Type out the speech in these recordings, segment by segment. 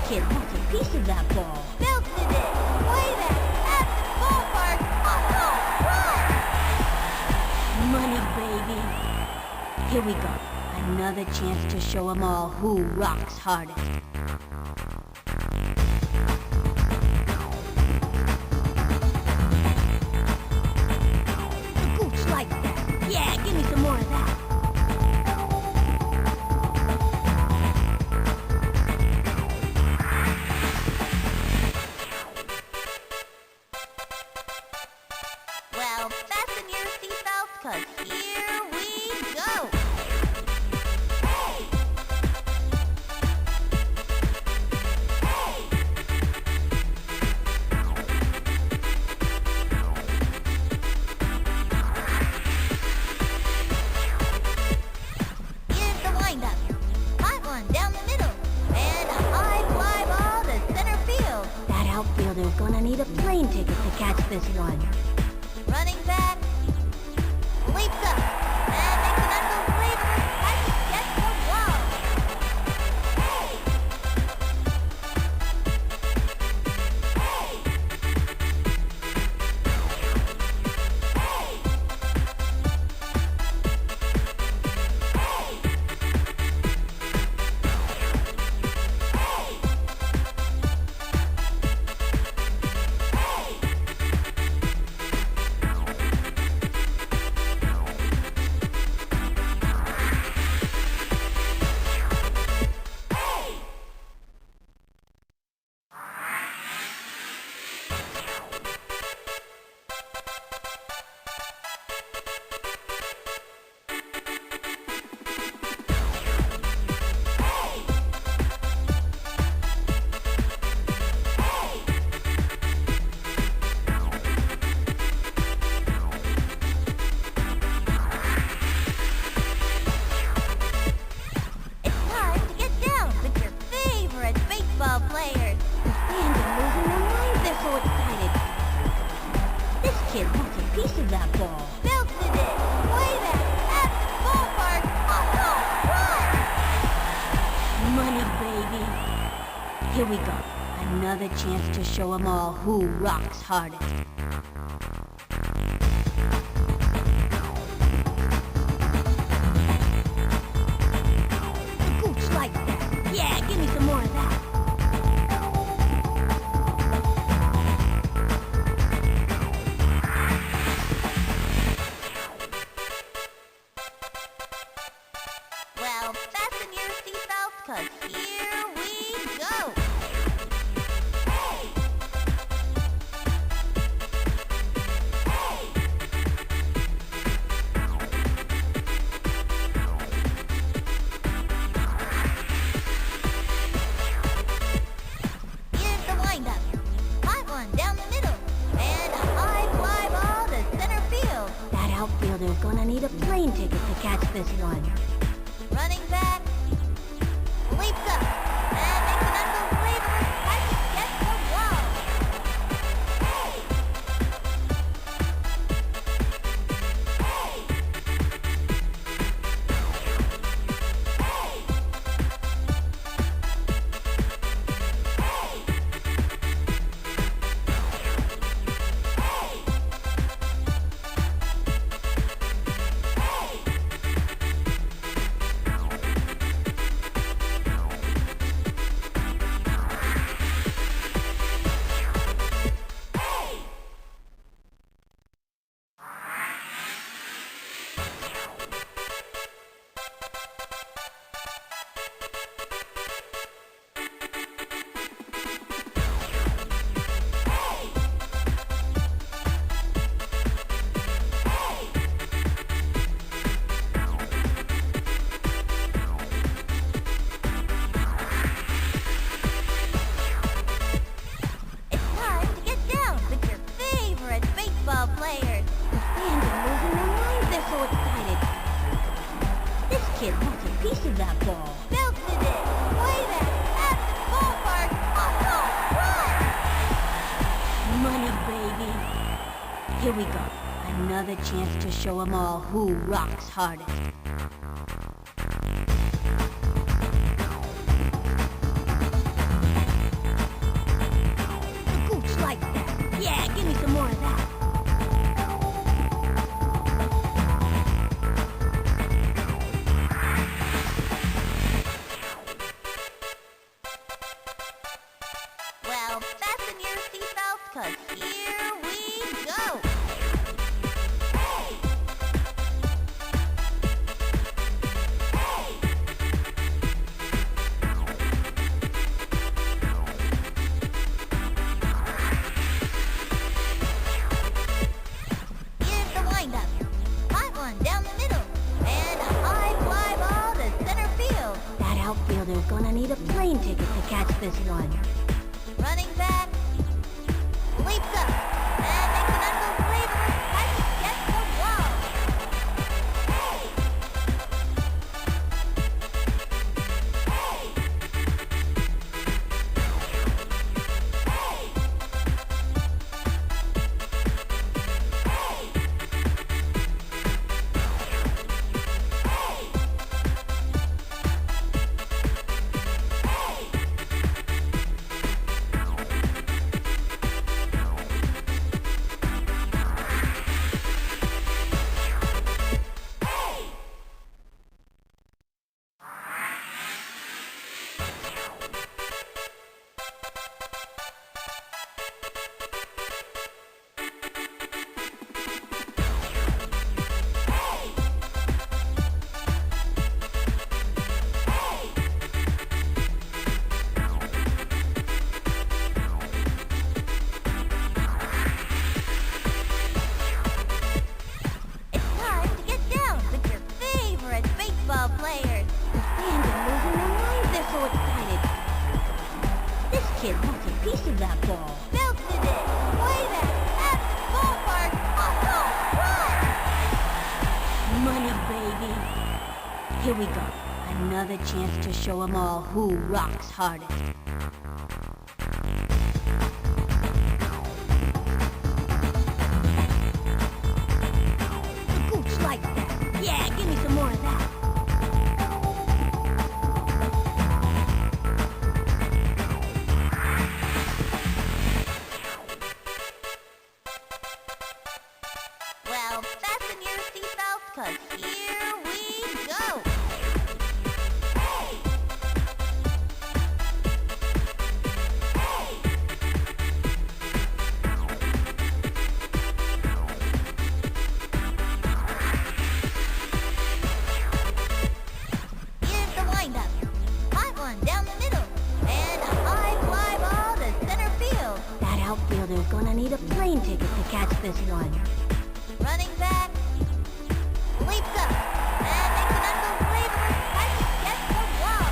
kid wants a piece of that ball. Belted it! Way back at the ballpark! A home run! Money, baby. Here we go. Another chance to show 'em all who rocks hardest. The gooch likes that. Yeah, give me some more of that. Well, fasten your seatbelts, 'cause here we go! Here's the windup. Hot one down the middle. And a high fly ball to center field. That outfielder's gonna need a plane ticket to catch this one. Running back. Leaps up. And makes an unbelievable catch against the wall. It's time to get down with your favorite baseball players. The fans are losing their minds. They're so excited. This kid wants a piece of that ball. Belted it! Way back at the ballpark! A home run! Money, baby. Here we go. Another chance to show 'em all who rocks hardest. The gooch likes that. Yeah, give me some more of that. Well, fasten your seatbelts, 'cause here we go! Here's the windup. Hot one down the middle. And a high fly ball to center field. That outfielder's gonna need a plane ticket to catch this one. Running back. Leaps up. And makes an unbelievable catch against the wall. It's time to get down with your favorite baseball players. The fans are losing their minds. They're so excited. This kid wants a piece of that ball. Belted it! Way back at the ballpark! A home run! Money, baby. Here we go. Another chance to show 'em all who rocks hardest. outfielder's gonna need a plane ticket to catch this one. Running back. Leaps up. And makes an unbelievable catch. Gets the wall. It's time to get down with your favorite baseball players. The fans are losing their minds, they're so excited. This kid wants a piece of that ball. Belted it. Way back at the ballpark. A home run. Money, baby. Here we go. Another chance to show 'em all who rocks hardest. The gooch likes that. Yeah, give me some more of that. Well, fasten your seatbelts, 'cause here we go. Here's the windup. Hot one down the middle. And a high fly ball to center field. That outfielder's gonna need a plane ticket to catch this one. Running back. Leaps up. And makes an unbelievable catch. Gets the wall.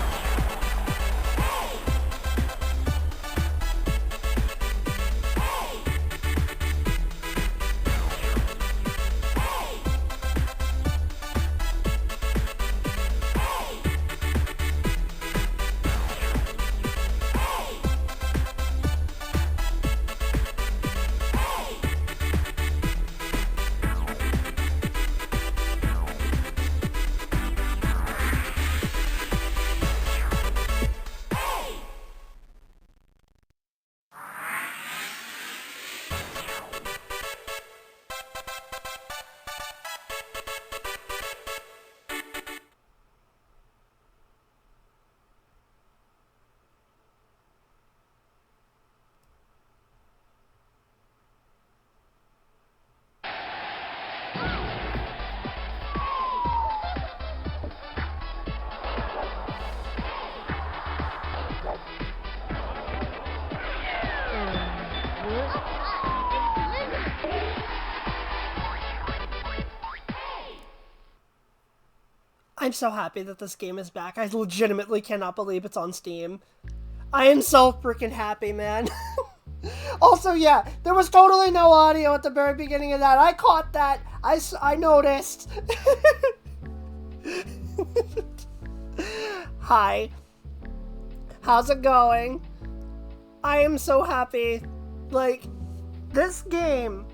I'm so happy that this game is back. I legitimately cannot believe it's on Steam. I am so freaking happy, man. Also, yeah, there was totally no audio at the very beginning of that. I caught that. I noticed. Hi. How's it going? I am so happy. Like, this game,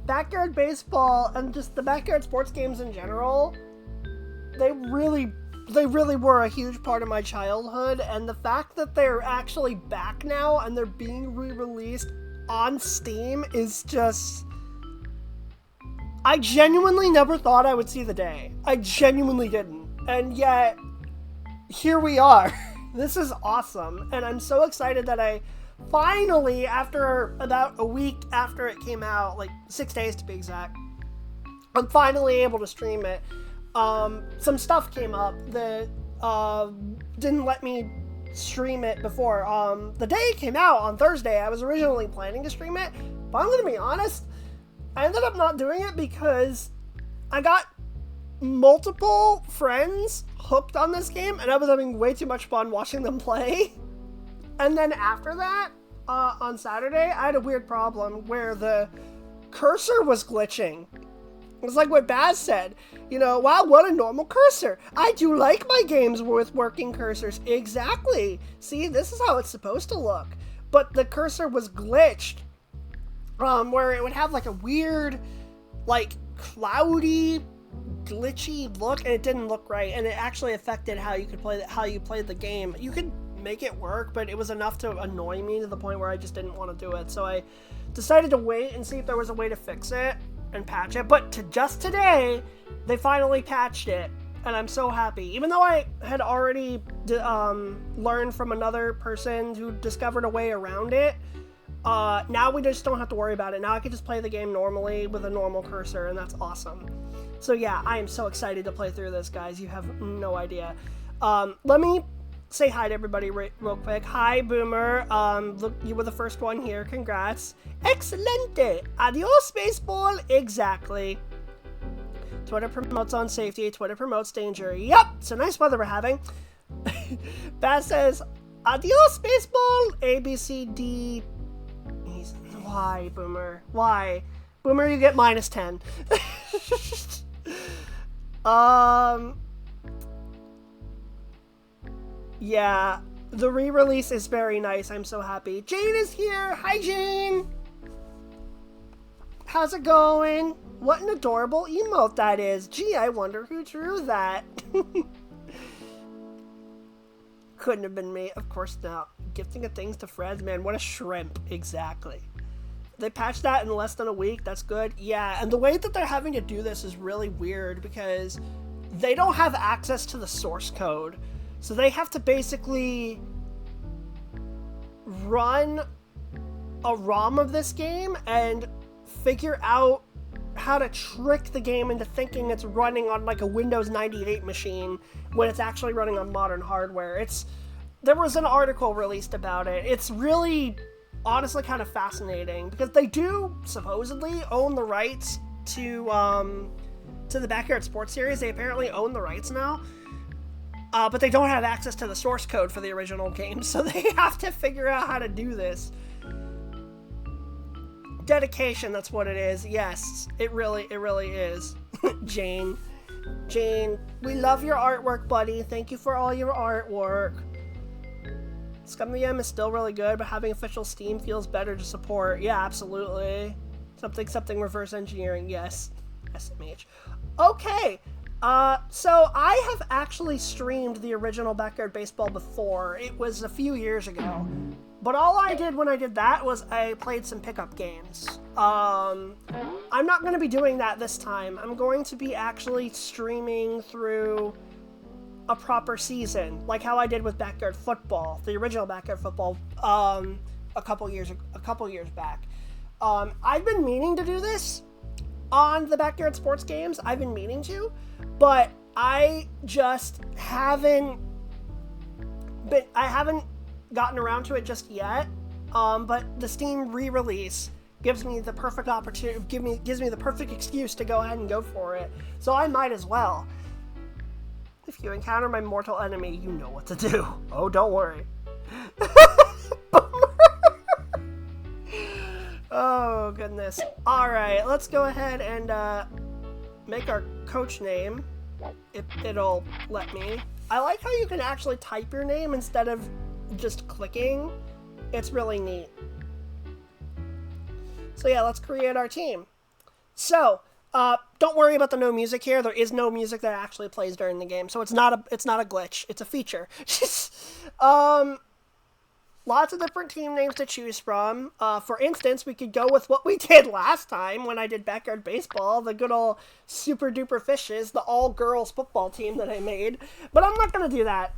Backyard Baseball, and just the backyard sports games in general, they really were a huge part of my childhood, and the fact that they're actually back now and they're being re-released on Steam is just... I genuinely never thought I would see the day. I genuinely didn't. And yet, here we are. This is awesome, and I'm so excited that I finally, after about a week after it came out, like 6 days to be exact, I'm finally able to stream it. Some stuff came up that didn't let me stream it before. The day it came out on Thursday, I was originally planning to stream it, but I'm gonna be honest, I ended up not doing it because I got multiple friends hooked on this game, and I was having way too much fun watching them play. And then after that, on Saturday, I had a weird problem where the cursor was glitching. It was like what Baz said. You know, wow, what a normal cursor. I do like my games with working cursors. Exactly. See, this is how it's supposed to look. But the cursor was glitched. Where it would have like a weird, like, cloudy, glitchy look, and it didn't look right, and it actually affected how you could play how you played the game. You could make it work, but it was enough to annoy me to the point where I just didn't want to do it. So I decided to wait and see if there was a way to fix it and patch it. But just today, they finally patched it, and I'm so happy. Even though I had already learned from another person who discovered a way around it, now we just don't have to worry about it. Now I can just play the game normally with a normal cursor, and that's awesome. So yeah, I am so excited to play through this, guys. You have no idea. Let me say hi to everybody real quick. Hi, Boomer. Look, you were the first one here. Congrats. Excelente. Adios, baseball. Exactly. Twitter promotes on safety. Twitter promotes danger. Yep. It's a nice weather we're having. Baz says, adios, baseball. A, B, C, D. Why, Boomer? Why? Boomer, you get minus 10. Yeah, the re-release is very nice. I'm so happy. Jane is here. Hi, Jane. How's it going? What an adorable emote that is. Gee, I wonder who drew that. Couldn't have been me. Of course not. Gifting of things to friends, man. What a shrimp. Exactly. They patched that in less than a week. That's good. Yeah, and the way that they're having to do this is really weird because they don't have access to the source code. So they have to basically run a ROM of this game and figure out how to trick the game into thinking it's running on like a Windows 98 machine when it's actually running on modern hardware. There was an article released about it. It's really honestly kind of fascinating because they do supposedly own the rights to the Backyard Sports series. They apparently own the rights now, but they don't have access to the source code for the original game, so they have to figure out how to do this. Dedication, that's what it is. Yes, it really is. Jane, we love your artwork, buddy. Thank you for all your artwork. Scum VM is still really good, but having official Steam feels better to support. Yeah, absolutely. Something reverse engineering. Yes. SMH. Okay. So I have actually streamed the original Backyard Baseball before. It was a few years ago. But all I did when I did that was I played some pickup games. I'm not going to be doing that this time. I'm going to be actually streaming through a proper season, like how I did with Backyard Football, the original Backyard Football, a couple years back. I've been meaning to do this on the Backyard Sports games. I've been meaning to, but I just haven't gotten around to it just yet. But the Steam re-release gives me the perfect opportunity, gives me the perfect excuse to go ahead and go for it. So I might as well. If you encounter my mortal enemy, you know what to do. Oh, don't worry. Oh, goodness. Alright, let's go ahead and make our coach name. It'll let me. I like how you can actually type your name instead of just clicking. It's really neat. So yeah, let's create our team. So, don't worry about the no music here. There is no music that actually plays during the game, so it's not a glitch. It's a feature. Lots of different team names to choose from. For instance, we could go with what we did last time when I did Backyard Baseball, the good old Super Duper Fishes, the all-girls football team that I made. But I'm not going to do that.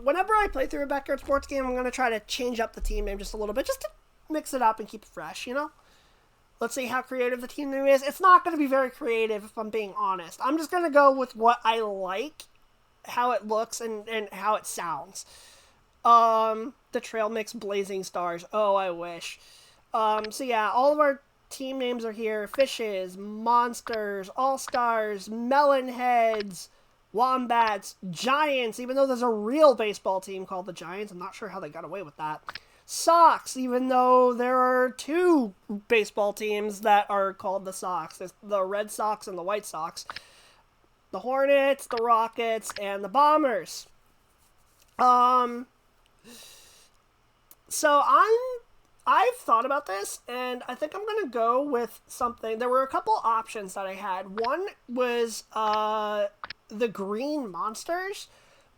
Whenever I play through a Backyard Sports game, I'm going to try to change up the team name just a little bit, just to mix it up and keep it fresh, you know? Let's see how creative the team name is. It's not going to be very creative, if I'm being honest. I'm just going to go with what I like, how it looks, and how it sounds. The Trail Mix Blazing Stars. Oh, I wish. So yeah, all of our team names are here. Fishes, Monsters, All-Stars, Melonheads, Wombats, Giants, even though there's a real baseball team called the Giants. I'm not sure how they got away with that. Sox, even though there are two baseball teams that are called the Sox. There's the Red Sox and the White Sox. The Hornets, the Rockets, and the Bombers. So I've thought about this, and I think I'm gonna go with something. There were a couple options that I had. One was the Green Monsters,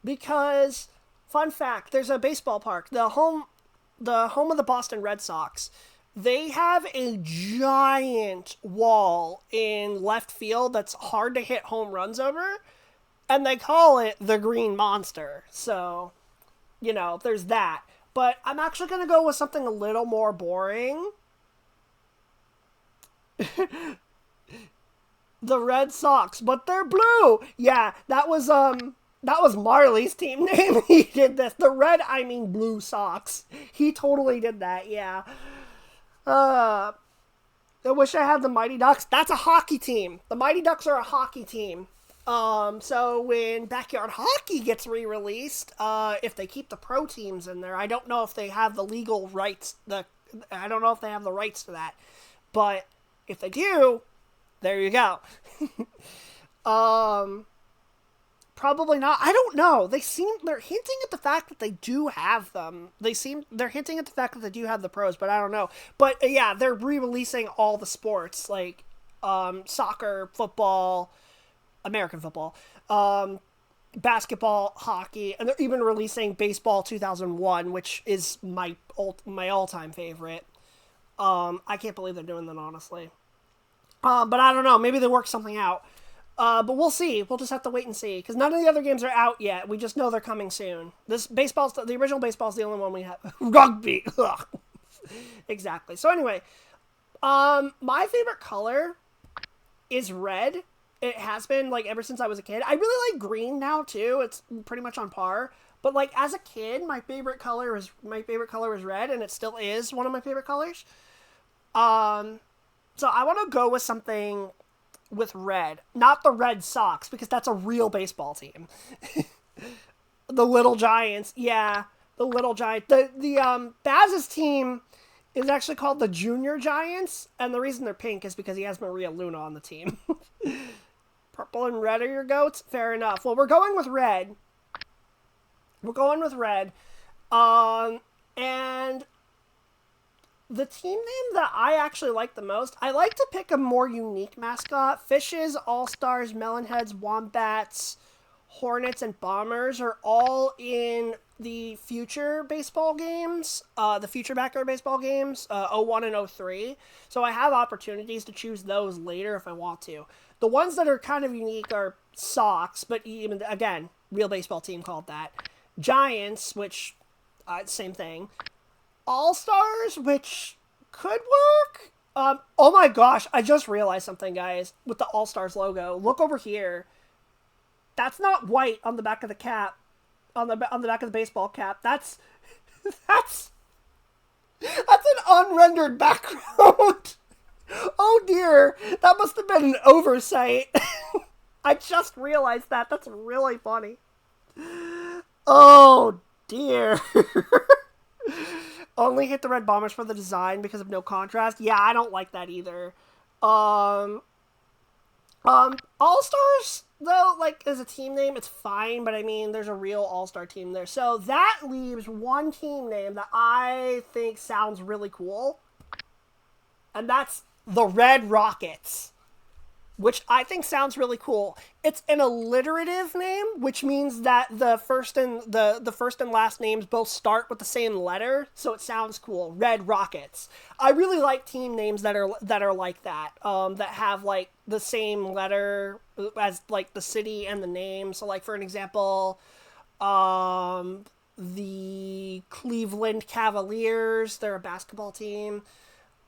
because fun fact, there's a baseball park, the home of the Boston Red Sox. They have a giant wall in left field that's hard to hit home runs over, and they call it the Green Monster. So, there's that. But I'm actually going to go with something a little more boring. The Red Sox, but they're blue. Yeah, that was Marley's team name. He did this. The red, I mean blue Sox. He totally did that, yeah. I wish I had the Mighty Ducks. That's a hockey team. The Mighty Ducks are a hockey team. So when Backyard Hockey gets re-released, if they keep the pro teams in there, I don't know if they have the legal rights, I don't know if they have the rights to that, but if they do, there you go. Probably not. I don't know. They're hinting at the fact that they do have them. They're hinting at the fact that they do have the pros, but I don't know. But yeah, they're re-releasing all the sports, like, soccer, football, American football, basketball, hockey, and they're even releasing baseball 2001, which is my all-time favorite. I can't believe they're doing that, honestly. But I don't know. Maybe they work something out. But we'll see. We'll just have to wait and see, because none of the other games are out yet. We just know they're coming soon. The original baseball's the only one we have. Rugby. Exactly. So anyway, my favorite color is red. It has been, like, ever since I was a kid. I really like green now, too. It's pretty much on par. But, like, as a kid, my favorite color was red, and it still is one of my favorite colors. So I want to go with something with red. Not the Red Sox, because that's a real baseball team. The Little Giants. Yeah, the Little Giants. The Baz's team is actually called the Junior Giants, and the reason they're pink is because he has Maria Luna on the team. Purple and red are your goats? Fair enough. Well, we're going with red. And the team name that I actually like the most, I like to pick a more unique mascot. Fishes, All-Stars, Melonheads, Wombats, Hornets, and Bombers are all in the future baseball games, the future backyard baseball games, 01 and 03. So I have opportunities to choose those later if I want to. The ones that are kind of unique are Sox, but even, again, real baseball team called that. Giants, which, same thing. All-Stars, which could work. Oh my gosh, I just realized something, guys, with the All-Stars logo. Look over here. That's not white on the back of the cap. On the back of the baseball cap. That's an unrendered background. Oh dear, that must have been an oversight. I just realized that. That's really funny. Oh dear. Only hit the Red Bombers for the design because of no contrast. Yeah, I don't like that either. All-Stars, though, like, as a team name, it's fine, but I mean, there's a real All-Star team there. So that leaves one team name that I think sounds really cool, and that's the Red Rockets, which I think sounds really cool. It's an alliterative name, which means that the first and last names both start with the same letter, so it sounds cool. Red Rockets. I really like team names that are like that, that have, like, the same letter as, like, the city and the name. So, like, for an example, the Cleveland Cavaliers, they're a basketball team.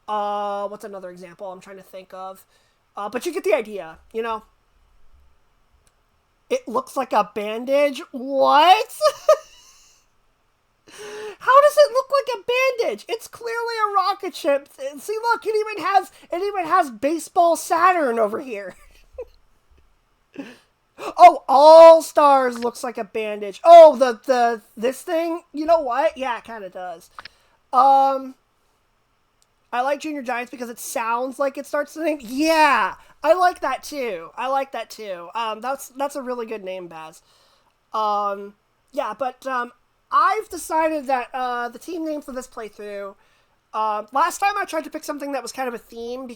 What's another example I'm trying to think of? But you get the idea, you know? It looks like a bandage? What? How does it look like a bandage? It's clearly a rocket ship. See, look, it even has Baseball Saturn over here. Oh, Yours looks like a bandage. Oh, this thing? You know what? Yeah, it kind of does. I like Junior Giants because it sounds like it starts the name. Yeah, I like that too. That's a really good name, Baz. Yeah, but I've decided that the team name for this playthrough. Last time I tried to pick something that was kind of a theme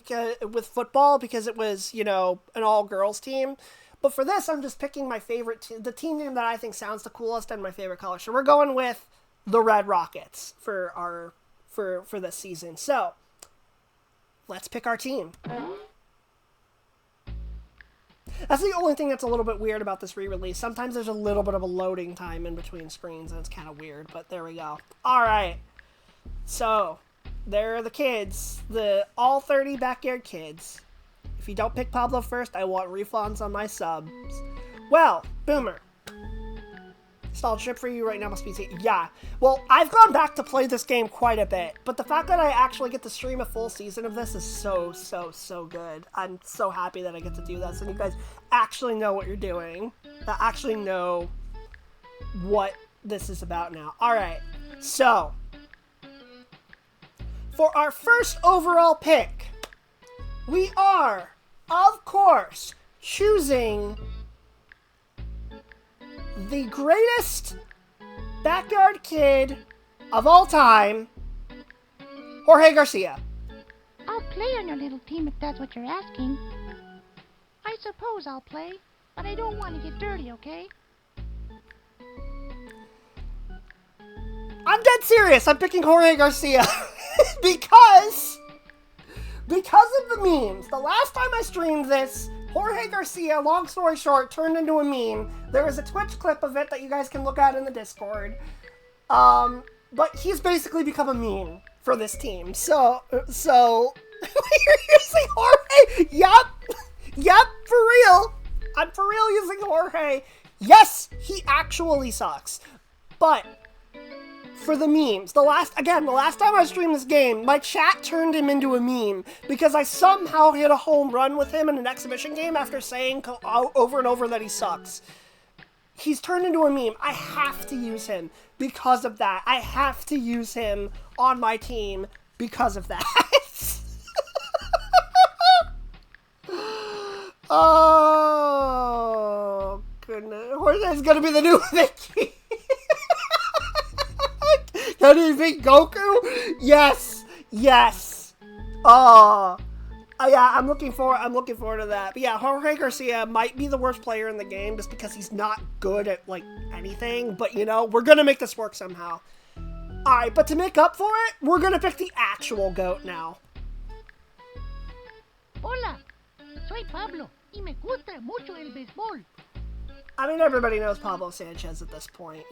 with football because it was, an all-girls team. But for this, I'm just picking my favorite the team name that I think sounds the coolest and my favorite color. So we're going with the Red Rockets for this season. So let's pick our team. That's the only thing that's a little bit weird about this re-release. Sometimes there's a little bit of a loading time in between screens, and it's kind of weird, but there we go. All right. So, there are the kids. All 30 Backyard Kids. If you don't pick Pablo first, I want refunds on my subs. Well, Boomer. Installed ship for you right now must be... Yeah. Well, I've gone back to play this game quite a bit, but the fact that I actually get to stream a full season of this is so, so, so good. I'm so happy that I get to do this, and you guys actually know what you're doing. That actually know what this is about now. Alright, so... for our first overall pick, we are, of course, choosing... the greatest backyard kid of all time, Jorge Garcia. I'll play on your little team if that's what you're asking. I suppose I'll play, but I don't want to get dirty, okay? I'm dead serious. I'm picking Jorge Garcia because of the memes. The last time I streamed this, Jorge Garcia, long story short, turned into a meme. There is a Twitch clip of it that you guys can look at in the Discord. But he's basically become a meme for this team. So you're using Jorge? Yup, for real. I'm for real using Jorge. Yes, he actually sucks. But for the memes, the last time I streamed this game, my chat turned him into a meme because I somehow hit a home run with him in an exhibition game after saying over and over that he sucks. He's turned into a meme. I have to use him because of that. I have to use him on my team because of that. Oh, goodness. Jorge's gonna be the new Vicky. Can he beat Goku? Yes. Oh. Yeah, I'm looking forward to that. But yeah, Jorge Garcia might be the worst player in the game just because he's not good at, anything. But, we're gonna make this work somehow. Alright, but to make up for it, we're gonna pick the actual GOAT now. Hola, soy Pablo, y me gusta mucho el béisbol. I mean, everybody knows Pablo Sanchez at this point,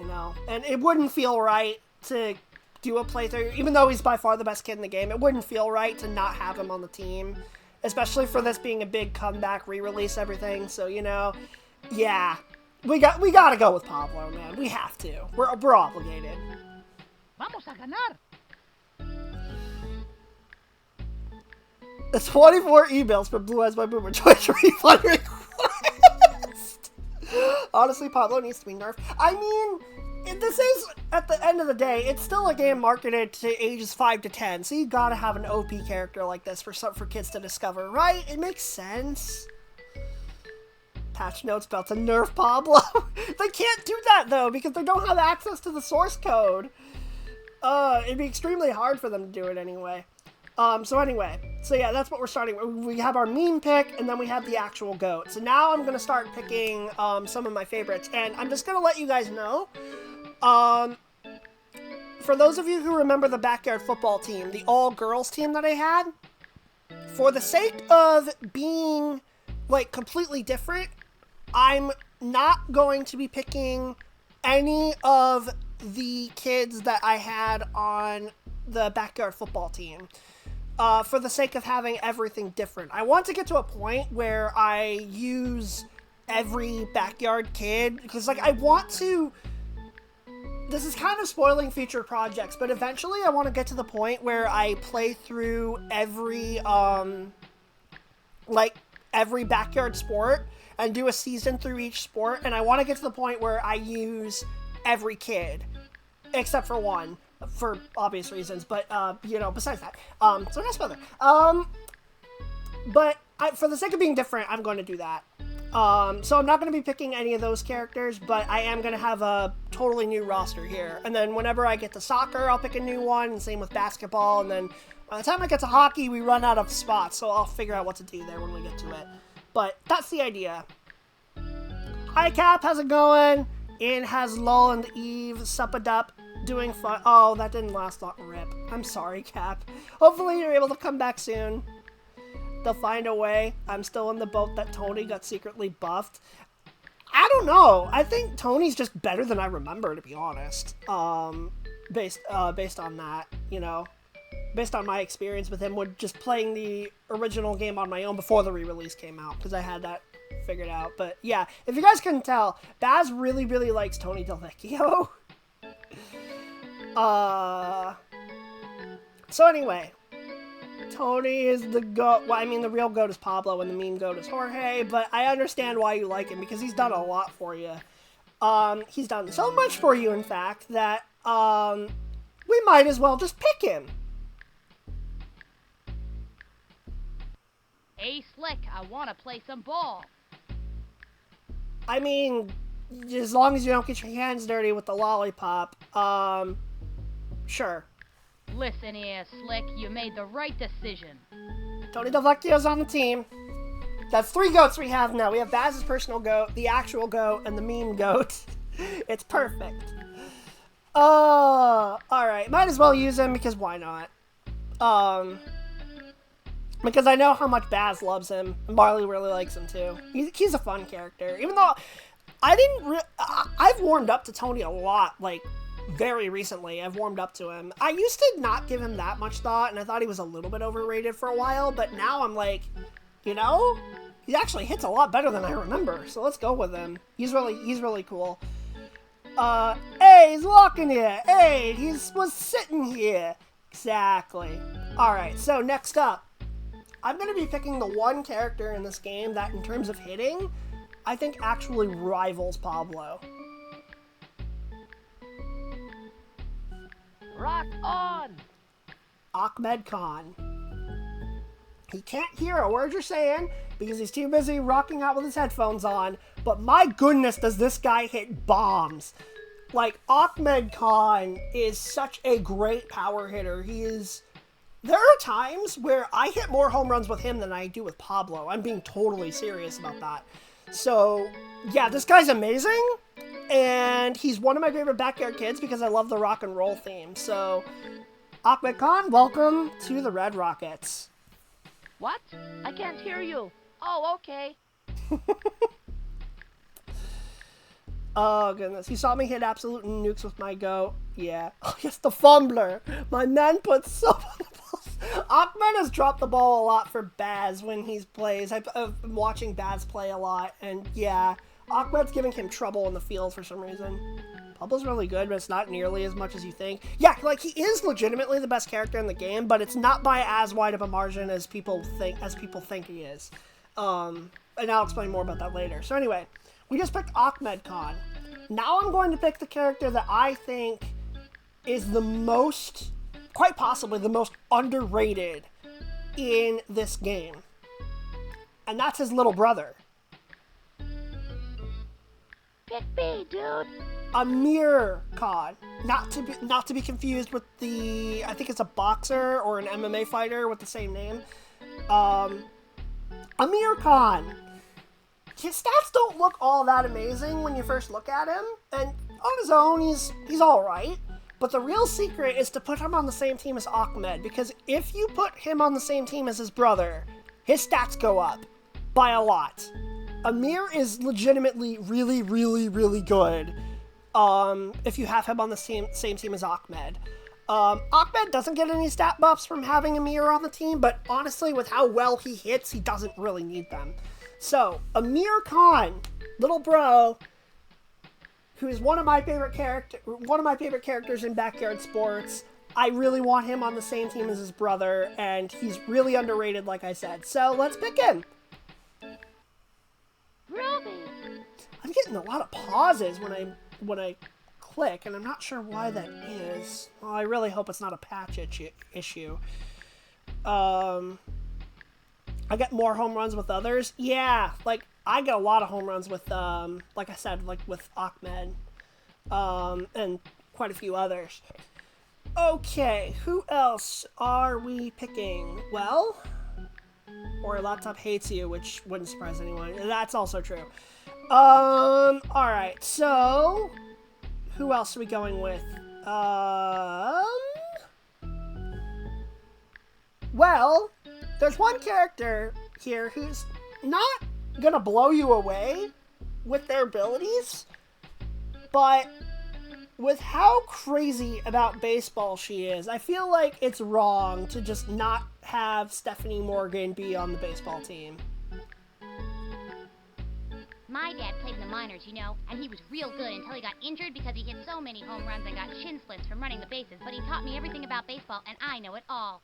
And it wouldn't feel right to do a playthrough, even though he's by far the best kid in the game, it wouldn't feel right to not have him on the team, especially for this being a big comeback, re-release, everything. So, yeah, we gotta go with Pablo, man. We have to. We're obligated. Vamos a ganar. It's 24 emails from Blue Eyes by Boomer Twitch refund request. Honestly, Pablo needs to be nerfed. I mean, this is, at the end of the day, it's still a game marketed to ages 5 to 10, so you gotta have an OP character like this for kids to discover, right? It makes sense. Patch notes about to nerf Pablo. They can't do that, though, because they don't have access to the source code. It'd be extremely hard for them to do it anyway. So yeah, that's what we're starting with. We have our meme pick, and then we have the actual GOAT. So now I'm gonna start picking, some of my favorites, and I'm just gonna let you guys know, for those of you who remember the backyard football team, the all-girls team that I had, for the sake of being, completely different, I'm not going to be picking any of the kids that I had on the backyard football team. For the sake of having everything different. I want to get to a point where I use every backyard kid, because, I want to... This is kind of spoiling future projects, but eventually I want to get to the point where I play through every backyard sport, and do a season through each sport, and I want to get to the point where I use every kid, except for one, for obvious reasons, but, besides that, so that's better. But for the sake of being different, I'm going to do that. So I'm not going to be picking any of those characters, but I am going to have a totally new roster here. And then whenever I get to soccer, I'll pick a new one, and same with basketball, and then by the time I get to hockey, we run out of spots, so I'll figure out what to do there when we get to it. But that's the idea. Hi, Cap, how's it going? Ian has Lol and Eve, Suppadup, doing fun. Oh, that didn't last long. Rip. I'm sorry, Cap. Hopefully you're able to come back soon. They'll find a way. I'm still in the boat that Tony got secretly buffed. I don't know. I think Tony's just better than I remember, to be honest. Based on that, based on my experience with him with just playing the original game on my own before the re-release came out, because I had that figured out. But yeah, if you guys couldn't tell, Baz really, really likes Tony Del Vecchio. So anyway, Tony is the GOAT. Well, I mean, the real GOAT is Pablo and the meme GOAT is Jorge, but I understand why you like him because he's done a lot for you. He's done so much for you, in fact, that we might as well just pick him. Hey, Slick, I want to play some ball. I mean, as long as you don't get your hands dirty with the lollipop, sure. Listen here, Slick, you made the right decision. Tony Del Vecchio's on the team. That's 3 GOATs we have now. We have Baz's personal GOAT, the actual GOAT, and the meme GOAT. It's perfect. Alright. Might as well use him because why not? Because I know how much Baz loves him. Marley really likes him too. He's a fun character. Even though I've warmed up to Tony a lot, like, very recently. I've warmed up to him. I used to not give him that much thought, and I thought he was a little bit overrated for a while, but now I'm like, he actually hits a lot better than I remember, so let's go with him. He's really cool. Hey, he's walking here. Hey, he was sitting here. Exactly. Alright, so next up, I'm going to be picking the one character in this game that, in terms of hitting, I think actually rivals Pablo. Rock on! Ahmed Khan. He can't hear a word you're saying because he's too busy rocking out with his headphones on, but my goodness does this guy hit bombs. Like, Ahmed Khan is such a great power hitter. There are times where I hit more home runs with him than I do with Pablo. I'm being totally serious about that. So, yeah, this guy's amazing. And he's one of my favorite backyard kids because I love the rock and roll theme. So, Ahmed Khan, welcome to the Red Rockets. What? I can't hear you. Oh, okay. Oh, goodness. You saw me hit absolute nukes with my GOAT. Yeah. Oh, yes, the fumbler. My man puts so on the balls. Ahmed has dropped the ball a lot for Baz when he plays. I've been watching Baz play a lot, and yeah, Ahmed's giving him trouble in the field for some reason. Pablo's really good, but it's not nearly as much as you think. Yeah, like, he is legitimately the best character in the game, but it's not by as wide of a margin as people think he is. And I'll explain more about that later. So anyway, we just picked Ahmed Khan. Now I'm going to pick the character that I think is the most, quite possibly the most underrated in this game. And that's his little brother. Pick me, dude. Amir Khan. Not to be confused with the, I think it's a boxer or an MMA fighter with the same name. Amir Khan. His stats don't look all that amazing when you first look at him, and on his own, he's alright. But the real secret is to put him on the same team as Ahmed, because if you put him on the same team as his brother, his stats go up by a lot. Amir is legitimately really, really, really good if you have him on the same team as Ahmed. Ahmed doesn't get any stat buffs from having Amir on the team, but honestly, with how well he hits, he doesn't really need them. So, Amir Khan, little bro, who is one of my favorite characters in backyard sports. I really want him on the same team as his brother, and he's really underrated, like I said. So, let's pick him. Real I'm getting a lot of pauses when I click, and I'm not sure why that is. Well, I really hope it's not a patch issue. I get more home runs with others. Yeah, like I get a lot of home runs with like I said, like with Ahmed, and quite a few others. Okay, who else are we picking? Well, or laptop hates you, which wouldn't surprise anyone. That's also true. Alright, so who else are we going with? Well, there's one character here who's not gonna blow you away with their abilities, but with how crazy about baseball she is, I feel like it's wrong to just not have Stephanie Morgan be on the baseball team. My dad played in the minors, you know, and he was real good until he got injured because he hit so many home runs and got shin splints from running the bases. But he taught me everything about baseball, and I know it all.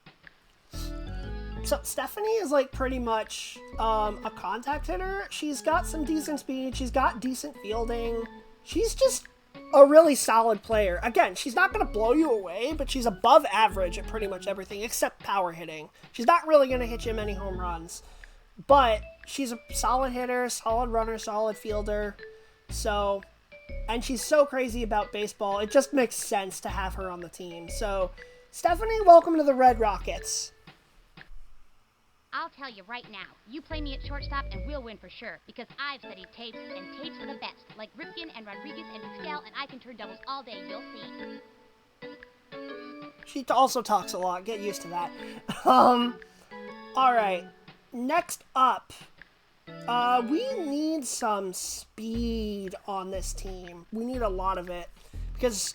So Stephanie is like pretty much a contact hitter. She's got some decent speed. She's got decent fielding. She's just a really solid player. Again, she's not going to blow you away, but she's above average at pretty much everything except power hitting. She's not really going to hit you many home runs, but she's a solid hitter, solid runner, solid fielder. So, and she's so crazy about baseball, it just makes sense to have her on the team. So, Stephanie, welcome to the Red Rockets. I'll tell you right now, you play me at shortstop and we'll win for sure, because I've studied tapes, and tapes are the best, like Ripken and Rodriguez and Vizquel, and I can turn doubles all day, you'll see. She also talks a lot, get used to that. Alright, next up, we need some speed on this team. We need a lot of it, because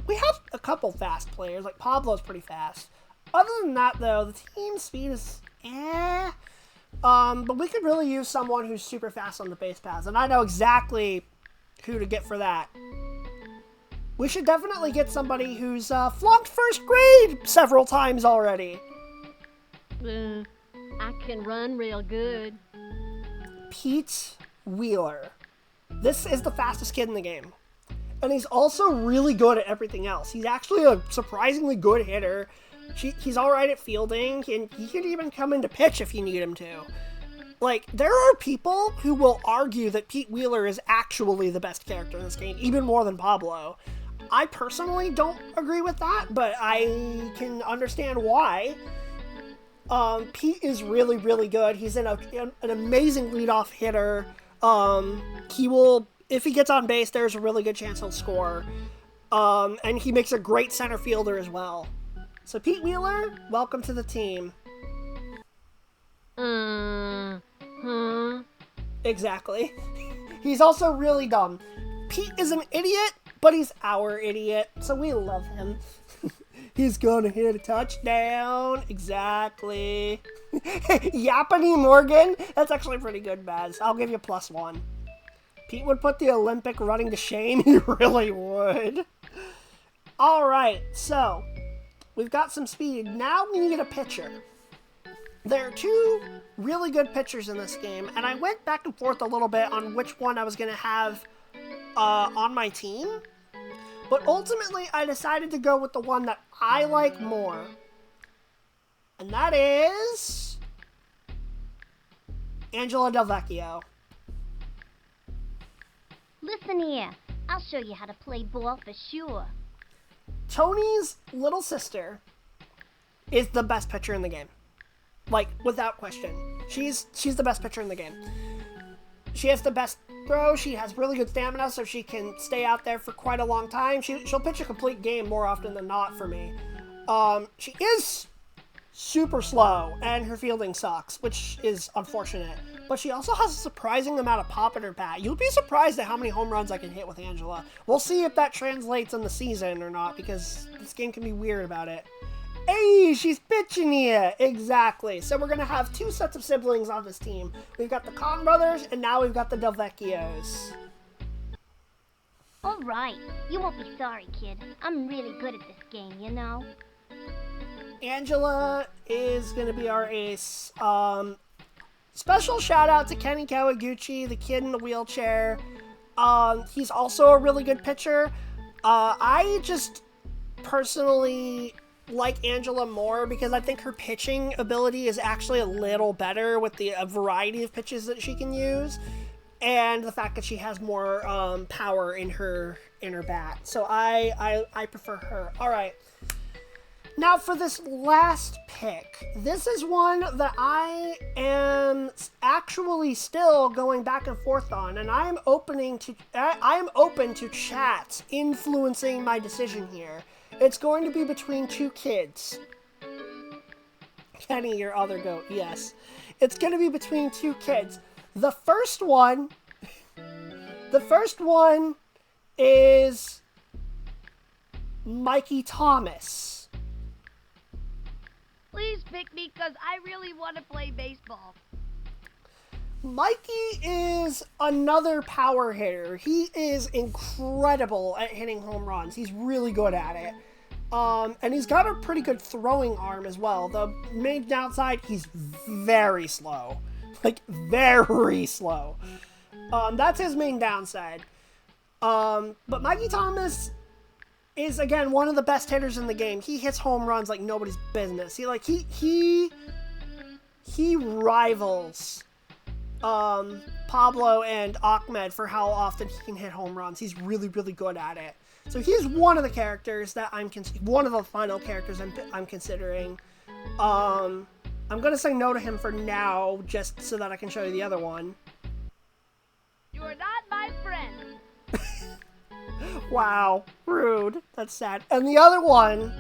we have a couple fast players, like Pablo's pretty fast. Other than that, though, the team speed is but we could really use someone who's super fast on the base paths, and I know exactly who to get for that. We should definitely get somebody who's flunked first grade several times already. I can run real good. Pete Wheeler. This is the fastest kid in the game. And he's also really good at everything else. He's actually a surprisingly good hitter. He's alright at fielding, and he can even come into pitch if you need him to. Like, there are people who will argue that Pete Wheeler is actually the best character in this game, even more than Pablo. I personally don't agree with that, but I can understand why. Pete is really, really good. He's an amazing leadoff hitter. He will, if he gets on base, there's a really good chance he'll score. And he makes a great center fielder as well. So Pete Wheeler, welcome to the team. Exactly. He's also really dumb. Pete is an idiot, but he's our idiot, so we love him. He's gonna hit a touchdown. Exactly. Yapany Morgan? That's actually pretty good, Baz. I'll give you +1. Pete would put the Olympic running to shame. He really would. Alright, so we've got some speed. Now we need a pitcher. There are two really good pitchers in this game, and I went back and forth a little bit on which one I was going to have on my team. But ultimately, I decided to go with the one that I like more. And that is Angela Del Vecchio. Listen here, I'll show you how to play ball for sure. Tony's little sister is the best pitcher in the game. Like, without question. She's the best pitcher in the game. She has the best throw, she has really good stamina, so she can stay out there for quite a long time. She'll pitch a complete game more often than not for me. She is super slow, and her fielding sucks, which is unfortunate. But she also has a surprising amount of pop in her bat. You'll be surprised at how many home runs I can hit with Angela. We'll see if that translates in the season or not, because this game can be weird about it. Hey, she's pitching here! Exactly. So we're going to have two sets of siblings on this team. We've got the Kong brothers, and now we've got the Del Vecchios. All right, you won't be sorry, kid. I'm really good at this game, you know? Angela is going to be our ace. Special shout out to Kenny Kawaguchi, the kid in the wheelchair. He's also a really good pitcher. I just personally like Angela more because I think her pitching ability is actually a little better with the variety of pitches that she can use, and the fact that she has more power in her bat. So I prefer her. All right. Now for this last pick, this is one that I am actually still going back and forth on, and I am open to chat influencing my decision here. It's going to be between two kids. Kenny, your other goat, yes. It's going to be between two kids. The first one is Mikey Thomas. Please pick me because I really want to play baseball. Mikey is another power hitter. He is incredible at hitting home runs. He's really good at it. And he's got a pretty good throwing arm as well. The main downside, he's very slow. Like, very slow. That's his main downside. But Mikey Thomas is, again, one of the best hitters in the game. He hits home runs like nobody's business. He rivals Pablo and Ahmed for how often he can hit home runs. He's really, really good at it. So he's one of the characters that one of the final characters I'm considering. I'm gonna say no to him for now, just so that I can show you the other one. You are not my friend. Wow, rude. That's sad. And the other one,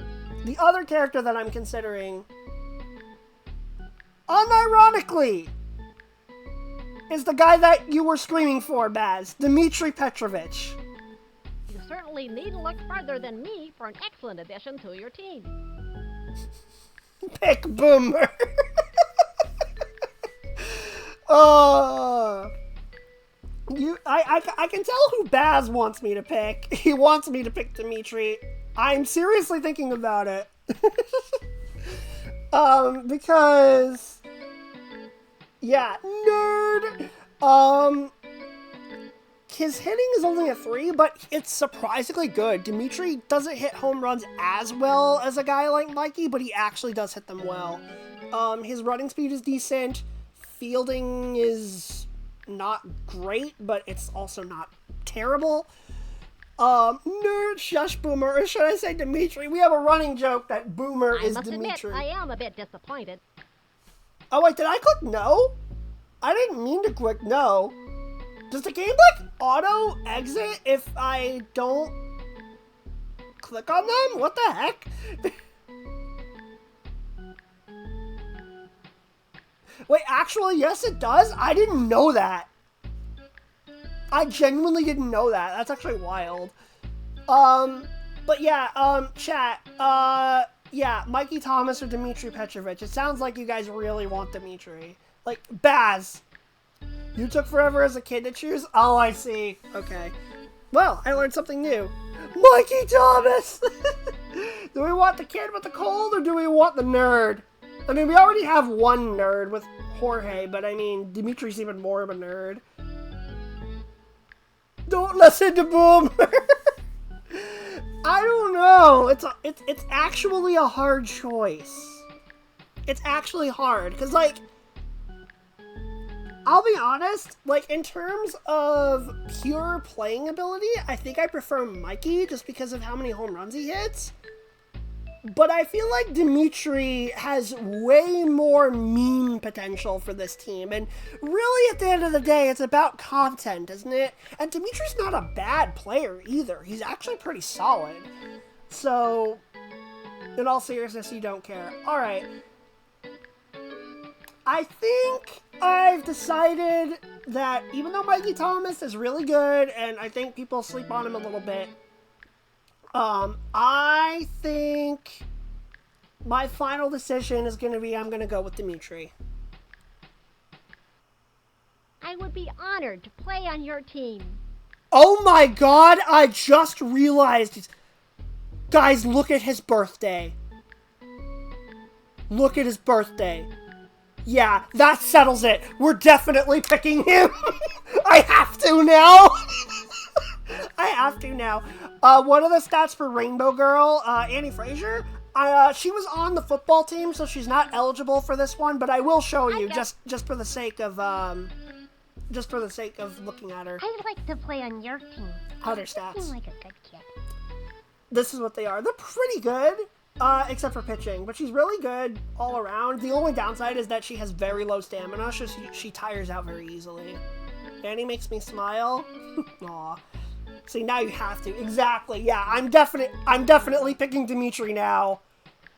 the other character that I'm considering, unironically, is the guy that you were screaming for, Baz, Dmitry Petrovich. You certainly needn't look further than me for an excellent addition to your team. Pick Boomer. I can tell who Baz wants me to pick. He wants me to pick Dmitry. I'm seriously thinking about it. Because, yeah, nerd. His hitting is only a 3, but it's surprisingly good. Dmitry doesn't hit home runs as well as a guy like Mikey, but he actually does hit them well. His running speed is decent. Fielding is not great, but it's also not terrible. Nerd, shush, Boomer, or should I say Dmitry? We have a running joke that Boomer is Dmitry. I must admit, I am a bit disappointed. Oh wait, did I click no? I didn't mean to click no. Does the game, like, auto-exit if I don't click on them? What the heck? Wait, actually, yes it does? I didn't know that. I genuinely didn't know that. That's actually wild. But yeah, chat, yeah, Mikey Thomas or Dmitry Petrovich. It sounds like you guys really want Dmitry. Like, Baz, you took forever as a kid to choose? Oh, I see. Okay. Well, I learned something new. Mikey Thomas! Do we want the kid with the cold, or do we want the nerd? I mean, we already have one nerd with Jorge, but I mean, Dimitri's even more of a nerd. Don't listen to Boomer! I don't know. It's actually a hard choice. It's actually hard, because, like, I'll be honest, like, in terms of pure playing ability, I think I prefer Mikey just because of how many home runs he hits. But I feel like Dmitry has way more meme potential for this team, and really at the end of the day, it's about content, isn't it? And Dmitry's not a bad player either. He's actually pretty solid. So, in all seriousness, you don't care. Alright. I think I've decided that even though Mikey Thomas is really good, and I think people sleep on him a little bit, I think my final decision is going to be I'm going to go with Dmitry. I would be honored to play on your team. Oh my god, I just realized. Guys, look at his birthday. Look at his birthday. Yeah, that settles it. We're definitely picking him. I have to now. have to now. One of the stats for Rainbow Girl, Annie Fraser, she was on the football team, so she's not eligible for this one, but I will show you just for the sake of looking at her. I'd like to play on your team. Other You stats. seem like a good kid. This is what they are. They're pretty good, except for pitching, but she's really good all around. The only downside is that she has very low stamina, so she tires out very easily. Annie makes me smile. Aw. See, now you have to. Exactly. Yeah, I'm definitely picking Dimitri now.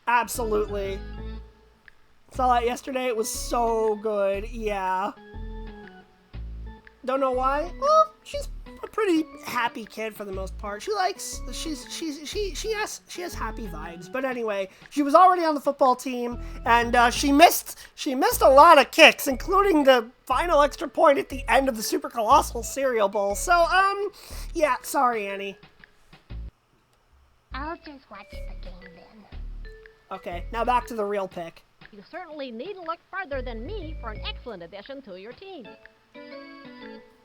Absolutely. Saw that yesterday. It was so good. Yeah. Don't know why. Well, she's a pretty happy kid for the most part. She has happy vibes. But anyway, she was already on the football team, and she missed a lot of kicks, including the final extra point at the end of the Super Colossal Cereal Bowl. So yeah, sorry, Annie. I'll just watch the game then. Okay, now back to the real pick. You certainly needn't look farther than me for an excellent addition to your team.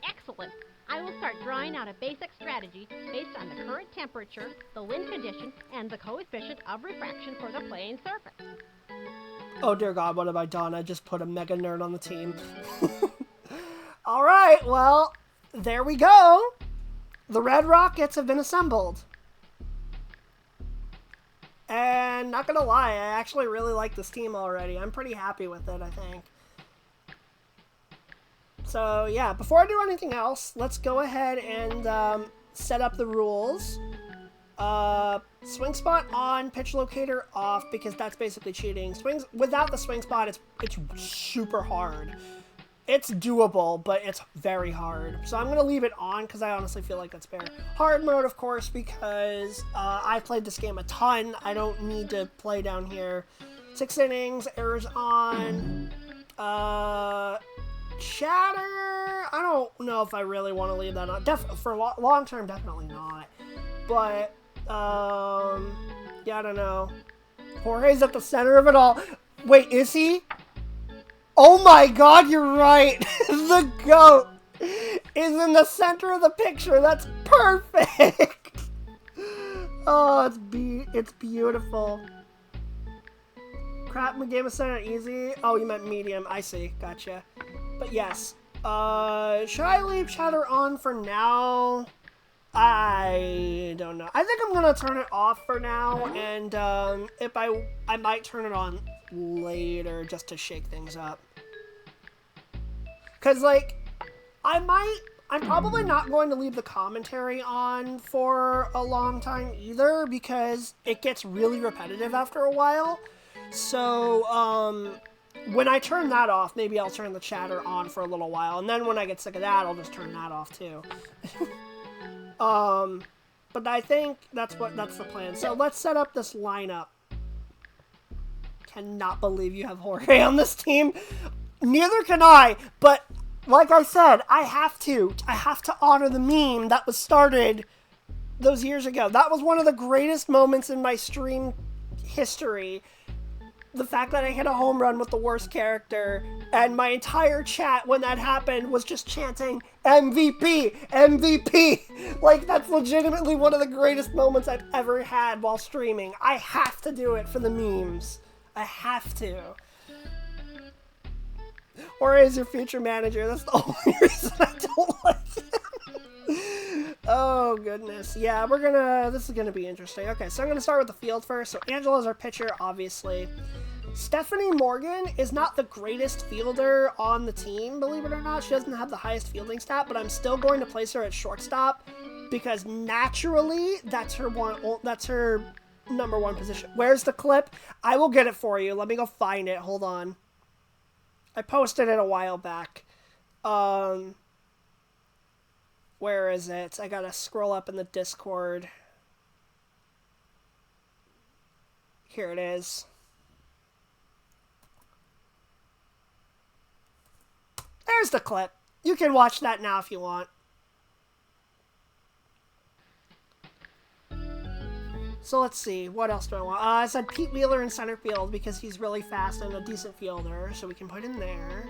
Excellent. I will start drawing out a basic strategy based on the current temperature, the wind condition, and the coefficient of refraction for the playing surface. Oh dear God, what have I done? I just put a mega nerd on the team. Alright, well, there we go. The Red Rockets have been assembled. And not gonna lie, I actually really like this team already. I'm pretty happy with it, I think. So yeah, before I do anything else, let's go ahead and set up the rules. Swing spot on, pitch locator off, because that's basically cheating. Swings without the swing spot, it's super hard. It's doable, but it's very hard. So I'm gonna leave it on because I honestly feel like that's fair. Hard mode, of course, because I played this game a ton. I don't need to play down here. 6 innings, errors on. Chatter, I don't know if I really want to leave that on. For long term, definitely not. But, yeah, I don't know. Jorge's at the center of it all. Wait, is he? Oh my God, you're right. The goat is in the center of the picture. That's perfect. Oh, it's beautiful. Crap, my game is set on easy. Oh, you meant medium. I see. Gotcha. But yes. Should I leave chatter on for now? I don't know. I think I'm gonna turn it off for now, and if I might turn it on later just to shake things up. Cause like, I'm probably not going to leave the commentary on for a long time either, because it gets really repetitive after a while. So, when I turn that off, maybe I'll turn the chatter on for a little while, and then when I get sick of that, I'll just turn that off too. But I think that's the plan. So let's set up this lineup. Cannot believe you have Jorge on this team. Neither can I, but like I said, I have to honor the meme that was started those years ago. That was one of the greatest moments in my stream history. The fact that I hit a home run with the worst character, and my entire chat when that happened was just chanting MVP, MVP. Like, that's legitimately one of the greatest moments I've ever had while streaming. I have to do it for the memes. I have to. Or is your future manager? That's the only reason I don't like him. Oh, goodness. Yeah, this is gonna be interesting. Okay, so I'm gonna start with the field first. So Angela's our pitcher, obviously. Stephanie Morgan is not the greatest fielder on the team, believe it or not. She doesn't have the highest fielding stat, but I'm still going to place her at shortstop because naturally that's her number one position. Where's the clip? I will get it for you. Let me go find it. Hold on. I posted it a while back. Where is it? I gotta scroll up in the Discord. Here it is. There's the clip. You can watch that now if you want. So let's see. What else do I want? I said Pete Wheeler in center field because he's really fast and a decent fielder, so we can put him there.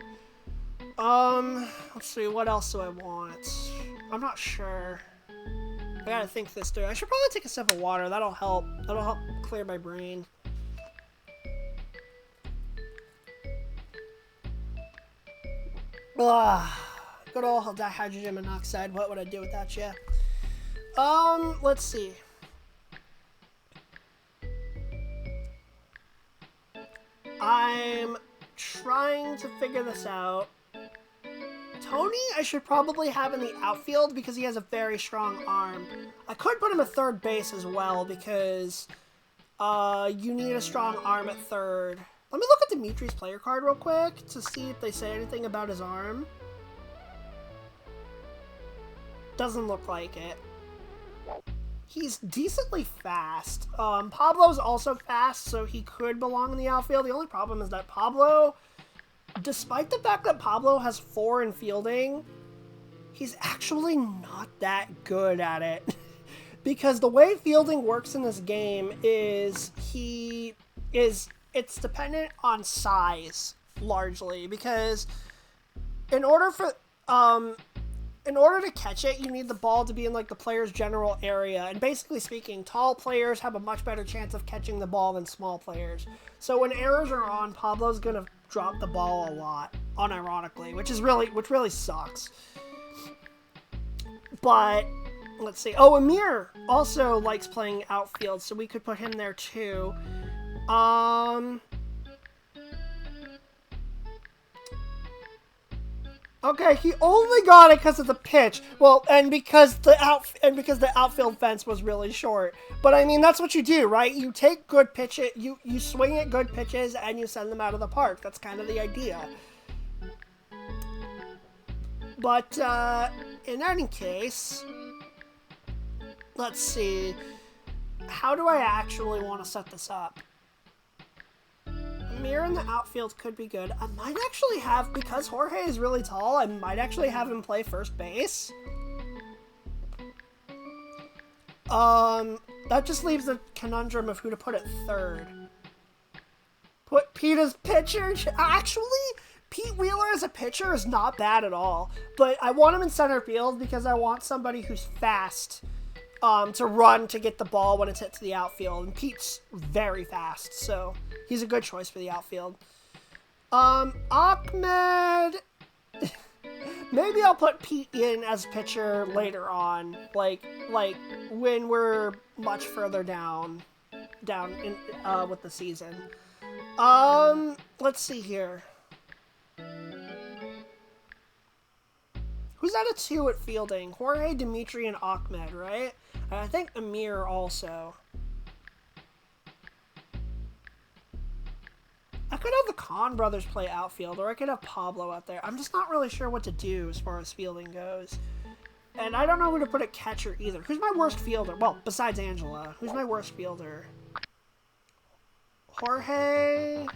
Let's see. What else do I want? I'm not sure. I gotta think this through. I should probably take a sip of water. That'll help. That'll help clear my brain. Good old dihydrogen monoxide. What would I do without you? Let's see. I'm trying to figure this out. Tony, I should probably have in the outfield because he has a very strong arm. I could put him at third base as well because you need a strong arm at third. Let me look at Dimitri's player card real quick to see if they say anything about his arm. Doesn't look like it. He's decently fast. Pablo's also fast, so he could belong in the outfield. The only problem is that Pablo, despite the fact that Pablo has 4 in fielding, he's actually not that good at it. Because the way fielding works in this game is it's dependent on size, largely. Because in order to catch it, you need the ball to be in like the player's general area. And basically speaking, tall players have a much better chance of catching the ball than small players. So when errors are on, Pablo's gonna drop the ball a lot, unironically, which really sucks. But let's see. Oh, Amir also likes playing outfield, so we could put him there too. Okay, he only got it because of the pitch. Well, and because the outfield fence was really short. But I mean, that's what you do, right? You take good pitches, you swing at good pitches, and you send them out of the park. That's kind of the idea. But in any case, let's see. How do I actually want to set this up? Amir in the outfield could be good. I might actually have, because Jorge is really tall, I might actually have him play first base. That just leaves the conundrum of who to put at third. Put Pete as pitcher? Actually, Pete Wheeler as a pitcher is not bad at all. But I want him in center field because I want somebody who's fast to run to get the ball when it's hit to the outfield. And Pete's very fast, so he's a good choice for the outfield. Ahmed... Maybe I'll put Pete in as pitcher later on, like when we're much further down in with the season. Let's see here. Who's at a 2 at fielding? Jorge, Dimitri, and Ahmed, right? And I think Amir also. I could have the Khan brothers play outfield, or I could have Pablo out there. I'm just not really sure what to do as far as fielding goes. And I don't know who to put at catcher either. Who's my worst fielder? Well, besides Angela. Who's my worst fielder? Jorge,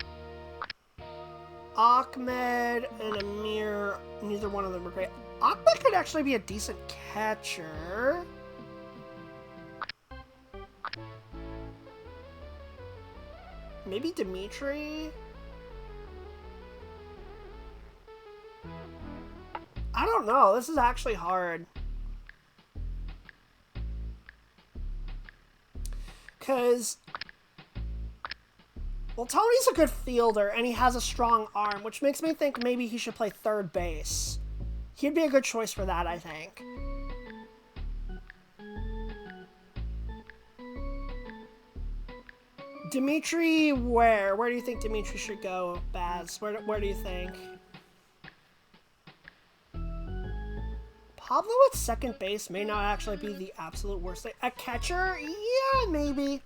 Ahmed, and Amir. Neither one of them are great. Ahmed could actually be a decent catcher. Maybe Dimitri? I don't know. This is actually hard. Because, well, Tony's a good fielder, and he has a strong arm, which makes me think maybe he should play third base. He'd be a good choice for that, I think. Dimitri, where? Where do you think Dimitri should go, Baz? Where do you think? Pablo at second base may not actually be the absolute worst thing. A catcher? Yeah, maybe.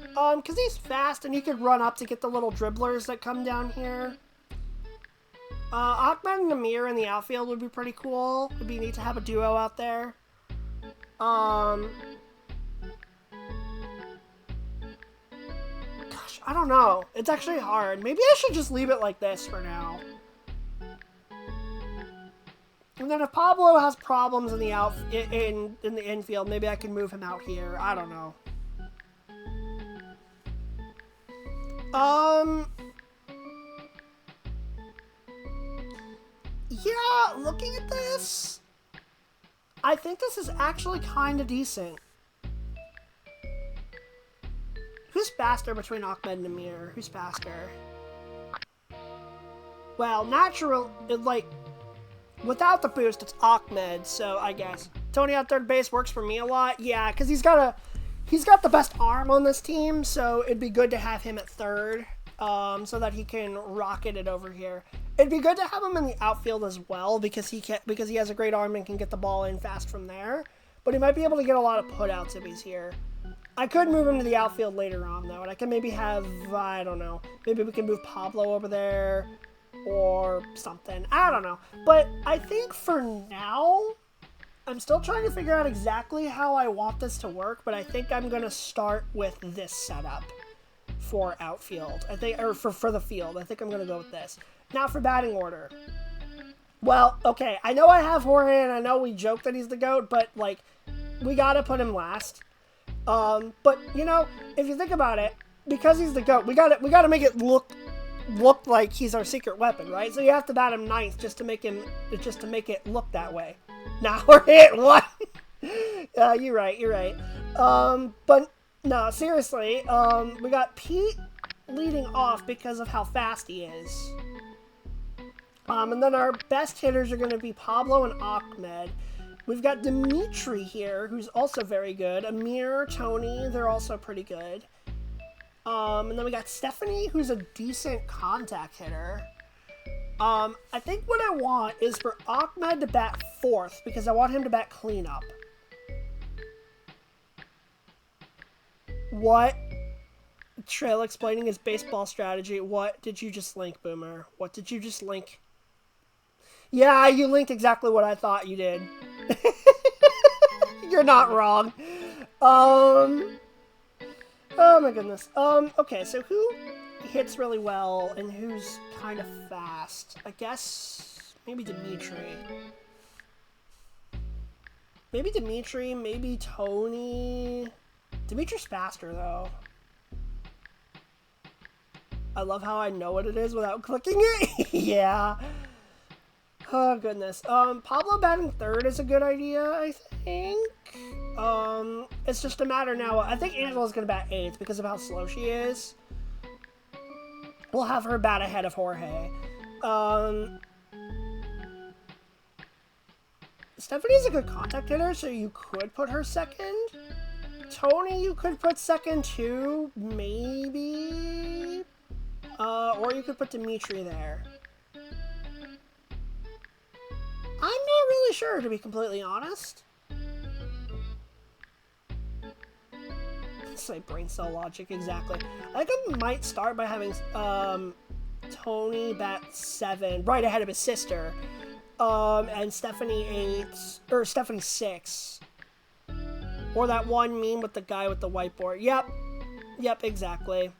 Because he's fast and he could run up to get the little dribblers that come down here. Ahmed and Amir in the outfield would be pretty cool. It'd be neat to have a duo out there. Gosh, I don't know. It's actually hard. Maybe I should just leave it like this for now. And then if Pablo has problems in the in the infield, maybe I can move him out here. I don't know. Yeah, looking at this, I think this is actually kind of decent. Who's faster between Ahmed and Amir? Who's faster? Well, natural, without the boost, it's Ahmed, so I guess. Tony on third base works for me a lot. Yeah, because he's got the best arm on this team, so it'd be good to have him at third, so that he can rocket it over here. It'd be good to have him in the outfield as well, because he has a great arm and can get the ball in fast from there. But he might be able to get a lot of putouts if he's here. I could move him to the outfield later on, though, and I can maybe have, I don't know, maybe we can move Pablo over there, or something. I don't know. But I think for now, I'm still trying to figure out exactly how I want this to work, but I think I'm going to start with this setup for outfield. I think, or for the field. I think I'm going to go with this. Now for batting order. Well, okay, I know I have Jorge, and I know we joke that he's the GOAT, but, like, we got to put him last. But, you know, if you think about it, because he's the GOAT, we gotta make it look like he's our secret weapon, right? So you have to bat him ninth just to make it look that way. Now we're hit one. You're right. But no, seriously, we got Pete leading off because of how fast he is. And then our best hitters are going to be Pablo and Ahmed. We've got Dimitri here, who's also very good. Amir, Tony, they're also pretty good. And then we got Stephanie, who's a decent contact hitter. I think what I want is for Ahmed to bat fourth, because I want him to bat cleanup. What? Trail explaining his baseball strategy. What did you just link, Boomer? What did you just link? Yeah, you linked exactly what I thought you did. You're not wrong. Oh my goodness. Okay, so who hits really well and who's kind of fast? I guess maybe Dimitri. Maybe Tony. Dimitri's faster, though. I love how I know what it is without clicking it. Yeah. Oh, goodness. Pablo batting third is a good idea, I think. It's just a matter now. I think Angela's going to bat eighth because of how slow she is. We'll have her bat ahead of Jorge. Stephanie's a good contact hitter, so you could put her second. Tony, you could put second too, maybe. Or you could put Dimitri there. I'm not really sure, to be completely honest. Say brain cell logic, exactly. I think I might start by having Tony bat 7, right ahead of his sister. And Stephanie 8, or Stephanie 6. Or that one meme with the guy with the whiteboard. Yep, exactly.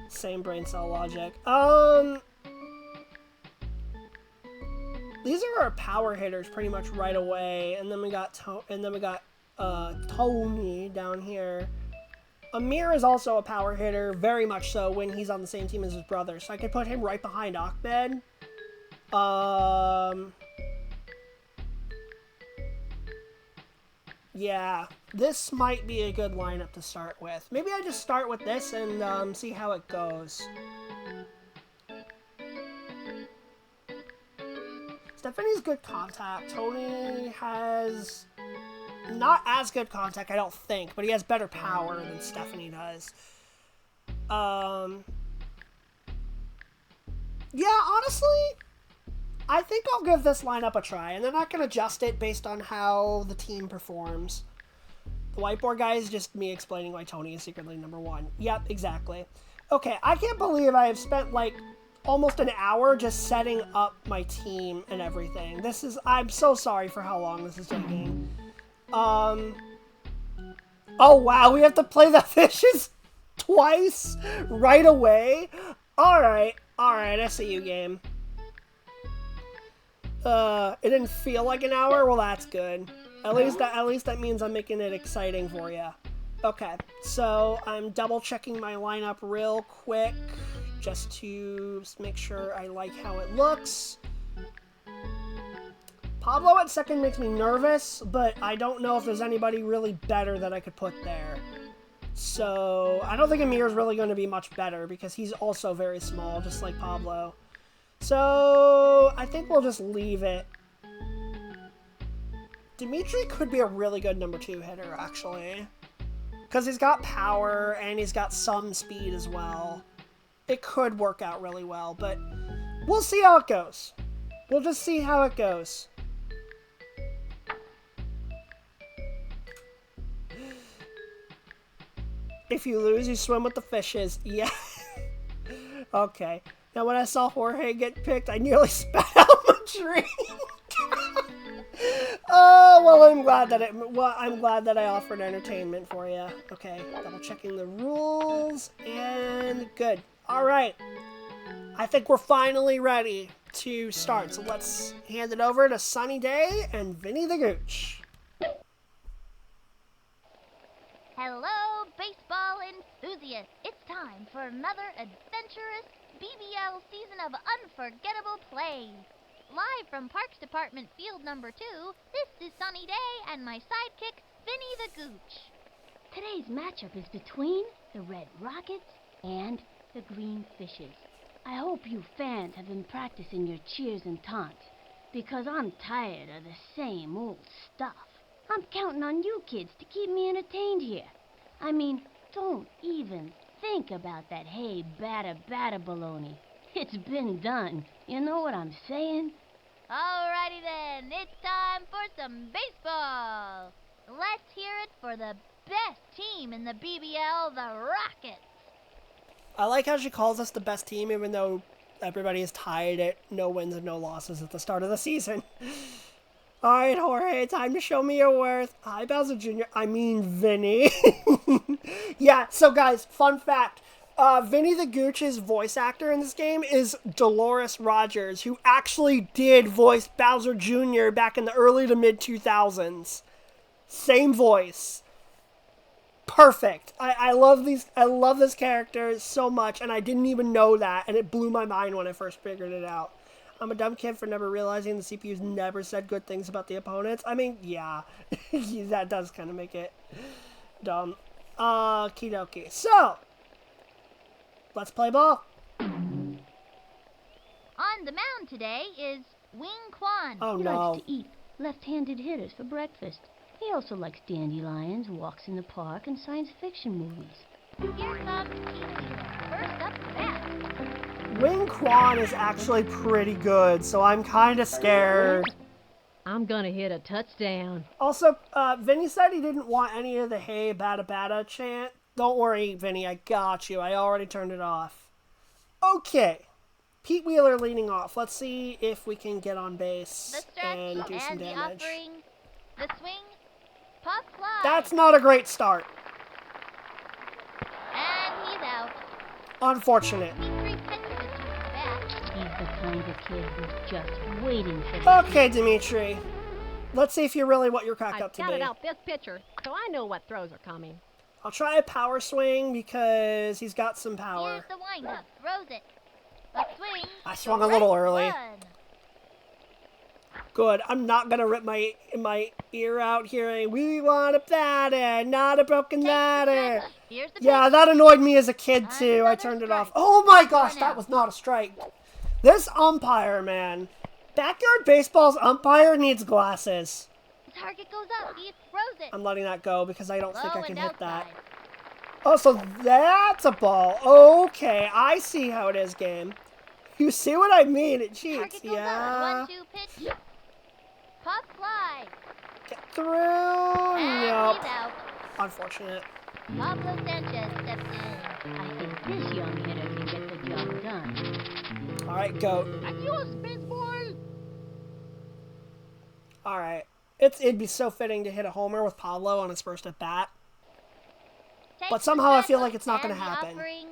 Same brain cell logic. These are our power hitters pretty much right away, and then we got Tony down here. Amir is also a power hitter, very much so when he's on the same team as his brother, so I could put him right behind Ahmed. Yeah, this might be a good lineup to start with. Maybe I just start with this and see how it goes. Stephanie's good contact. Tony has not as good contact, I don't think, but he has better power than Stephanie does. Yeah, honestly, I think I'll give this lineup a try, and then I can adjust it based on how the team performs. The whiteboard guy is just me explaining why Tony is secretly number 1. Yep, exactly. Okay, I can't believe I have spent, like, almost an hour just setting up my team and everything. I'm so sorry for how long this is taking. Oh wow, we have to play the fishes twice right away? Alright, I see you, game. It didn't feel like an hour? Well, that's good. At least that means I'm making it exciting for you. Okay, so I'm double checking my lineup real quick, just to make sure I like how it looks. Pablo at second makes me nervous, but I don't know if there's anybody really better that I could put there. So, I don't think Amir's really going to be much better because he's also very small, just like Pablo. So, I think we'll just leave it. Dimitri could be a really good number 2 hitter, actually. Because he's got power and he's got some speed as well. It could work out really well, but we'll see how it goes. We'll just see how it goes. If you lose, you swim with the fishes. Yeah. Okay. Now, when I saw Jorge get picked, I nearly spat out my drink. Oh, well, I'm glad that I offered entertainment for you. Okay, double checking the rules, and good. All right. I think we're finally ready to start. So let's hand it over to Sunny Day and Vinny the Gooch. Hello, baseball enthusiasts. It's time for another adventurous BBL season of unforgettable plays. Live from Parks Department Field number 2, this is Sunny Day and my sidekick, Vinny the Gooch. Today's matchup is between the Red Rockets and the Green Fishes. I hope you fans have been practicing your cheers and taunts, because I'm tired of the same old stuff. I'm counting on you kids to keep me entertained here. I mean, don't even think about that hey batter baloney. It's been done. You know what I'm saying? Alrighty then, it's time for some baseball. Let's hear it for the best team in the BBL, the Rockets. I like how she calls us the best team, even though everybody is tied at no wins and no losses at the start of the season. All right, Jorge, time to show me your worth. Hi, Bowser Jr. I mean, Vinny. Yeah, so guys, fun fact. Vinny the Gooch's voice actor in this game is Dolores Rogers, who actually did voice Bowser Jr. back in the early to mid 2000s. Same voice. Perfect. I love this character so much, and I didn't even know that, and it blew my mind when I first figured it out. I'm a dumb kid for never realizing the CPU's never said good things about the opponents. I mean, yeah, that does kind of make it dumb. Okie dokie. So, let's play ball. On the mound today is Wing Quan. Oh, He no. likes to eat left-handed hitters for breakfast. He also likes dandelions, walks in the park, and science fiction movies. Here comes Pete Wheeler. First up to bat. Wing Quan is actually pretty good, so I'm kind of scared. I'm gonna hit a touchdown. Also, Vinny said he didn't want any of the hey bada bada chant. Don't worry, Vinny, I got you. I already turned it off. Okay. Pete Wheeler leading off. Let's see if we can get on base The stretch and do some and the damage. offering. The swing. Pop fly. That's not a great start. And he's out. Unfortunate. Petrie pitches it to the bat. He's the kind of kid who's just waiting for the Okay, Dimitri. Let's see if you're really what you're cracked I've up to scouted be. out this pitcher, so I know what throws are coming. I'll try a power swing because he's got some power. Here's the windup. Throws it. The swing. I swung a little early. One. Good. I'm not gonna rip my ear out hearing "We want a batter, not a broken ladder." Here's the Yeah, pitch. that annoyed me as a kid too. I Another turned it strike. off. Oh my gosh, One that out. was not a strike. This umpire, man. Backyard baseball's umpire needs glasses. The target goes up. He throws it. I'm letting that go because I don't think Low I can and hit that. outside. Oh, so that's a ball. Okay, I see how it is, game. You see what I mean? It cheats. Target goes Yeah. up. 1-2 pitch. Pop fly. Get through. And Nope. he's out. Unfortunate. Pablo Sanchez steps in. I think this young hitter can get the job done. All right, goat. Adios, baseball! All right. It'd be so fitting to hit a homer with Pablo on his first at bat. Takes But the somehow I stretch feel like it's not and gonna the happen. offering.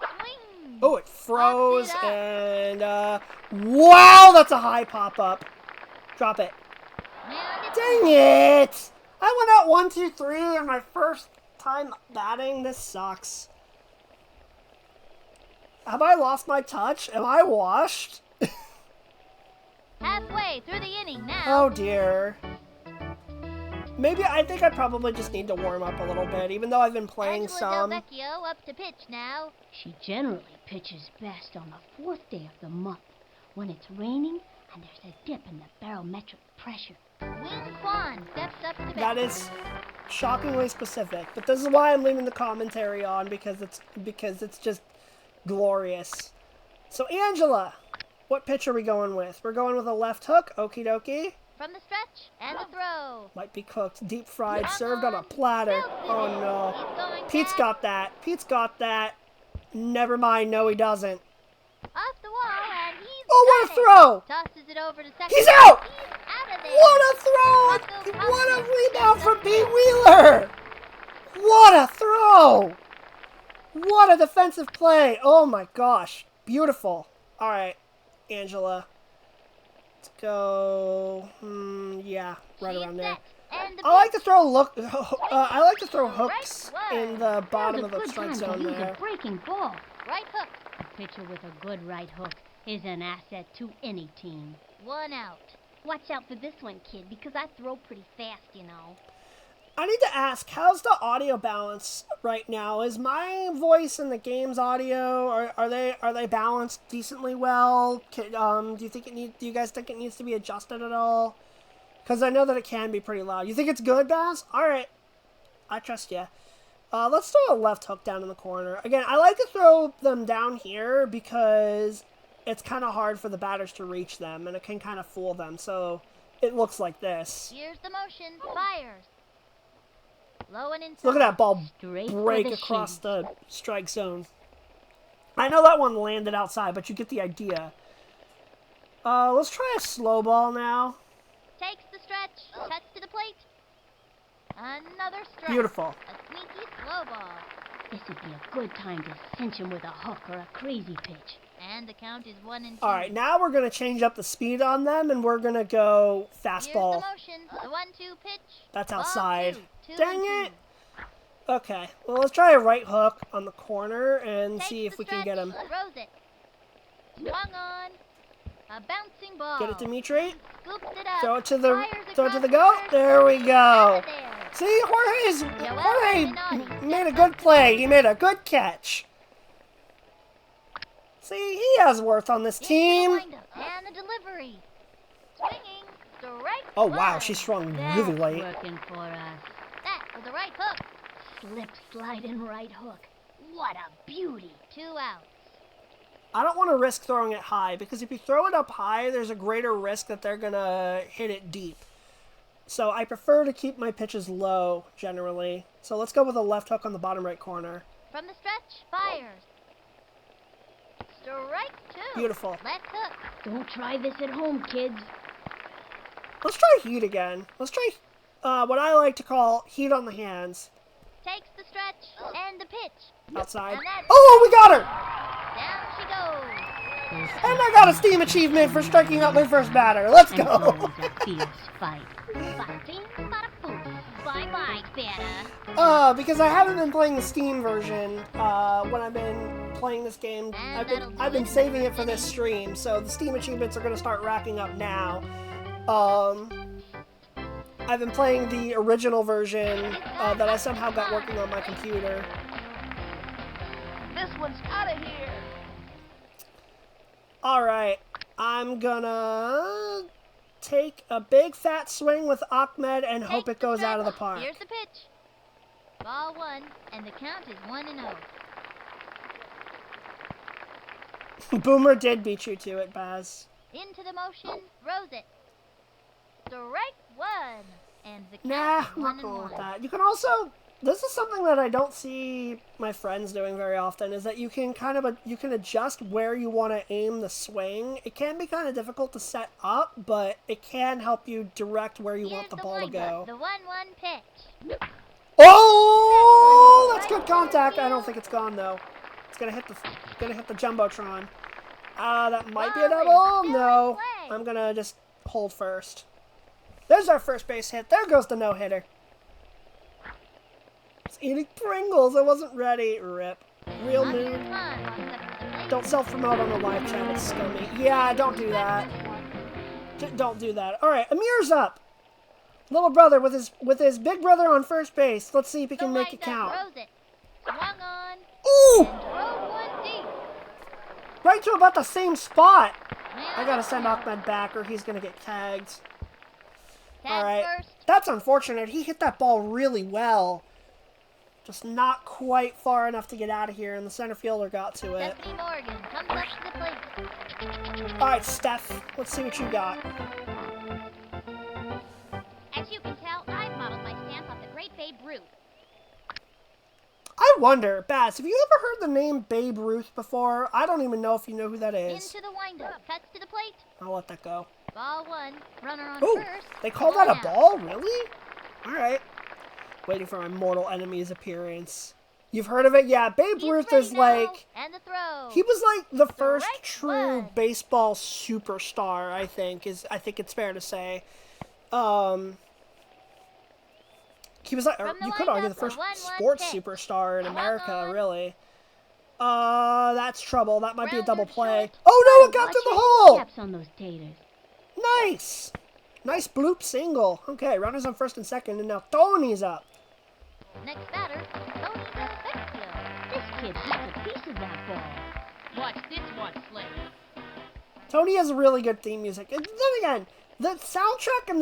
Swing. Oh, it froze Popped it up. and wow, that's a high pop up. Drop it. And it's Dang it! I went out 1, 2, 3 on my first time batting. This sucks. Have I lost my touch? Am I washed? Halfway through the inning now. Oh dear. Maybe I think I probably just need to warm up a little bit, even though I've been playing Angela some. Del Vecchio up to pitch now. She generally pitches best on the 4th day of the month, when it's raining and there's a dip in the barometric pressure. Wing Kwan steps up to bat. That is shockingly specific, but this is why I'm leaving the commentary on, because it's just glorious. So Angela, what pitch are we going with? We're going with a left hook. Okie dokie. From the stretch and the throw. Might be cooked, deep fried, served on a platter. Oh no. Pete's got that. Pete's got that. Never mind. No, he doesn't. Off the wall, and he's Oh, what a got throw! it. Tosses it over to second. He's out! He's out of there. What a throw! What a rebound from Pete Wheeler! What a throw! What a defensive play! Oh my gosh. Beautiful. Alright, Angela. Let's go. Yeah, right around there. And the I like to throw hooks in the bottom of the Good strike time to zone use there. a breaking ball. right hook. A pitcher with a good right hook is an asset to any team. 1 out. Watch out for this one, kid, because I throw pretty fast, you know. I need to ask, how's the audio balance right now? Is my voice and the game's audio are they balanced decently well? Do you guys think it needs to be adjusted at all? Because I know that it can be pretty loud. You think it's good, Baz? All right, I trust you. Let's throw a left hook down in the corner. Again, I like to throw them down here because it's kind of hard for the batters to reach them, and it can kind of fool them. So it looks like this. Here's the motion. Fires. Low and inside. Look at that ball Straight break for the across shin. the strike zone. I know that one landed outside, but you get the idea. Let's try a slow ball now. Takes the stretch. Cuts to the plate. Another strike. Beautiful. A sneaky slow ball. This would be a good time to cinch him with a hook or a crazy pitch. And the count is 1 and 2. All right, now we're going to change up the speed on them, and we're going to go Here's the fastball. motion. The 1-2 pitch. That's Ball outside. 2. Dang it. Okay, well, let's try a right hook on the corner and see if we can get him. Throws it. Swung on. A bouncing ball. Get it, Dimitri. Scoops it up. Throw it to Fires the across goat. track. There we Out go. of there. See, Jorge Minardi made a good play. He made a good catch. See, he has worth on this Into the team. windup and the delivery. Swinging. Strike Oh, wow, one. she swung That's really late. working for us. That was a right hook. Slip, slide, and right hook. What a beauty. 2 outs. I don't want to risk throwing it high, because if you throw it up high, there's a greater risk that they're going to hit it deep. So I prefer to keep my pitches low, generally. So let's go with a left hook on the bottom right corner. From the stretch. Fires. Strike 2. Beautiful. Left hook. Don't try this at home, kids. Let's try heat again. Let's try what I like to call heat on the hands. Takes the stretch and the pitch. Outside. And that's Oh, we got her! down she goes. And I got a Steam achievement for striking out my first batter. Let's And go! always a fierce fight. Bada bing, bada boom. Bye-bye, Because I haven't been playing the Steam version when I've been playing this game. And I've been saving it for this stream, so the Steam achievements are going to start wrapping up now. I've been playing the original version that I somehow got working on my computer. This one's out of here. Alright, I'm gonna take a big fat swing with Ahmed and hope it goes out of the park. Here's the pitch. Ball 1, and the count is 1-0. Boomer did beat you to it, Baz. Into the motion, throws it. Strike 1, and the Nah, count I'm not is going with 1-1. that. You can also, this is something that I don't see my friends doing very often, is that you can you can adjust where you want to aim the swing. It can be kind of difficult to set up, but it can help you direct where you want Here's the ball to windup, go. The 1-1 pitch. Oh, that's good contact. I don't think it's gone though. It's gonna hit the jumbotron. That might be a Ball is double. still in No, play. I'm gonna just hold first. There's our first base hit. There goes the no-hitter. It's eating Pringles. I wasn't ready. Rip. Real Javier mood. Khan walks up to the plate. Don't self-promote on the live chat. It's scummy. Yeah, don't do that. Don't do that. All right, Amir's up. Little brother with his big brother on first base. Let's see if he can make it count. Throws it. Swung on. Ooh! Throw one deep. Right to about the same spot. Man, I gotta send Ahmed back or he's gonna get tagged. tag All right. first. That's unfortunate. He hit that ball really well. Just not quite far enough to get out of here, and the center fielder got to it. Stephanie Morgan comes up to the plate. All right, Steph. Let's see what you got. As you can tell, I've modeled my stance off the great Babe Ruth. I wonder, Baz, have you ever heard the name Babe Ruth before? I don't even know if you know who that is. Into the windup. Cuts to the plate. I'll let that go. Ball one. Runner on Ooh, first. they call that One a out. ball? Really? All right. Waiting for my mortal enemy's appearance. You've heard of it? Yeah, Babe He's Ruth ready is now. like... And the throw. He was like the first Strike true one. baseball superstar, I think it's fair to say. He was like, or From the you could argue the lineup, a first 1-1 sports pitch. superstar in Swung America, on. really. That's trouble. That might be a Grounded double play. short. Oh no, it got Watch through the your hole! steps on those taters. Nice! Nice bloop single. Okay, runners on first and second, and now Tony's up. Next batter. Tony Delfecchio. This kid eats a piece of that ball. Watch this one, Slick. Tony has really good theme music. And then again, the soundtrack in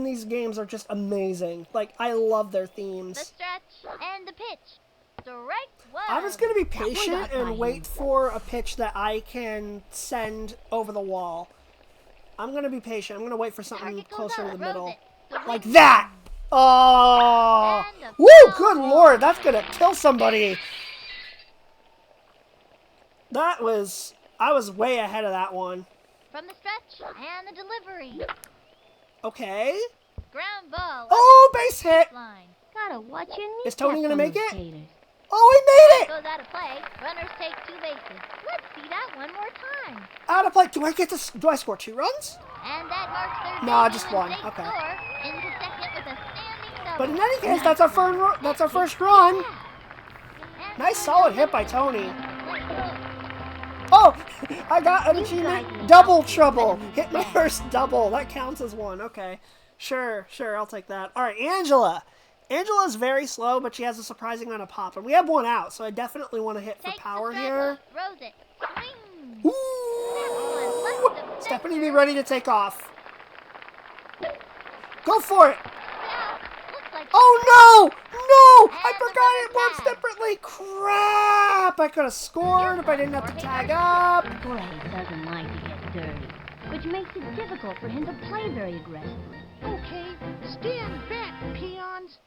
these games are just amazing. Like, I love their The themes. stretch. And the pitch. Strike one. I'm just gonna be one patient got by and him. wait for a pitch that I can send over the wall. I'm gonna be patient. I'm gonna wait for something Target goes closer to up. the Throws middle. it. The Like wing. that! Oh! And a Woo! foul Good ball. lord, that's gonna kill somebody! I was way ahead of that one. From the stretch. And the delivery. Okay. Ground ball. Oh, base hit! Line. Gotta watch your knees. Is Tony gonna make it? Taters. Oh, he made it! Goes out of play. Runners take two bases. Let's see that one more time. Out of play. Do I score 2 runs? And that marks third Nah, base just and one. safe Okay. score into second with a standing double. But in any case, that's our first run. And Nice solid hit by Tony. Let's go. Oh, I got an You achievement. guys need Double help. trouble. Better Hit my than first double. That counts as one. Okay. Sure, I'll take that. All right, Angela. Angela's very slow, but she has a surprising amount of pop. And we have one out, so I definitely want to hit for Takes power the strike here. up, throws it. Swing. Ooh! Stephanie, be ready to take off. Go for it. Out. Looks like Oh, no! No! I And forgot it another works tag. differently. Crap! I could have scored if I didn't have to tag up. Jorge doesn't like to get dirty, which makes it difficult for him to play very aggressively. Okay, stand back, peons.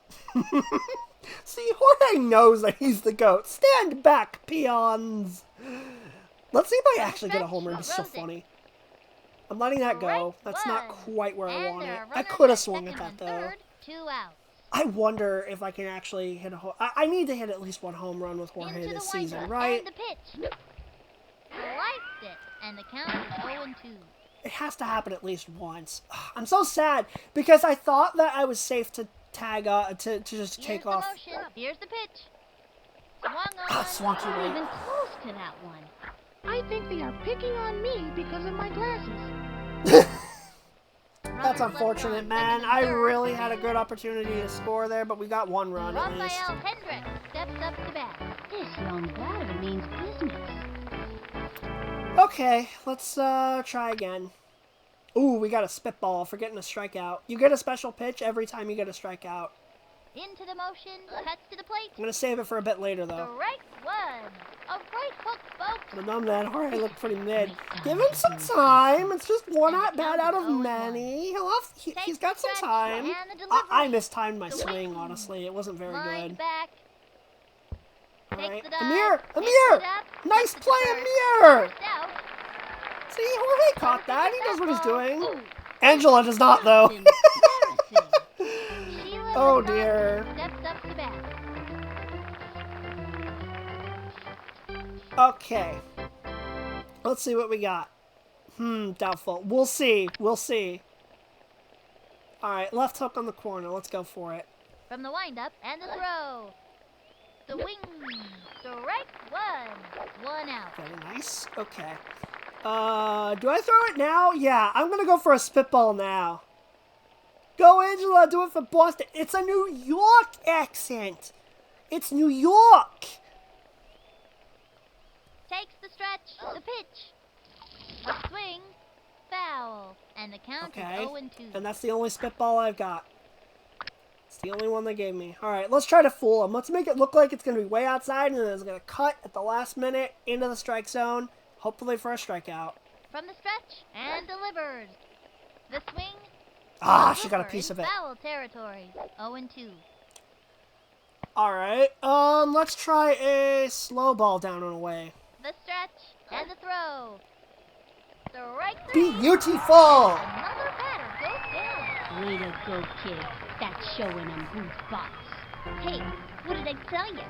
See, Jorge knows that he's the GOAT. Stand back, peons. Let's see if I actually get a home run. It's so funny. I'm letting that go. That's not quite where I And want there it. are I runners could have at swung at second that, and though. third, 2 outs. I wonder if I can actually hit a home... I need to hit at least one home run with Jorge Into the this season, windup right? and the pitch. Sliced it, and the count is 0-2. It has to happen at least once. I'm so sad because I thought that I was safe to tag to just Here's take the off. motion. Here's the pitch. Swung on. Ah, swung too Not late. even close to that one. I think they are picking on me because of my glasses. That's unfortunate, man. I really had a good opportunity to score there, but we got one run at least. Rafael Hendricks steps up to bat. This young batter means business. Okay, let's try again. Ooh, we got a spitball for getting a strikeout. You get a special pitch every time you get a strikeout. Into the motion, cuts to the plate. I'm gonna save it for a bit later, though. Strike one. A right hook, folks. But numb that Jorge looked pretty mid. Give him some time. It's just one at bat out of many. He's got some time. I mistimed my swing, honestly. It wasn't very Lined good. back. All Takes right, the dive, Amir, hits Amir, it up, nice cuts it to play, first. Amir. First out. See, Jorge caught that. He knows what he's doing. Ooh. Angela does not, though. Embarrassing. Sheila Oh, Lasagna dear. steps up to bat. Okay. Let's see what we got. Doubtful. We'll see. We'll see. Alright, left hook on the corner. Let's go for it. From the windup and the throw. The wing. Strike one. 1 out. Very nice. Okay. Do I throw it now? Yeah, I'm gonna go for a spitball now. Go, Angela, do it for Boston. It's a New York accent. It's New York. Takes the stretch, the pitch. A swing, foul. And the count is Okay, 0-2. and that's the only spitball I've got. It's the only one they gave me. All right, let's try to fool him. Let's make it look like it's going to be way outside, and then it's going to cut at the last minute into the strike zone, hopefully for a strikeout. From the stretch, and delivers. The swing. Ah, the she got a looper piece in of it. Foul territory, 0-2. All right, let's try a slow ball down and away. The stretch, and the throw. Strike three. Beautiful. Another batter goes down. Way to go, kid. That's showing them who's boss. Hey, what did I tell you?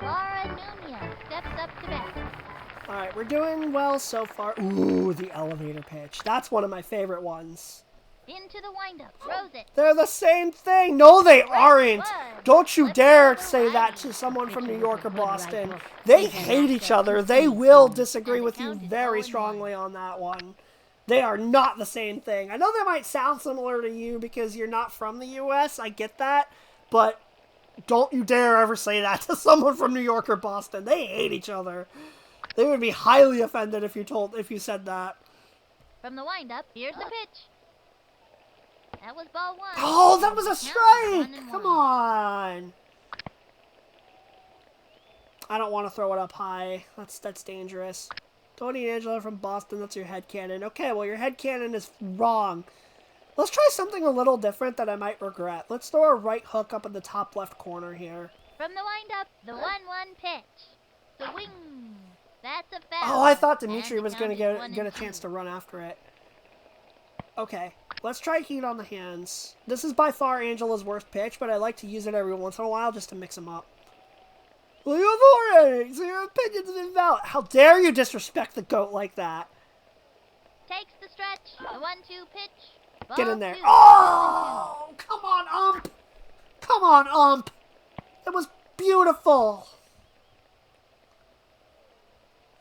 Laura Nunez steps up to bat. All right, we're doing well so far. Ooh, the elevator pitch. That's one of my favorite ones. Into the windup, throws it. They're the same thing. No, they aren't. Don't you dare say that to someone from New York or Boston. They hate each other. They will disagree with you very strongly on that one. They are not the same thing. I know they might sound similar to you because you're not from the U.S. I get that. But don't you dare ever say that to someone from New York or Boston. They hate each other. They would be highly offended if you said that. From the windup, here's the pitch. That was ball one. Oh, that was a Count is strike! 1-1. Come on. I don't want to throw it up high. That's dangerous. Tony Angela from Boston, that's your headcanon. Okay, well, your headcanon is wrong. Let's try something a little different that I might regret. Let's throw a right hook up in the top left corner here. From the windup, the 1-1 pitch. Swing. That's a foul. Oh, I thought Dimitri And the was going to count is get a 1-2. chance to run after it. Okay, let's try heat on the hands. This is by far Angela's worst pitch, but I like to use it every once in a while just to mix them up. Well, you have already, so your opinion's invalid. How dare you disrespect the GOAT like that? Takes the stretch, the 1-2 pitch. Get Ball in there. two, Oh, come on, ump. Come on, ump. That was beautiful.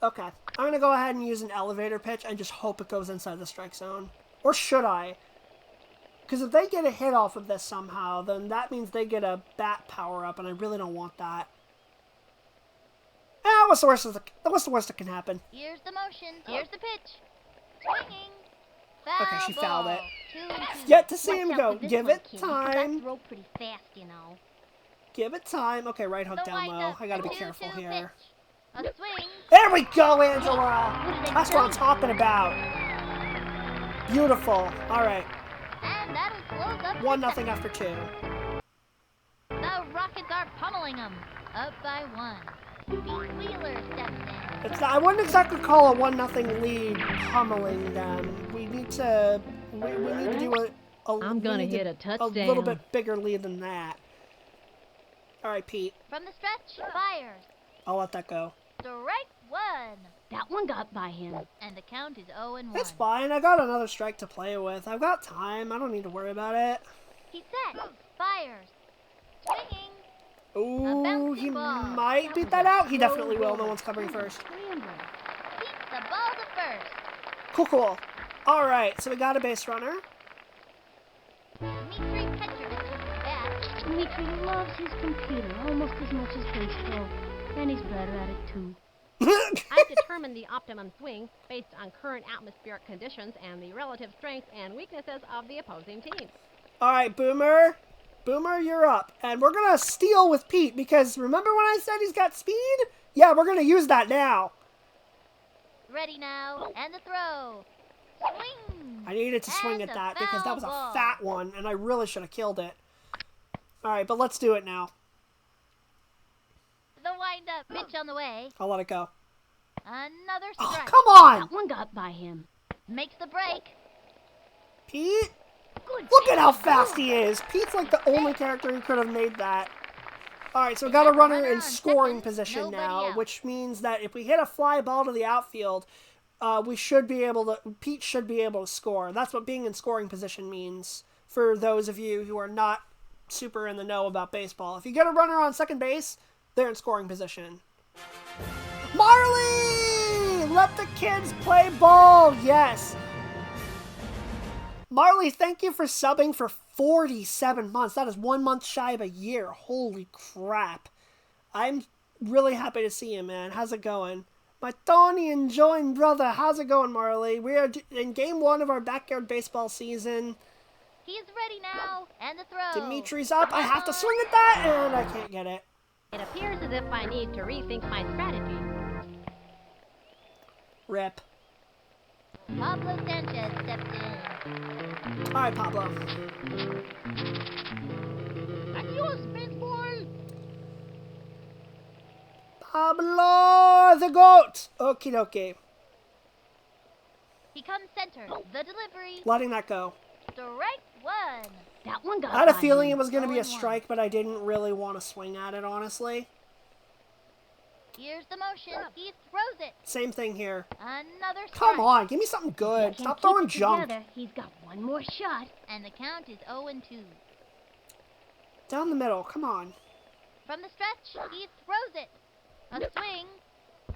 Okay, I'm going to go ahead and use an elevator pitch and just hope it goes inside the strike zone. Or should I? Because if they get a hit off of this somehow, then that means they get a bat power up, and I really don't want that. What's the worst that can happen? Here's the motion. Here's the pitch. Swinging. Foul Okay, she fouled ball. it. 2-2. Yet to see him Watch out go. for this Give one, it kid, because I time. throw pretty fast, you know. Give it time. Okay, right hook The down low. windup, I gotta be the 2-2 careful here. pitch. A swing. There we go, Angela! What did I That's tell what I'm you? talking about. Beautiful. Alright, And that'll close up 1-0 after 2. The Rockets are pummeling them. Up by 1. Pete Wheeler steps in. It's not, I wouldn't exactly call a 1-0 lead pummeling them. We need to we need to do I'm gonna we need hit a little touchdown. bit bigger lead than that. Alright, Pete. From the stretch, fires. I'll let that go. Strike 1. That one got by him. And the count is 0-1. It's fine. I got another strike to play with. I've got time. I don't need to worry about it. He sets. Fires. Swinging. Ooh, bouncy he ball. might beat that out. He definitely will. No one's covering first. Scramble. Keeps the ball to first. Cool, cool. Alright, so we got a base runner. Dmitri Petrovich is the bat. Dmitri loves his computer almost as much as baseball. And he's better at it, too. I've determined the optimum swing based on current atmospheric conditions and the relative strengths and weaknesses of the opposing team. Alright, Boomer. Boomer, you're up. And we're going to steal with Pete because remember when I said he's got speed? Yeah, we're going to use that now. Ready now. And the throw. Swing. I needed to swing And at a that because that was a foul fat one and I really should have killed it. Alright, but let's do it now. The wind-up pitch on the way. I'll let it go. Another Oh, strike. come on! That one got by him. Makes the break. Pete? Good. Look at how fast he is. Pete's like the only character who could have made that. Alright, so we got a runner in scoring position nobody now, out. which means that if we hit a fly ball to the outfield, we should be able to, Pete should be able to score. That's what being in scoring position means for those of you who are not super in the know about baseball. If you get a runner on second base, they're in scoring position. Marley! Let the kids play ball. Yes. Marley, thank you for subbing for 47 months. That is 1 month shy of a year. Holy crap. I'm really happy to see you, man. How's it going? My Tony and Join brother. How's it going, Marley? We are in game 1 of our backyard baseball season. He's ready now, and the throw. Dimitri's up. I have to swing at that, and I can't get it. It appears as if I need to rethink my strategy. Rip. Pablo Sanchez steps in. All right, Pablo. Adios, baseball. Pablo the goat. Okie dokie. He comes center. The delivery. Letting that go. Strike one. That one got I had a by feeling him. it was going to be a 0-1. strike, but I didn't really want to swing at it, honestly. Here's the motion. He throws it. Same thing here. Another strike. Come on, give me something If good. he Stop can't throwing keep it junk. together, he's got one more shot. And the count is 0-2. Down the middle, come on. From the stretch, he throws it. A swing.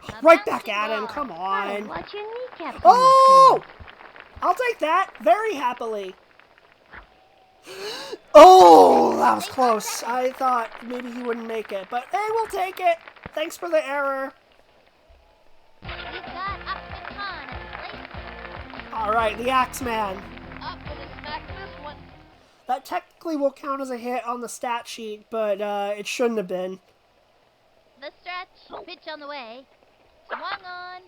A Right back bouncing at him, ball. come Gotta on. watch your kneecaps. Oh! I'll take that very happily. Oh, that was close. I thought maybe he wouldn't make it, but hey, we'll take it. Thanks for the error. He's got Ahmed Khan at the plate. All right, the Axeman. Up with a smack this one. That technically will count as a hit on the stat sheet, but it shouldn't have been. The stretch. Pitch on the way. Swung on.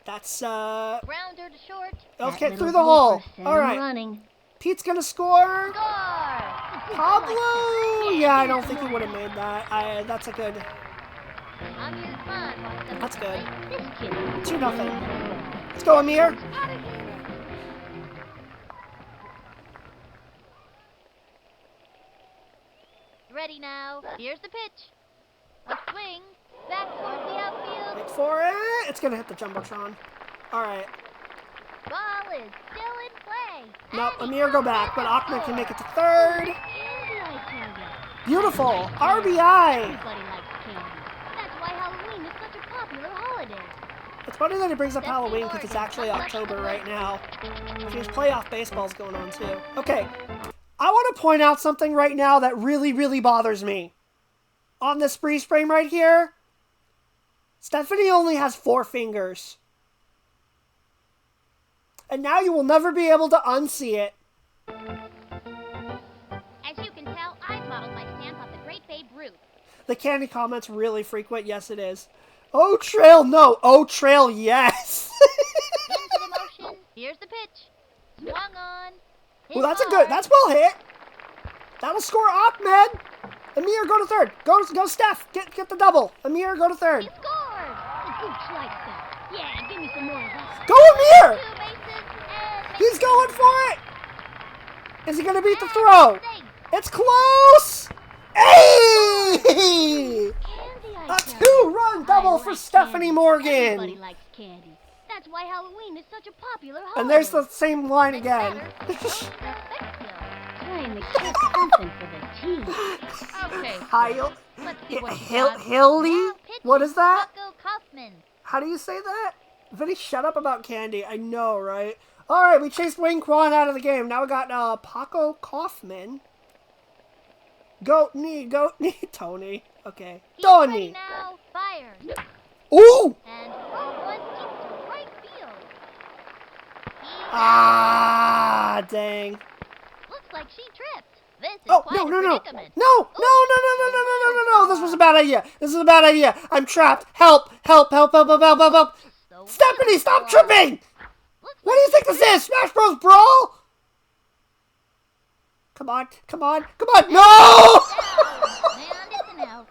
That's, Grounder to short. let's get through the hole. All right, Running. Pete's gonna score. Score. Pablo! Yeah, I don't think he would have made that. That's a good. Amir Khan wants them That's to good. play. This kid. 2-0. Let's go, Amir. Out of here. Ready now. Here's the pitch. A swing. Back towards the outfield. Wait for it. It's gonna hit the jumbotron. All right. Ball is still in play. No, And he Amir go comes back, in but to Ahmed can score. make it to third. Candy, I tell ya. Beautiful. RBI. Everybody likes candy. That's why Halloween is such a popular holiday. It's funny that he brings up Halloween because it's actually October right now. Which means playoff baseball's going on too. Okay. I want to point out something right now that really, really bothers me. On this freeze frame right here, Stephanie only has 4 fingers. And now you will never be able to unsee it. As you can tell, I've modeled my stance off the great Babe Ruth. The candy comment's really frequent. Yes, it is. Oh, Trail, no. Oh, Trail, yes. Into the motion. Here's the pitch. Swung on. Hit Well, that's a hard. good. That's well hit. That'll score Ahmed. Amir, go to third. Go, Steph. Get the double. Amir, go to third. He scored. The gooch likes that. Yeah, give me some more of that. Go, Amir. 2 bases and He's going for it. Is he gonna beat the throw? safe. It's close. Hey! Candy, I A tell ya. 2-run double I for like Stephanie candy. Everybody Morgan. likes candy. That's why Halloween is such a popular holiday. And there's the same line And again. better, don't suspect you. Trying to get something for the team. Okay, Hil- let's see what you Hil- got. Hildy? Now pitching, What is that? Paco Kaufman. How do you say that? Vinny, shut up about candy. I know, right? All right, we chased Wayne Kwan out of the game. Now we got Paco Kaufman. Goat knee, Tony. Okay. He's ready Tony. now. Fires. Ooh! And one deep to right field. He Ah, dang. looks like she tripped. This is Oh, quite no, a no, no. predicament. No. This was a bad idea. This is a bad idea. I'm trapped. Help. So Stephanie, stop wonderful. tripping. Looks What do you think this is? Smash Bros. Brawl? Come on. No! And it's an out.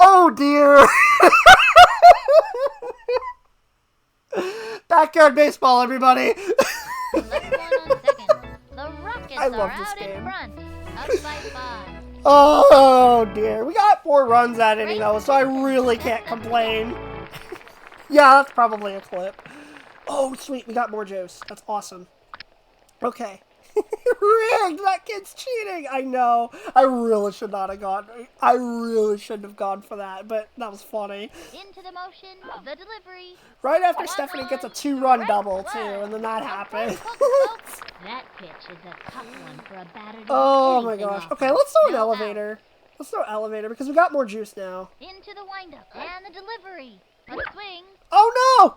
Oh, dear. Backyard baseball, everybody. Left one on second. The Rockets I love are this out in game. front. Up by 5. Oh, dear. We got 4 runs that inning, though, so I really can't complain. Yeah, that's probably a clip. Oh, sweet. We got more juice. That's awesome. Okay. Rigged! That kid's cheating! I know. I really should not have gone. I really shouldn't have gone for that, but that was funny. Into the motion, the delivery. Right after Stephanie gets a 2-run double, too, and then that happens. That pitch is a tough one for a batter to Oh do my anything gosh. off Okay, of. let's throw an No elevator. Let's throw elevator because we got more juice now. Into the windup and the delivery. A swing, Oh no!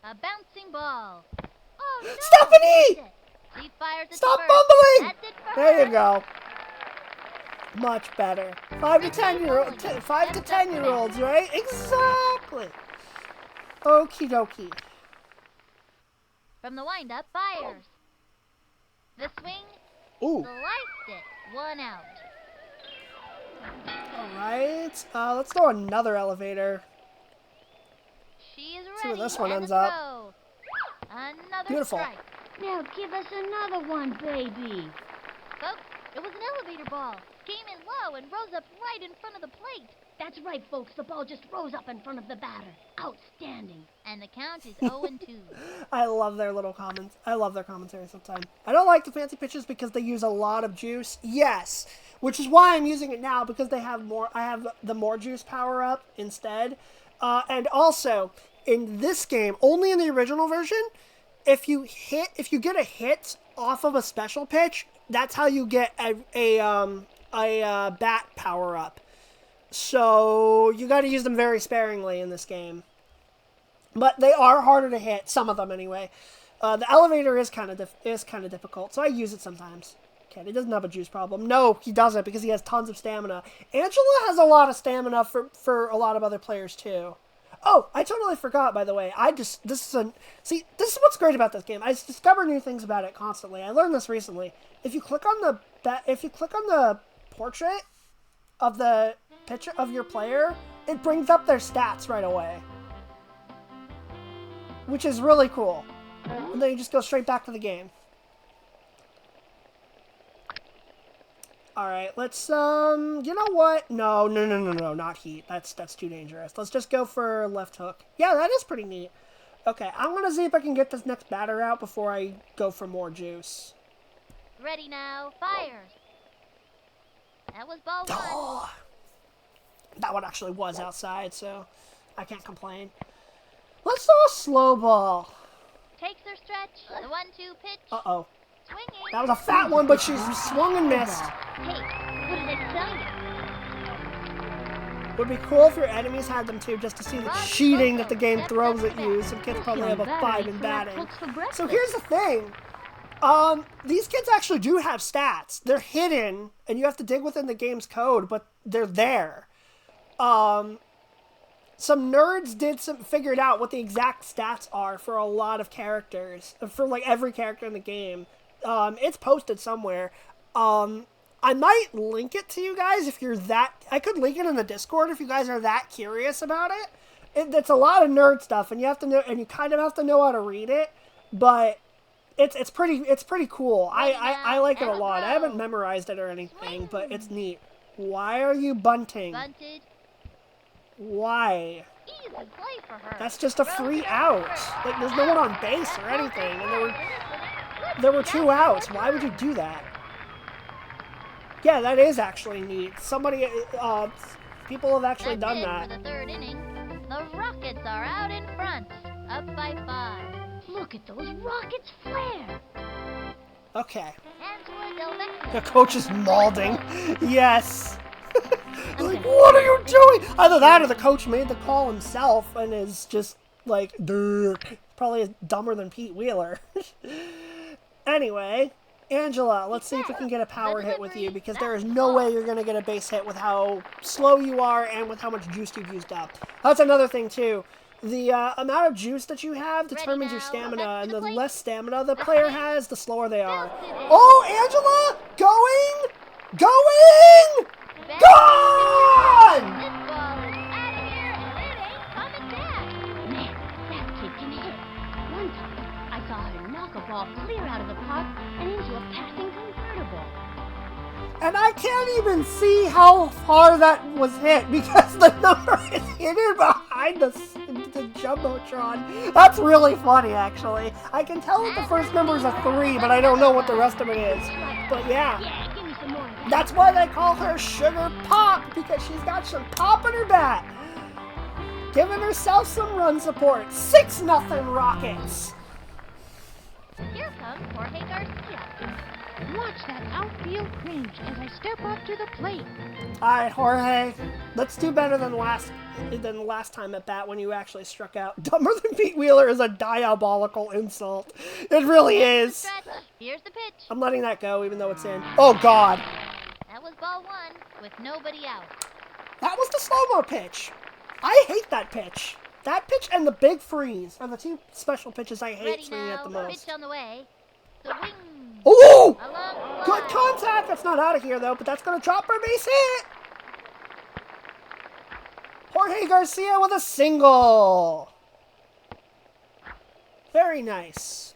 a bouncing ball. Oh no! Stephanie! She fires at Stop the first. bumbling! That's it for There her. you go. Much better. 5 to 10 year olds, right? Exactly. Okie dokie. From the windup, fires. The swing, Ooh. sliced it. 1 out. Alright. Let's throw another elevator. She is See where ready. this one and ends the up. throw. Another Beautiful. strike. Now give us another one, baby. Folks, it was an elevator ball. Came in low and rose up right in front of the plate. That's right, folks. The ball just rose up in front of the batter. Outstanding. And the count is 0-2. I love their little comments. I love their commentary sometimes. I don't like the fancy pitches because they use a lot of juice. Yes, which is why I'm using it now because they have more. I have the more juice power up instead. And also in this game, only in the original version, if you get a hit off of a special pitch, that's how you get a bat power up. So you got to use them very sparingly in this game. But they are harder to hit, some of them anyway. The elevator is kind of difficult, so I use it sometimes. Okay, he doesn't have a juice problem. No, he doesn't because he has tons of stamina. Angela has a lot of stamina for a lot of other players too. Oh, I totally forgot, by the way. This is what's great about this game. I discover new things about it constantly. I learned this recently. If you click on the portrait of the picture of your player, it brings up their stats right away, which is really cool. And then you just go straight back to the game. All right, let's, you know what? No, not heat. That's too dangerous. Let's just go for left hook. Yeah, that is pretty neat. Okay, I'm going to see if I can get this next batter out before I go for more juice. Ready now, fires. That was ball 1. Oh, that one actually was outside, so I can't complain. Let's throw a slow ball. Takes her stretch. The 1-2 pitch. Uh-oh. Swinging. That was a fat one, but she swung and missed. Hey, what did it tell you? Would be cool if your enemies had them too, just to see the cheating that the game throws at you. Some kids probably have a 5 in batting. So here's the thing. These kids actually do have stats. They're hidden, and you have to dig within the game's code, but they're there. Some nerds figured out what the exact stats are for a lot of characters, for like every character in the game. It's posted somewhere. I might link it to you guys if you're that. I could link it in the Discord if you guys are that curious about it. It's a lot of nerd stuff, and you have to know, and you kind of have to know how to read it. But it's pretty cool. I like it a lot. I haven't memorized it or anything, but it's neat. Why are you bunting? Bunted. Why? Easy play for her. That's just a free out. Like, there's no one on base or anything, and there were 2 outs. Why would you do that? Yeah, that is actually neat. Somebody, people have actually done that. For the 3rd inning. The Rockets are out in front, up by 5. Look at those rockets flare. Okay. Angela Del Vecchio. The coach is mauling. Yes. Like, what are you doing? Either that or the coach made the call himself and is just like, probably dumber than Pete Wheeler. Anyway, Angela, let's see if we can get a power hit with you, because there is no way you're going to get a base hit with how slow you are and with how much juice you've used up. That's another thing, too. The amount of juice that you have determines your stamina, and the less stamina the player has, the slower they are. Oh, Angela! Going! Gone! This ball is out of here, and it ain't coming back. Man, that kid can hit. One time, I saw her knock a ball clear out of the park and into a passing convertible. And I can't even see how far that was hit because the number is hidden behind the Jumbotron. That's really funny, actually. I can tell that the first number is a 3, but I don't know what the rest of it is. But yeah. Yeah, give me some more. That's why they call her Sugar Pop, because she's got some pop in her bat. Giving herself some run support. 6-0 Rockets. Here comes Jorge Garcia. Watch that outfield cringe as I step up to the plate. Alright, Jorge. Let's do better than last time at bat when you actually struck out. Dumber than Pete Wheeler is a diabolical insult. It really is. Stretch. Here's the pitch. I'm letting that go even though it's in. Oh god. That was ball 1 with nobody out. That was the slow-mo pitch. I hate that pitch. That pitch and the big freeze are the two special pitches I hate Ready swinging at the now. most. Pitch on the way. The wing. Ooh! Along the Good line. contact! That's not out of here, though, but that's going to drop for a base hit! Jorge Garcia with a single! Very nice.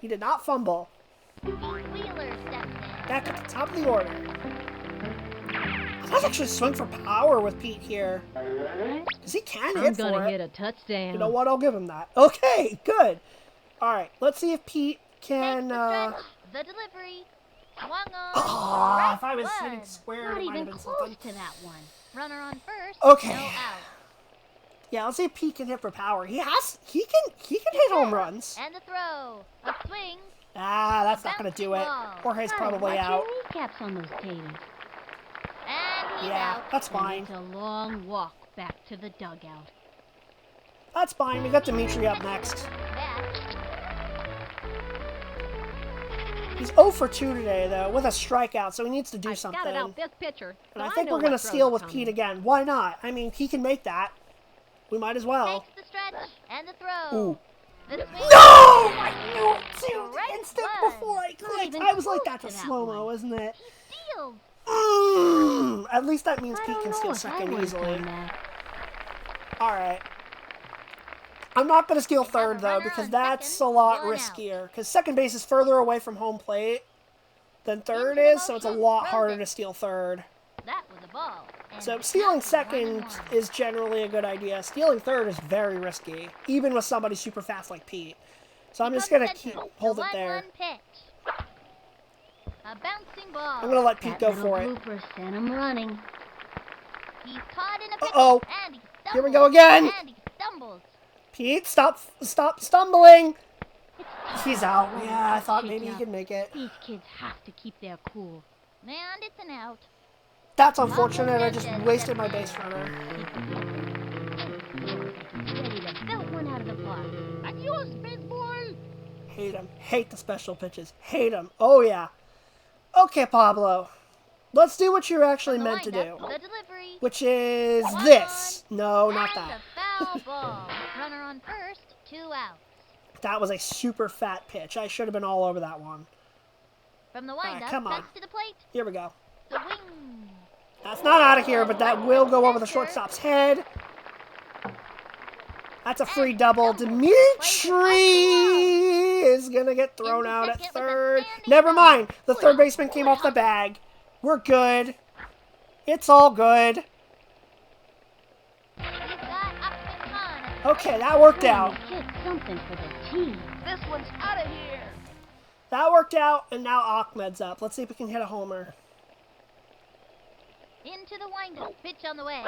He did not fumble. Wheeler steps in. Back at the top of the order. Let's actually swing for power with Pete here. Because he can hit for it. a touchdown. You know what? I'll give him that. Okay, good. Alright, let's see if Pete can... Takes the stretch. The delivery. Swung on. Ah, if I was Right sitting one. square, Not it might have even been close something. to that one. Runner on first. Okay. No out. Yeah, let's see if Pete can hit for power. He can hit home runs. And the throw. A swing. Ah, that's not gonna do it. Jorge's probably Watch out. your kneecaps on those taters. And he's Yeah, out. that's And fine. it's a long walk back to the dugout. That's fine. We got Dimitri up next. Back. He's 0 for 2 today, though, with a strikeout, so he needs to do I've something. scouted out this pitcher. And so I think know we're gonna what throws steal are with coming. Pete again. Why not? I mean, he can make that. We might as well. Takes the stretch. And the throw. Ooh. The swing. No! I knew it too! Right The instant one. before I clicked. even I was like, close that's a to that slow-mo, one. isn't it? Steals. At least that means I Pete don't can know steal if I second would've easily. done that. Alright. I'm not going to steal They have third, a though, runner because on that's second, a lot 1 out. riskier. Because second base is further away from home plate than third Into the is, so it's a motion, lot runs harder it. to steal third. That was a ball. And So the stealing count is second 1-1. is generally a good idea. Stealing third is very risky, even with somebody super fast like Pete. So I'm just Here going to comes center. hold The it there. 1-1 pitch. A bouncing ball. I'm going to let Pete That go little for it. blooper sent him running. He's caught in a pickle. Uh-oh. And he stumbles. Here we go again. And he stumbles. Pete, stop stumbling. He's out. Yeah, I thought maybe he could make it. These kids have to keep their cool. And it's an out. That's unfortunate. I just wasted my base runner. Ready to belt one out of the park. Adios, baseball. Hate him. Hate the special pitches. Hate him. Oh, yeah. Okay, Pablo. Let's do what you're actually The meant to do. windup, The delivery. Which is One this. No, not and that. a foul ball. Runner on first. 2 outs. That was a super fat pitch. I should have been all over that one. From the windup, come on. cuts to the plate. Here we go. The wing. That's not out of here, but that will go over the shortstop's head. That's a free double. Dimitri is going to get thrown Into out at second with a third. standing Never double. mind. The third baseman came off the bag. We're good. It's all good. He's got Ahmed Khan. Okay, that worked out. Get something for the team. This one's out of here. That worked out, and now Ahmed's up. Let's see if we can hit a homer. Into the windup. Pitch on the way.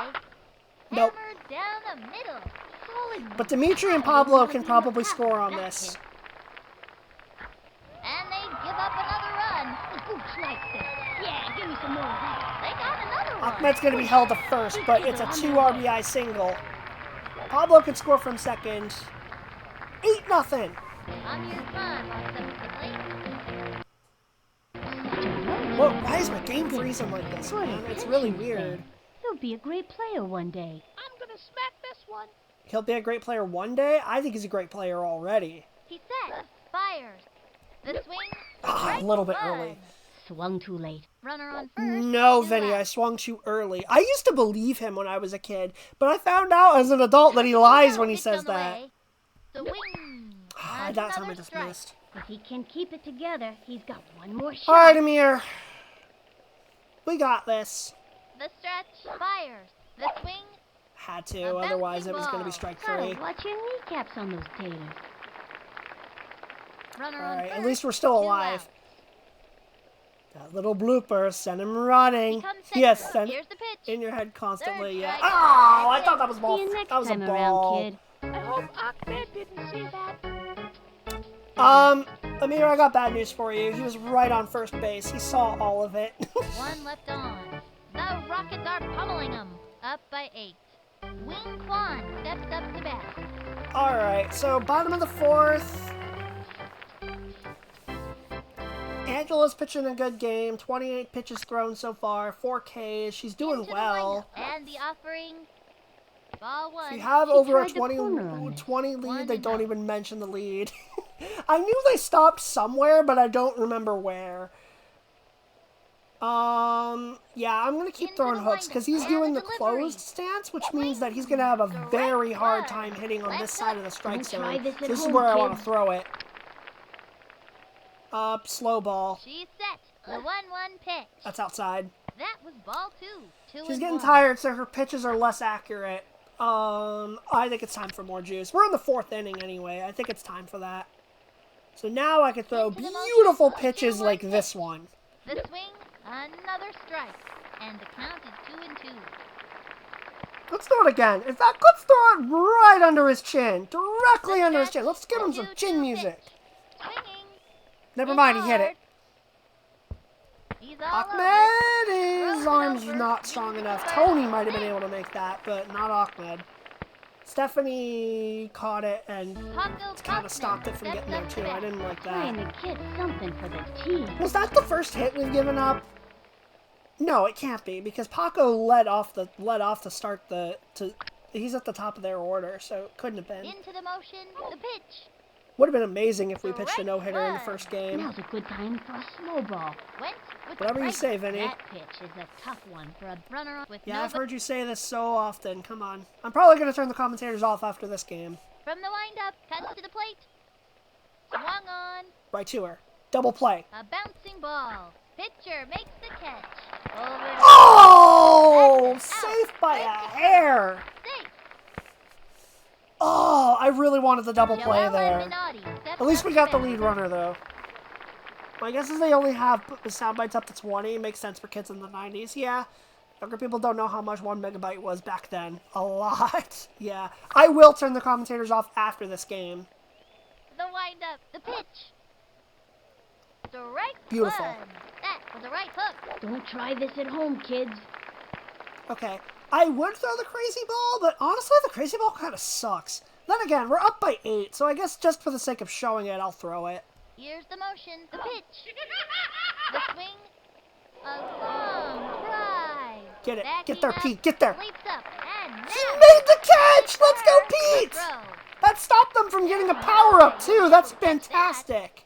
Nope. Hammered down the middle. Solid. But Dimitri and Pablo can probably score on this. And they give up another run. The gooch likes it. Yeah, give me some more of that. They got another one. Ahmed's going to be held to first, but it's a 2 RBI single. Pablo can score from second. 8-0. Amir Khan walks up to the plate. Whoa, why is my game freezing like this, man? It's really weird. He'll be a great player one day. I'm gonna smack this one. He'll be a great player one day? I think he's a great player already. He sets. Fires. The swing. Ah, a little bit early. Swung too late. Runner on first. No, 2 Vinny, I outs. swung too early. I used to believe him when I was a kid, but I found out as an adult that he lies when he Pitch says on the that. way. The wing. Ah, That's that time I another just strike. missed. If he can keep it together, he's got one more shot. All right, Amir. We got this. The stretch. Fires. The swing. Had to, otherwise it was going to be strike Gotta 3. watch your kneecaps on those taters. Runner on Alright, at first, least we're still 2 alive. outs. That little blooper, send him running. He comes Yes, central. send Here's the pitch. in your head constantly, Third yeah. strike. Oh, I thought that was ball. See you next That was a time ball. around, kid. I hope Ahmed didn't see that. Amir, I got bad news for you. He was right on first base. He saw all of it. 1 left on. The Rockets are pummeling them. Up by 8. Wing Kwan steps up to bat. Alright, so bottom of the 4th. Angela's pitching a good game. 28 pitches thrown so far. 4 Ks. She's doing Into the well. windup. And the offering. Ball 1. If you have She over a tried the corner on it. 20 lead, One they and don't out. even mention the lead. I knew they stopped somewhere, but I don't remember where. Yeah, I'm going to keep Into throwing the hooks because he's windup. doing And the the delivery. closed stance, which means that he's going to have a Direct very hard one. time hitting on this Left side of the strike Don't zone. try this So at this is home, where I want to kids. throw it. Up, slow ball. She's set. The 1-1 pitch. That's outside. That was ball 2. 2 She's and getting 1. tired, so her pitches are less accurate. I think it's time for more juice. We're in the 4th inning anyway. I think it's time for that. So now I can throw Into the motion. beautiful pitches 2-1 like pitch. this one. The swing. Another strike. And the count is 2 and 2. Let's do it again. In fact, let's throw it right under his chin. Directly under his chin. Let's give him some 2-2 chin music. pitch. Swinging. Never It's mind, he hit hard. it. He's all over. Ahmed, his Throws it arm's over. not strong enough. Tony might have been able to make that, but not Ahmed. Stephanie caught it and Paco kind of stopped it from steps getting there up to too. I bat. didn't like Trying that. to get something for the team. Was that the first hit we've given up? No, it can't be because Paco led off to start the he's at the top of their order, so it couldn't have been. Into the motion. The pitch. Would have been amazing if we pitched a no-hitter in the first game. Now's a good time for a slow ball. Went with Whatever the you right. say, Vinny. That pitch is a tough one for a runner on with Yeah, no I've heard you say this so often. Come on. I'm probably going to turn the commentators off after this game. From the windup, cuts to the plate. Swung on. Right to her. Double play. A bouncing ball. Pitcher makes the catch. Over to Oh! That's out. Safe by a Right to hair. safe. Oh, I really wanted the double play Joella there. Minotti steps At least up we to got the bat. lead runner, though. My guess is they only have the sound bites up to 20. Makes sense for kids in the 90s. Yeah. Younger people don't know how much 1 megabyte was back then. A lot. Yeah. I will turn the commentators off after this game. The windup. The pitch. Strike Beautiful. 1. That was a right hook. Don't try this at home, kids. Okay. I would throw the crazy ball, but honestly, the crazy ball kind of sucks. Then again, we're up by 8, so I guess just for the sake of showing it, I'll throw it. Here's the motion. The pitch. The swing. A long drive. Get it. Backing Get there, up, Pete. Get there. Leaps up and He now made the catch! Let's go, Pete! throw. That stopped them from getting a power-up, too. That's fantastic.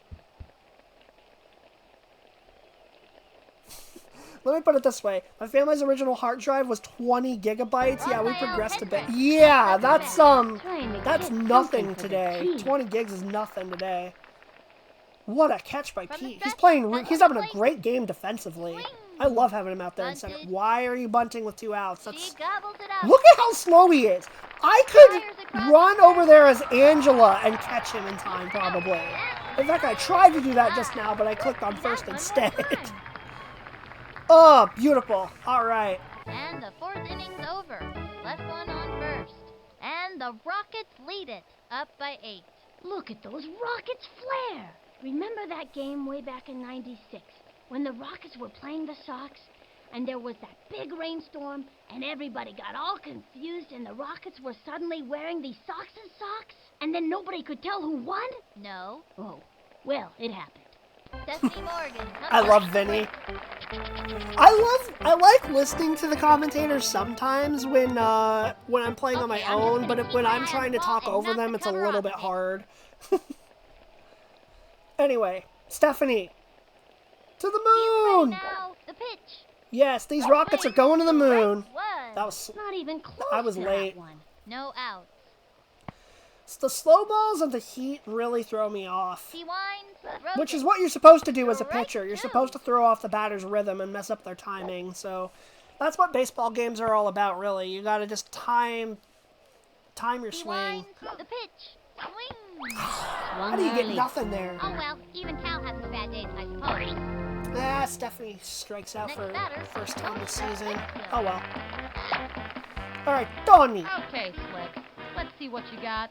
Let me put it this way. My family's original hard drive was 20 gigabytes. Yeah, we progressed a bit. Yeah, that's Trying to that's get nothing something for the today. team. 20 gigs is nothing today. What a catch by From the Pete. He's stretch, playing. comes He's the having a plate. great game defensively. Swing. I love having him out there in center. Bunted. Why are you bunting with 2 outs? She That's. gobbles it up. Look at how slow he is. I Fires could across run the over field. there as Angela and catch him in time, probably. In fact, I tried to do that just now, but I clicked on first That one instead. more time. Oh, beautiful. All right. And the 4th inning's over. Left one on first. And the Rockets lead it. Up by 8. Look at those Rockets flare. Remember that game way back in '96 when the Rockets were playing the Sox and there was that big rainstorm and everybody got all confused and the Rockets were suddenly wearing these Sox's socks and then nobody could tell who won? No. Oh, well, it happened. Stephanie Morgan. comes I love up. Vinny. I like listening to the commentators sometimes when I'm playing on my Okay, I'm own, just but gonna when keep I'm my trying to eyes talk on over and them, not it's a to cover little up bit a bit. hard. Anyway, to the Ready moon. now. The pitch. Yes, these rockets are going to the moon. Strike one. That was Not even close I was to late. that one. No outs. the slow balls and the heat really throw me off. He winds. Throws Which is it. what you're supposed to do as a Strike pitcher. You're two. supposed to throw off the batter's rhythm and mess up their timing. So That's what baseball games are all about, really. You gotta just time your He swing. winds the pitch. Swing. How do you get nothing there? Oh well, even Cal has his bad days, I suppose. Ah, Stephanie strikes out Next for batter. first time this season. Oh well. Alright, Donnie. Okay, Slick. Let's see what you got.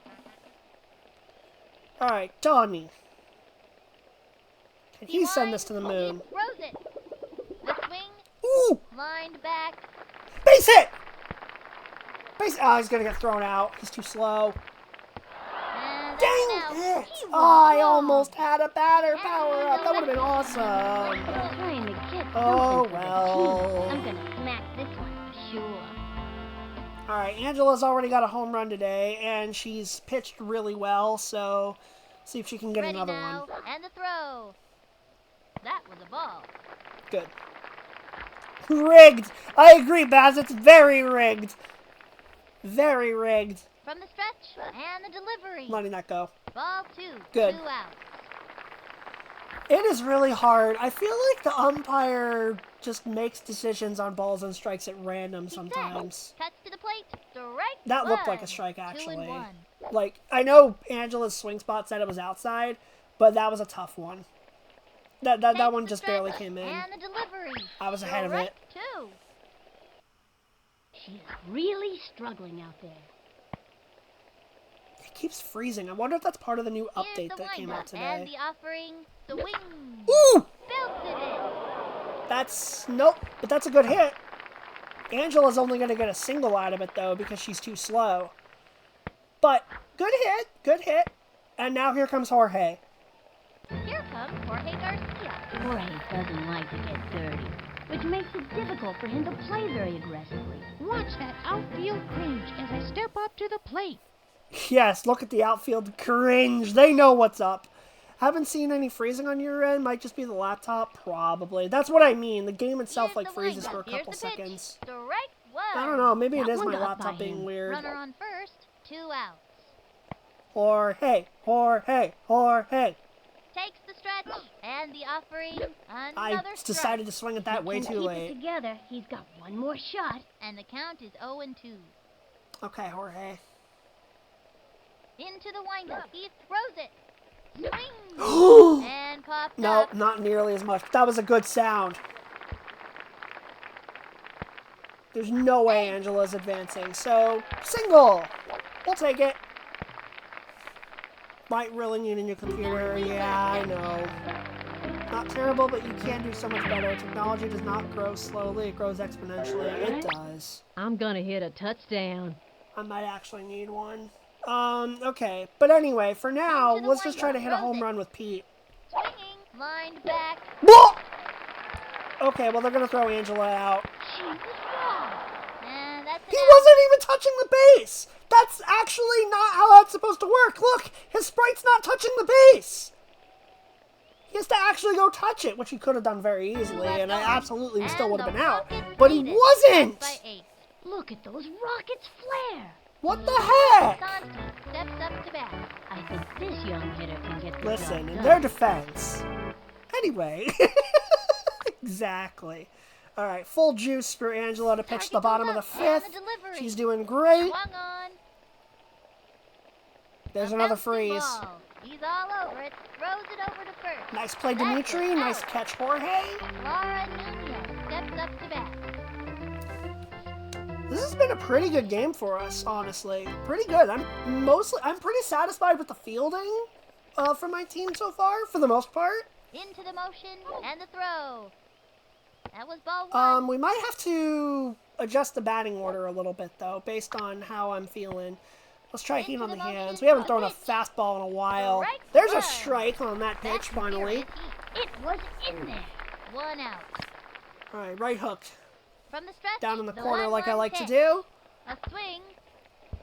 Alright, Donnie. Can he send winds, this to the moon? He throws it. The swing, Ooh! lined back. Base hit! Base. Oh, he's gonna get thrown out. He's too slow. And Dang that's it! out. He was I wrong. almost had a batter power up. That would have been awesome. Trying to get Oh, something for the well. team. I'm gonna smack this one for sure. Alright, Angela's already got a home run today, and she's pitched really well, so see if she can get Ready another now, one. and the throw. That was a ball. Good. Rigged! I agree, Baz. It's very rigged. Very rigged. From the stretch, and the delivery. Letting that go. Ball 2. Good. 2 outs. It is really hard. I feel like the umpire just makes decisions on balls and strikes at random sometimes. Touch to the plate. Strike That looked like a one. strike, 2 and actually. 1. Like, I know Angela's swing spot said it was outside, but that was a tough one. That Takes one the just barely stretch, came in. And the delivery. I was ahead of it. Strike 2. She's really struggling out there. It keeps freezing. I wonder if that's part of the new Here's update the that came out windup, and today. the offering. The wing. Ooh! Belted it. That's... Nope, but that's a good hit. Angela's only going to get a single out of it, though, because she's too slow. But, good hit, good hit. And now here comes Jorge. Here comes Jorge Garcia. Jorge doesn't like to get dirty, which makes it difficult for him to play very aggressively. Watch that outfield cringe as I step up to the plate. Yes, look at the outfield cringe. They know what's up. Haven't seen any freezing on your end. Might just be the laptop. Probably. That's what I mean. The game itself Here's like the freezes for a windup. Here's couple the pitch. seconds. Strike 1. I don't know. Maybe it That is one my got by laptop being him. weird. Runner on first. 2 outs. Jorge, Jorge, Jorge. Takes the stretch and the offering. I Another strike. decided to swing at that way If he too can keep it late. together, he's got one more shot. And the count is 0-2. Okay, Jorge. Into the windup. He throws it. Swing. And popped No, up. not nearly as much. That was a good sound. There's no way Angela's advancing. So, single. We'll take it. Might really need a new computer. Yeah, I know. Not terrible, but you can do so much better. Technology does not grow slowly. It grows exponentially. It does. I'm gonna hit a touchdown. I might actually need one. Okay. But anyway, for now, Into the let's just try to hit a window. home Throws it. run with Pete. Swinging. Lined back. Whoa! Okay, well, they're going to throw Angela out. She was wrong. And that's He an out. wasn't even touching the base! That's actually not how that's supposed to work. Look, his sprite's not touching the base! He has to actually go touch it, which he could have done very easily, and I absolutely still would have been out. But he wasn't! By 8. Look at those rockets flare. What the heck? Constant steps up to bat. I think this young hitter can get the Listen, job in done. their defense. Anyway. Exactly. Alright, full juice for Angela to pitch the bottom of the Target goes up, and fifth. the delivery. She's doing great. Swung on. There's A another bouncing freeze. ball. He's all over it. Throws it over to first. Nice play, That's Dimitri. an Nice out. catch, Jorge. Laura Nunez steps up to bat. This has been a pretty good game for us, honestly. Pretty good. I'm pretty satisfied with the fielding for my team so far, for the most part. Into the motion and the throw. That was ball 1. We might have to adjust the batting order a little bit, though, based on how I'm feeling. Let's try heat on the hands. We haven't thrown a fastball in a while. There's a strike on that pitch, That's finally. serious heat. It was in there. 1 out. All right, right hook. From the stretch. Down in the corner like I 1-1 like to pitch. do. A swing.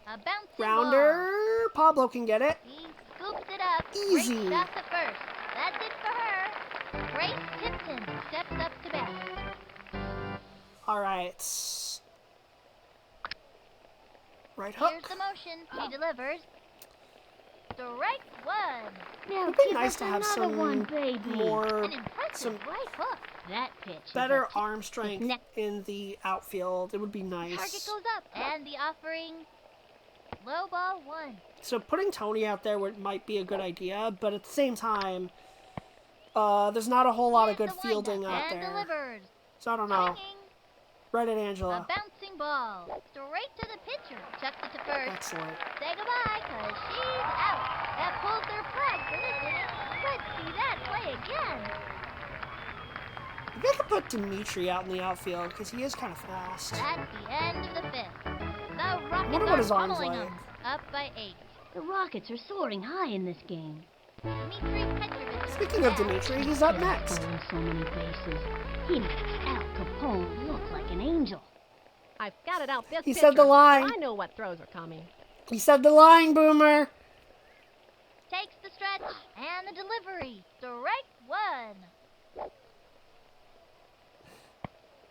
A bouncing Rounder. Pablo can get it. He scoops it up. Easy. Great stop to first. That's it for her. Grace Tipton steps up to bat. All right. Right hook. Here's the motion. She delivers. Strike one. Now It'd be give nice us to have another some one, baby. more, An impressive some right hook. That pitch. is better a arm strength neck. in the outfield. It would be Target nice. goes up. And the offering. Low ball one. So putting Tony out there might be a good idea, but at the same time, there's not a whole lot of Here's good the fielding windup out and there. delivers. So I don't know. Swinging. Right at A Angela. bouncing ball. Straight to the pitcher. Chucks it to first. Excellent. Say goodbye, cause she's out. That pulls their flag for this inning. Let's see that play again. We have to put Dimitri out in the outfield because he is kind of fast. That's the end of the fifth. The Rockets Wonder what are his arm's pummeling like. them. Up by 8. The Rockets are soaring high in this game. Dmitry Petrovich. Speaking of Dimitri, he's up next. Stolen so many bases. He makes Al Capone look like an angel. I've scouted out this He pitcher, said the line. so I know what throws are coming. He said the line, Boomer. Takes the stretch and the delivery. Strike one.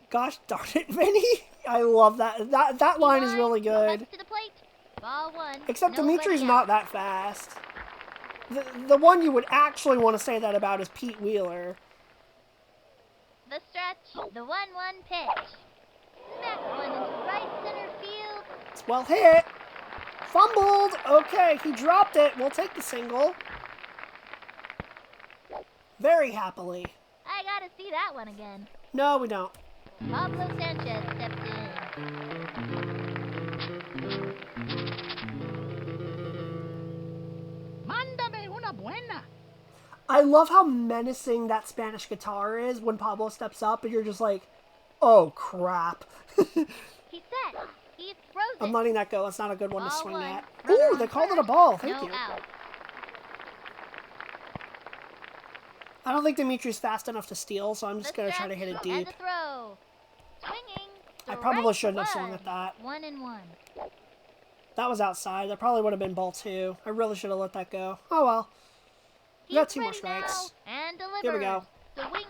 Gosh darn it, Vinny. I love that. That line is really good. Cuts to the plate. Ball one. Except Nobody Dimitri's out. not that fast. The one you would actually want to say that about is Pete Wheeler. The stretch. The 1-1 pitch. Smack one into right center field. It's well hit. Fumbled. Okay, he dropped it. We'll take the single. Very happily. I gotta see that one again. No, we don't. Pablo Sanchez stepped in. Mándame una buena. I love how menacing that Spanish guitar is when Pablo steps up and you're just like, oh crap. He's set. He throws it. I'm letting that go. That's not a good one to Ball swing one. at. Runner Ooh, on they called it a first. ball. Thank No you. out. I don't think Dimitri's fast enough to steal, so I'm just The going to try to hit it stretch deep. And the throw. Swinging. I probably Strike shouldn't have swung one. at that. 1-1. That was outside. That probably would have been ball 2. I really should have let that go. Oh well. We got He's 2 more ready strikes. now, and delivers. Here we go. The wing.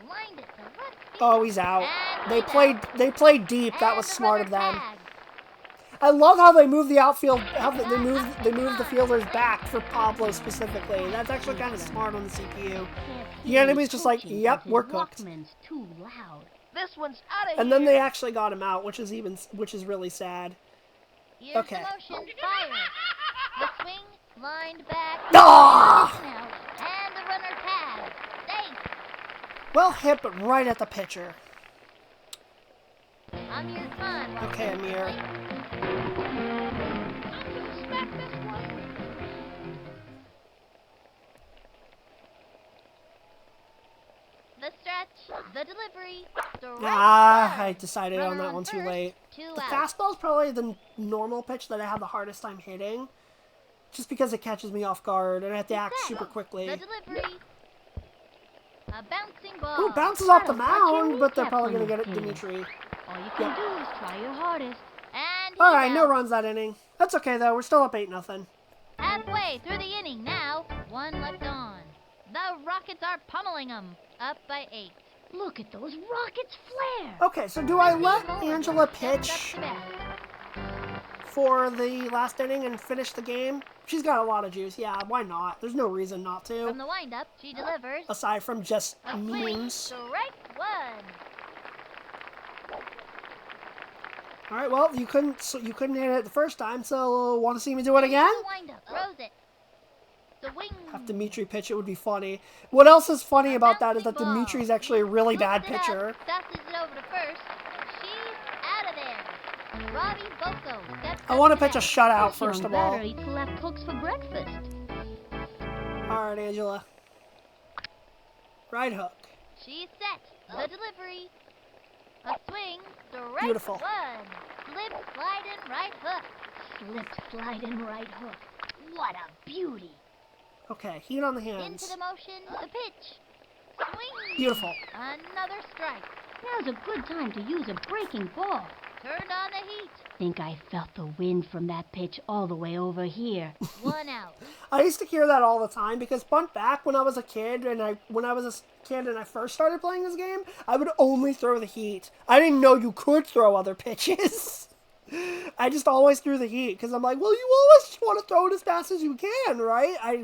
Lined it to left field. Oh, he's out. And They he's played. out. They played deep. That And was the smart of runner them. tagged. I love how they move the outfield. How they move the fielders back for Pablo specifically. That's actually kind of smart on the CPU. Can't The hear enemy's him just like, coaching yep, 'cause his we're cooked. Walkman's too loud. This one's out of here. And then they actually got him out, which is really sad. Here's Okay. the motion. Fire. The swing. Lined back. Ah! And out. And the runner tagged. Safe. Well hit, but right at the pitcher. Amir's fun. Okay, Amir. Smack this one. The stretch. The delivery. Strike Ah, one. I decided on Runner that one too first, late. 2 The out. fastball is probably the normal pitch that I have the hardest time hitting. Just because it catches me off guard and I have to act Set. super quickly. The delivery. A bouncing ball. Ooh, bounces off the That'll catch your mound, but they're kneecap probably on going to get this it, game. Dimitri. All you can Yep. do is try your hardest. And All he's right, no out. runs that inning. That's okay, though. We're still up 8-0. Halfway through the inning now. 1 left on. The Rockets are pummeling them. Up by 8. Look at those rockets flare. Okay, so do I let Angela Steps pitch up to bat. for the last inning and finish the game? She's got a lot of juice. Yeah, why not? There's no reason not From to. the windup, she delivers. Aside from just A swing. memes. Strike one. All right, well, you couldn't hit it the first time, so want to see me do it again? The windup throws it. The wing. Have Dimitri pitch it would be funny. What else is funny A about that is that bouncing ball. Dimitri's actually a really bad Loops it up, pitcher. Tosses it over to first. She's out of there. Robbie Boko steps I up want to to pitch a bat. shutout This first young of all. batter eats left hooks for breakfast. All right, Angela. Right hook. She's set. The delivery. A swing. Strike Beautiful. one. Slip, slide, and right hook. Slip, slide, and right hook. What a beauty. Okay, heat on the Into hands. the motion. The pitch. Swing. Beautiful. Another strike. Now's a good time to use a breaking ball. Turned on the heat. Think I felt the wind from that pitch all the way over here. 1 out. I used to hear that all the time because bunt back when I was a kid and I first started playing this game, I would only throw the heat. I didn't know you could throw other pitches. I just always threw the heat because I'm like, well, you always just want to throw it as fast as you can, right? I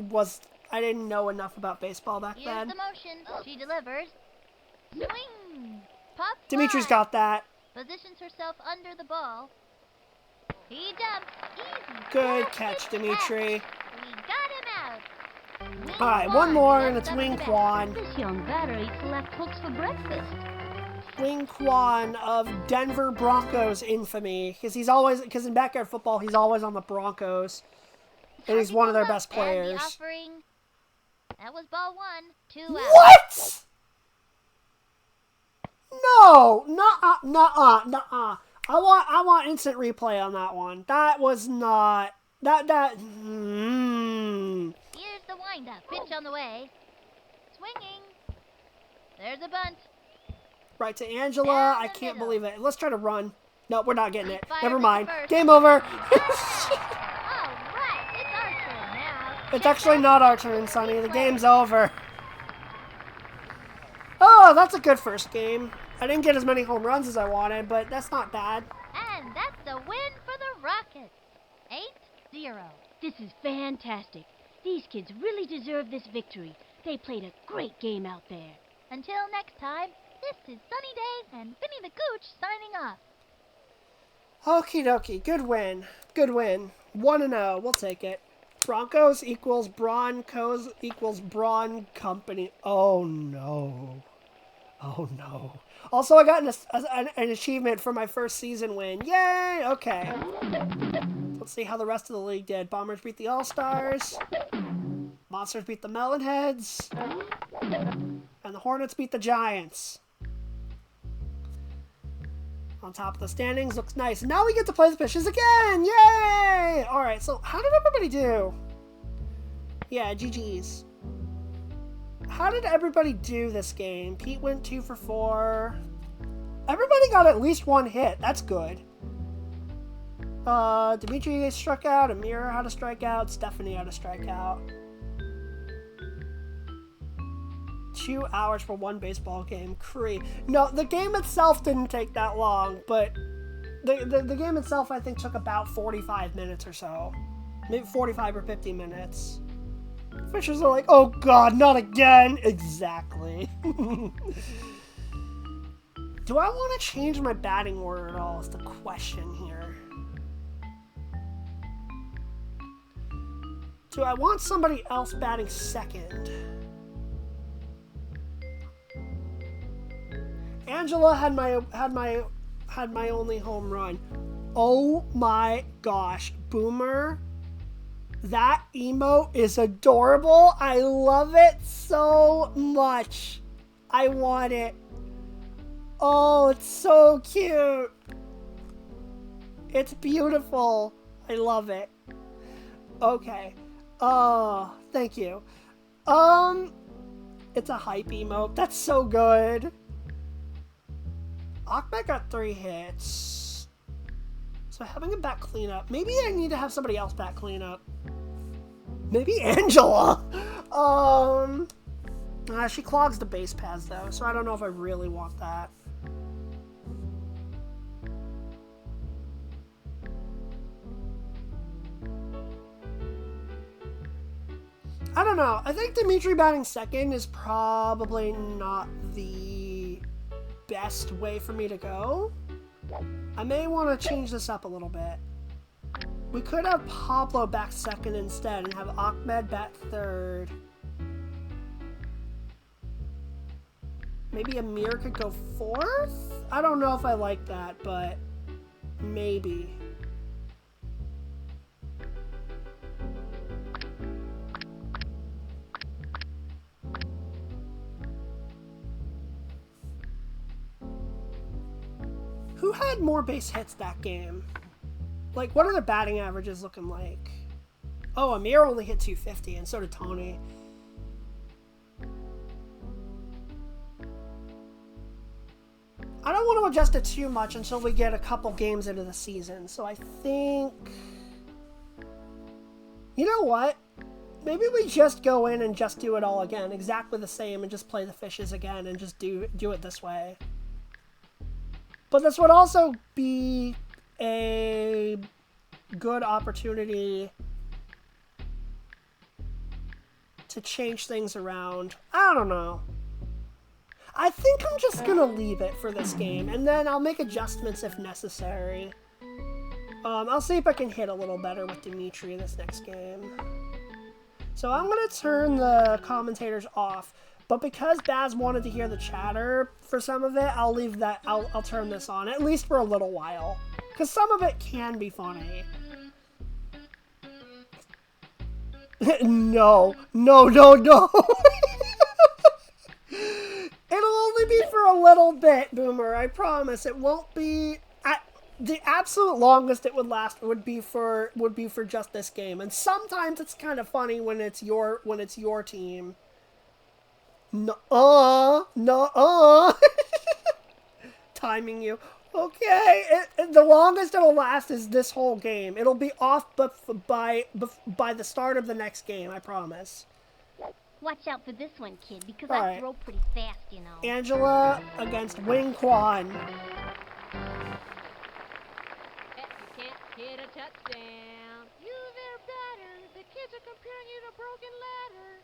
didn't know enough about baseball back Here's then. the motion. She delivers. Swing. Pop Dimitri's fly. got that. Positions herself under the ball. He jumps. Easy. Good Fast catch, pitch Dimitri. We got him out. Wing All right, one more, and left it's up Wing the bat. Quan. This young batter eats left hooks for breakfast. Wing Quan of Denver Broncos infamy, because in backyard football he's always on the Broncos, and he's one of their best And the players. offering. That was ball 1. 2 out. What? No, nuh-uh. I want instant replay on that one. That was not that. Here's the windup. Pitch on the way. Swinging. There's a bunt. Right to Angela. Down I the can't middle. believe it. Let's try to run. No, we're not getting it. Fires Never it to mind. first. Game over. All right, it's our turn now. It's actually not our turn, Sonny. The game's over. Oh, that's a good first game. I didn't get as many home runs as I wanted, but that's not bad. And that's a win for the Rockets. 8-0. This is fantastic. These kids really deserve this victory. They played a great game out there. Until next time, this is Sunny Days and Vinny the Gooch signing off. Okie dokie. Good win. Good win. 1-0. We'll take it. Broncos equals Broncos equals Braun Company. Oh, no. Oh, no. Also, I got an achievement for my first season win. Yay! Okay. Let's see how the rest of the league did. Bombers beat the All-Stars. Monsters beat the Melonheads. And the Hornets beat the Giants. On top of the standings, looks nice. Now we get to play the Fishes again! Yay! Alright, so how did everybody do? Yeah, GG's. How did everybody do this game? Pete went 2 for 4. Everybody got at least 1 hit. That's good. Dimitri struck out. Amir had a strikeout. Stephanie had a strikeout. 2 hours for 1 baseball game. No, the game itself didn't take that long, but the game itself I think took about 45 minutes or so. Maybe 45 or 50 minutes. Fishers are like, oh god, not again! Exactly. Do I want to change my batting order at all is the question here. Do I want somebody else batting second? Angela had my only home run. Oh my gosh, Boomer. That emote is adorable. I love it so much. I want it. Oh, it's so cute. It's beautiful. I love it. Okay. Oh, thank you. It's a hype emote. That's so good. Ahmed got 3 hits. So having a bat cleanup. Maybe I need to have somebody else bat cleanup. Maybe Angela. She clogs the base paths though, so I don't know if I really want that. I don't know. I think Dimitri batting second is probably not the best way for me to go. I may want to change this up a little bit. We could have Pablo back second instead and have Ahmed bat third. Maybe Amir could go fourth? I don't know if I like that, but maybe. Who had more base hits that game? Like, what are the batting averages looking like? Oh, Amir only hit 250, and so did Tony. I don't want to adjust it too much until we get a couple games into the season, so I think... You know what? Maybe we just go in and just do it all again, exactly the same, and just play the Fishes again, and just do it this way. But this would also be a good opportunity to change things around. I don't know. I think I'm just gonna leave it for this game, and then I'll make adjustments if necessary. I'll see if I can hit a little better with Dimitri this next game. So I'm gonna turn the commentators off, but because Baz wanted to hear the chatter for some of it, I'll leave that. I'll turn this on, at least for a little while, because some of it can be funny. No. It'll only be for a little bit, Boomer. I promise. It won't be. The absolute longest it would last would be for just this game. And sometimes it's kind of funny when it's your team. No. Timing you. Okay, the longest it'll last is this whole game. It'll be off by the start of the next game, I promise. Watch out for this one, kid, because All I right. throw pretty fast, you know. Angela against Wing Quan. You can't hit a touchdown. You there, batter. The kids are comparing you to Broken Ladder.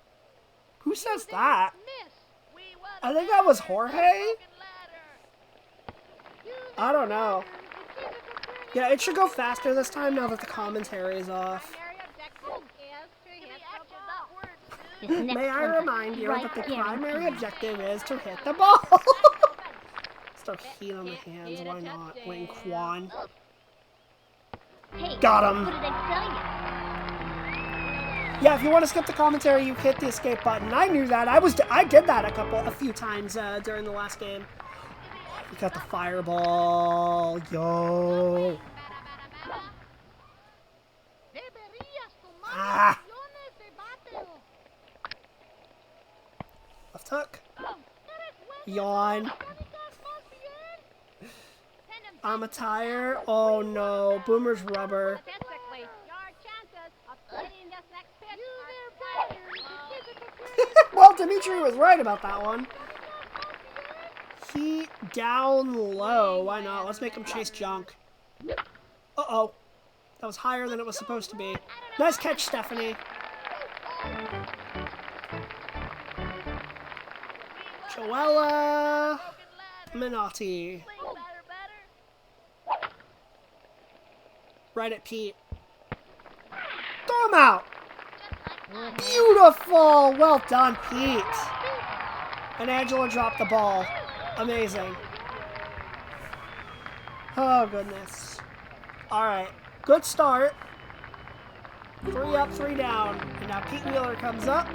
Who says that? Miss. We won I think that was Jorge. I don't know. Yeah, it should go faster this time now that the commentary is off. This next May I one's remind you right that the guarantee. primary objective is to hit the ball. Start heat on the hands, why not? Wing Quan. Hey, Got him. what did I tell you? Yeah, if you want to skip the commentary, you hit the escape button. I knew that. I did that a few times during the last game. We got the fireball. Yo. Ah. Left hook. Yawn. I'm a tire. Oh no. Boomer's rubber. Statistically, your chances of hitting this next pitch are Well, Dimitri was right about that one. He down low. Why not? Let's make him chase junk. Uh-oh. That was higher than it was supposed to be. Nice catch, Stephanie. Joella Minotti. Right at Pete. Throw him out. Beautiful. Well done, Pete. And Angela dropped the ball. Amazing. Oh, goodness. All right. Good start. 3 up, 3 down. And now Pete Wheeler comes up.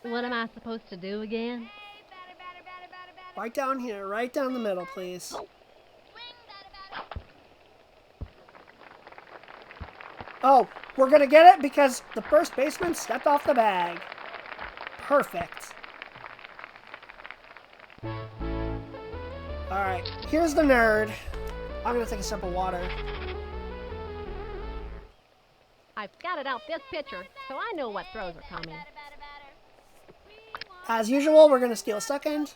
What am I supposed to do again? Right down here. Right down the middle, please. Oh, we're going to get it because the first baseman stepped off the bag. Perfect. Alright, here's the nerd. I'm going to take a sip of water. I've scouted out this pitcher, so I know what throws are coming. As usual, we're going to steal second.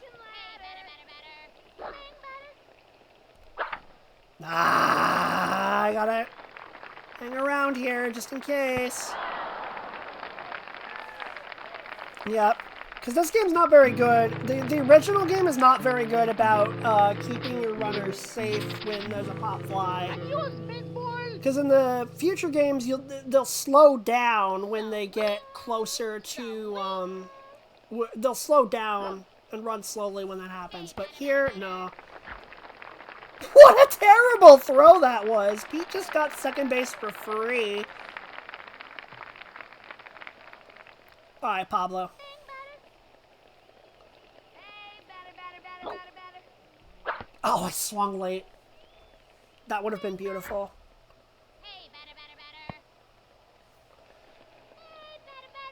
Ah, I gotta hang around here just in case. Yep. Because this game's not very good. The original game is not very good about keeping your runners safe when there's a pop fly. Because in the future games, they'll slow down when they get closer to... they'll slow down and run slowly when that happens. But here, no. What a terrible throw that was! Pete just got second base for free. Alright, Pablo. Oh, I swung late. That would have been beautiful.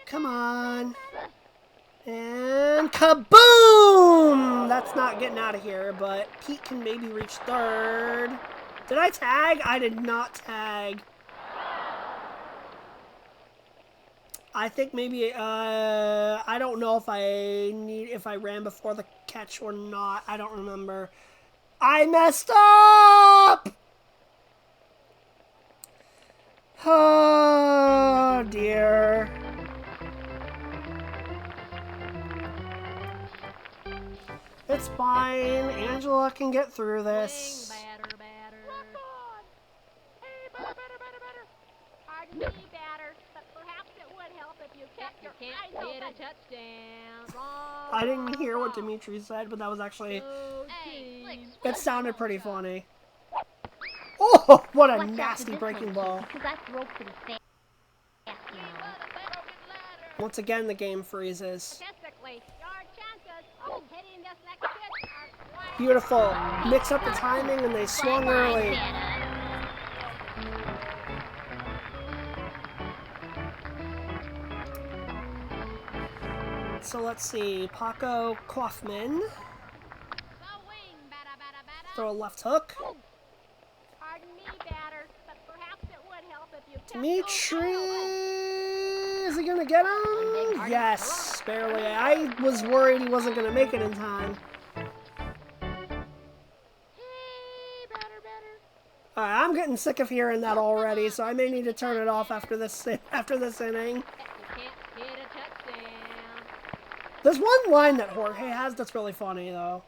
Come on. And kaboom! That's not getting out of here, but Pete can maybe reach third. Did I tag? I did not tag. I think maybe, I don't know if I ran before the catch or not. I don't remember. I messed up! Oh, dear. It's fine. Angela can get through this. Batter, batter. Hey, batter. Pardon me, batter, but perhaps it would help if you kept your eyes open. Hit a touchdown. Wrong. I didn't hear what Dimitri said, but that was actually... Hey, Slick, It sounded pretty funny. Oh, what a Watch out for nasty this breaking one, ball. kid, because I throw pretty fast, you know. Once again, the game freezes. Statistically, your chances of hitting this next pitch are quite Beautiful. Mix up the timing and they swung early. So let's see. Paco Kaufman. Throw a left hook. Pardon me, batter, but perhaps it would help if you kept Dimitri. Is he gonna get him? Yes, barely. I was worried he wasn't gonna make it in time. Alright, I'm getting sick of hearing that already, so I may need to turn it off after this inning. You can't hit a touchdown. There's one line that Jorge has that's really funny, though.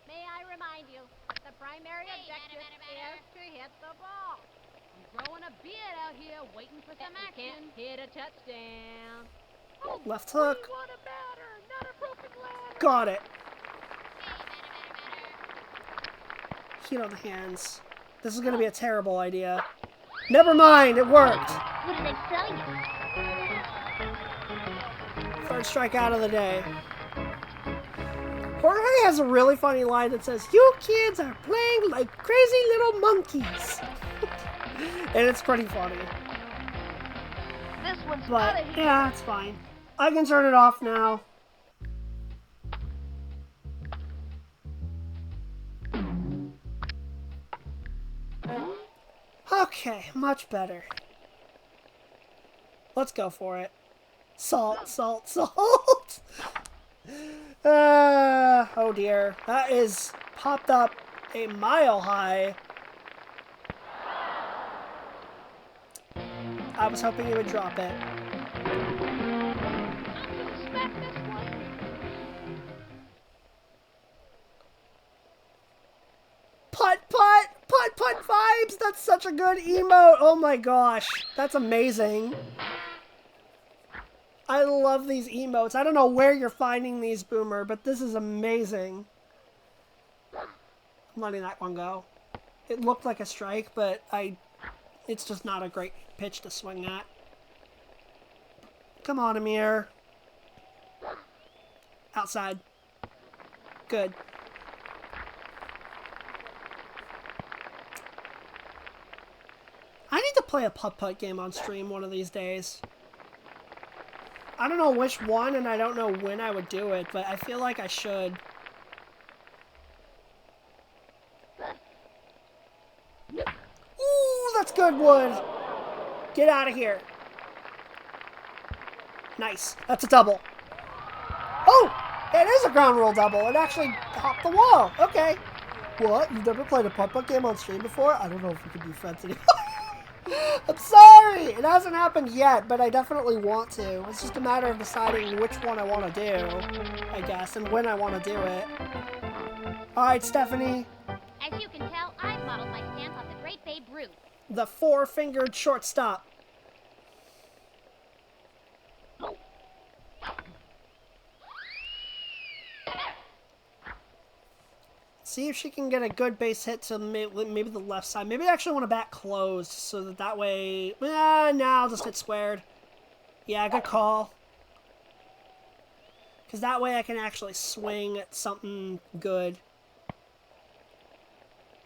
May I remind you, the primary objective is to hit the ball. I'm growing a beard out here, waiting for some You action. can't hit a touchdown. Left hook. We want a batter, not a broken ladder. Got it. Heat on the hands. This is gonna be a terrible idea. Never mind, it worked. What did I tell you? Third strikeout of the day. Jorge has a really funny line that says, "You kids are playing like crazy little monkeys." And it's pretty funny. This one's But, outta here. yeah, it's fine. I can turn it off now. Okay, much better. Let's go for it. Salt, salt, salt! Oh dear. That is popped up a mile high. I was hoping you would drop it. Putt, putt! Putt, putt vibes! That's such a good emote! Oh my gosh. That's amazing. I love these emotes. I don't know where you're finding these, Boomer, but this is amazing. I'm letting that one go. It looked like a strike, but it's just not a great pitch to swing at. Come on, Amir. Outside. Good. I need to play a putt-putt game on stream one of these days. I don't know which one, and I don't know when I would do it, but I feel like I should. Ooh, that's good wood. Get out of here. Nice. That's a double. Oh, it is a ground rule double. It actually hopped the wall. Okay. What? You've never played a putt-putt game on stream before? I don't know if we can be friends anymore. I'm sorry! It hasn't happened yet, but I definitely want to. It's just a matter of deciding which one I want to do, I guess, and when I want to do it. Alright, Stephanie. As you can tell, I've modeled my stance on the great Babe Ruth. The four-fingered shortstop. See if she can get a good base hit to maybe the left side. Maybe I actually want to bat closed so that way... no, I'll just hit squared. Yeah, good call. Because that way I can actually swing at something good.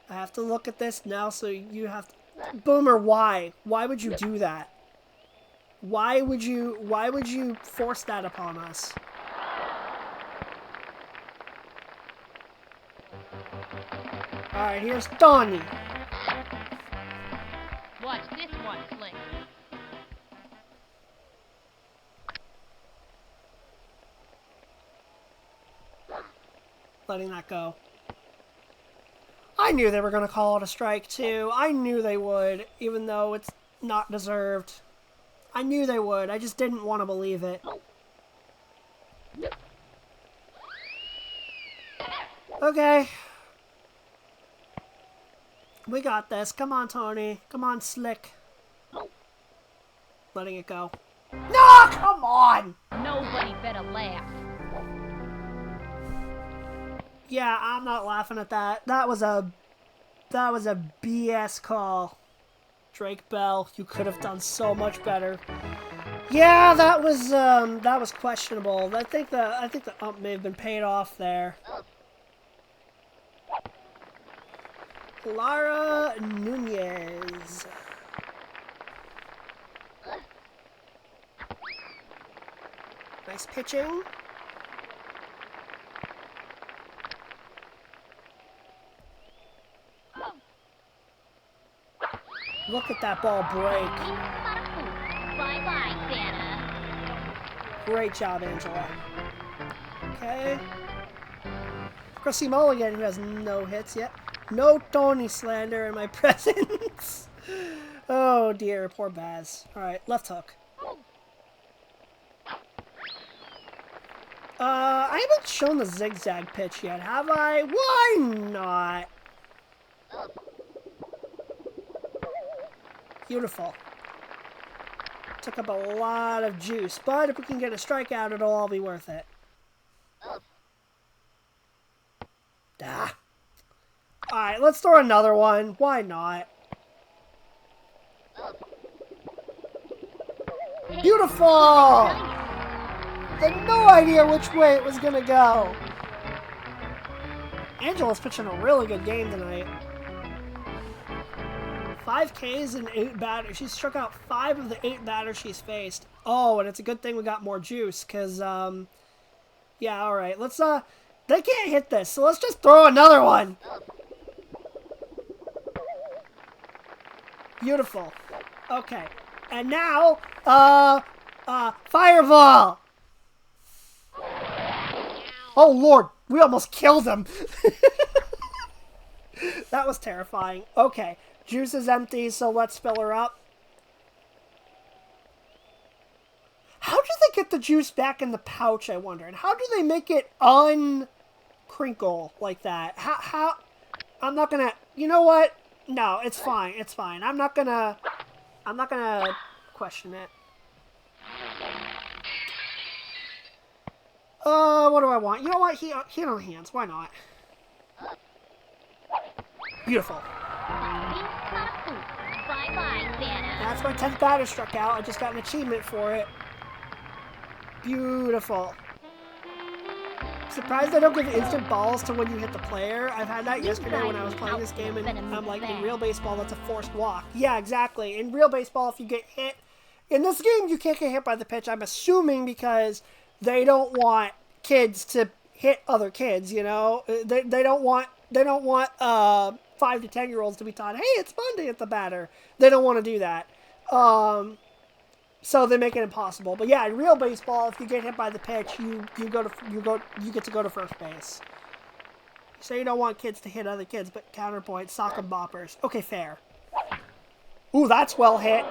I have to look at this now, so you have to... Boomer, why? Why would you do that? Why would you force that upon us? Alright, here's Donnie. Watch this one, Slick. letting that go. I knew they were going to call it a strike, too. I knew they would, even though it's not deserved. I knew they would. I just didn't want to believe it. Okay. We got this. Come on, Tony. Come on, Slick. Letting it go. No, come on! Nobody better laugh. Yeah, I'm not laughing at that. That was a BS call. Drake Bell, you could have done so much better. Yeah, that was questionable. I think the ump may have been paid off there. Lara Nunez. Nice pitching. Look at that ball break. Bye-bye, Santa. Great job, Angela. Okay. Chrissy Mulligan, who has no hits yet. No Tony slander in my presence. Oh dear, poor Baz. Alright, left hook. I haven't shown the zigzag pitch yet, have I? Why not? Beautiful. Took up a lot of juice, but if we can get a strikeout, it'll all be worth it. Ah. Alright, let's throw another one. Why not? Beautiful! Had no idea which way it was gonna go. Angela's pitching a really good game tonight. 5 Ks and 8 batters. She's struck out 5 of the 8 batters she's faced. Oh, and it's a good thing we got more juice, because, yeah, alright. Let's, they can't hit this, so let's just throw another one. Beautiful. Okay. And now, fireball! Oh, Lord. We almost killed him. That was terrifying. Okay. Juice is empty, so let's fill her up. How do they get the juice back in the pouch, I wonder? And how do they make it uncrinkle like that? How? I'm not gonna... You know what? No, it's fine. It's fine. I'm not gonna question it. What do I want? You know what? He on hands. Why not? Beautiful. Bye-bye, Santa. That's my 10th batter struck out. I just got an achievement for it. Beautiful. Surprised I don't give instant balls to when you hit the player. I've had that yesterday when I was playing this game, and I'm like, in real baseball, that's a forced walk. Yeah, exactly. In real baseball, if you get hit... In this game, you can't get hit by the pitch, I'm assuming, because they don't want kids to hit other kids, you know? They don't want 5 to 10-year-olds to be taught, hey, it's fun to hit the batter. They don't want to do that. So they make it impossible. But yeah, in real baseball, if you get hit by the pitch, you get to go to first base. So you don't want kids to hit other kids, but counterpoint, sock and boppers. Okay, fair. Ooh, that's well hit.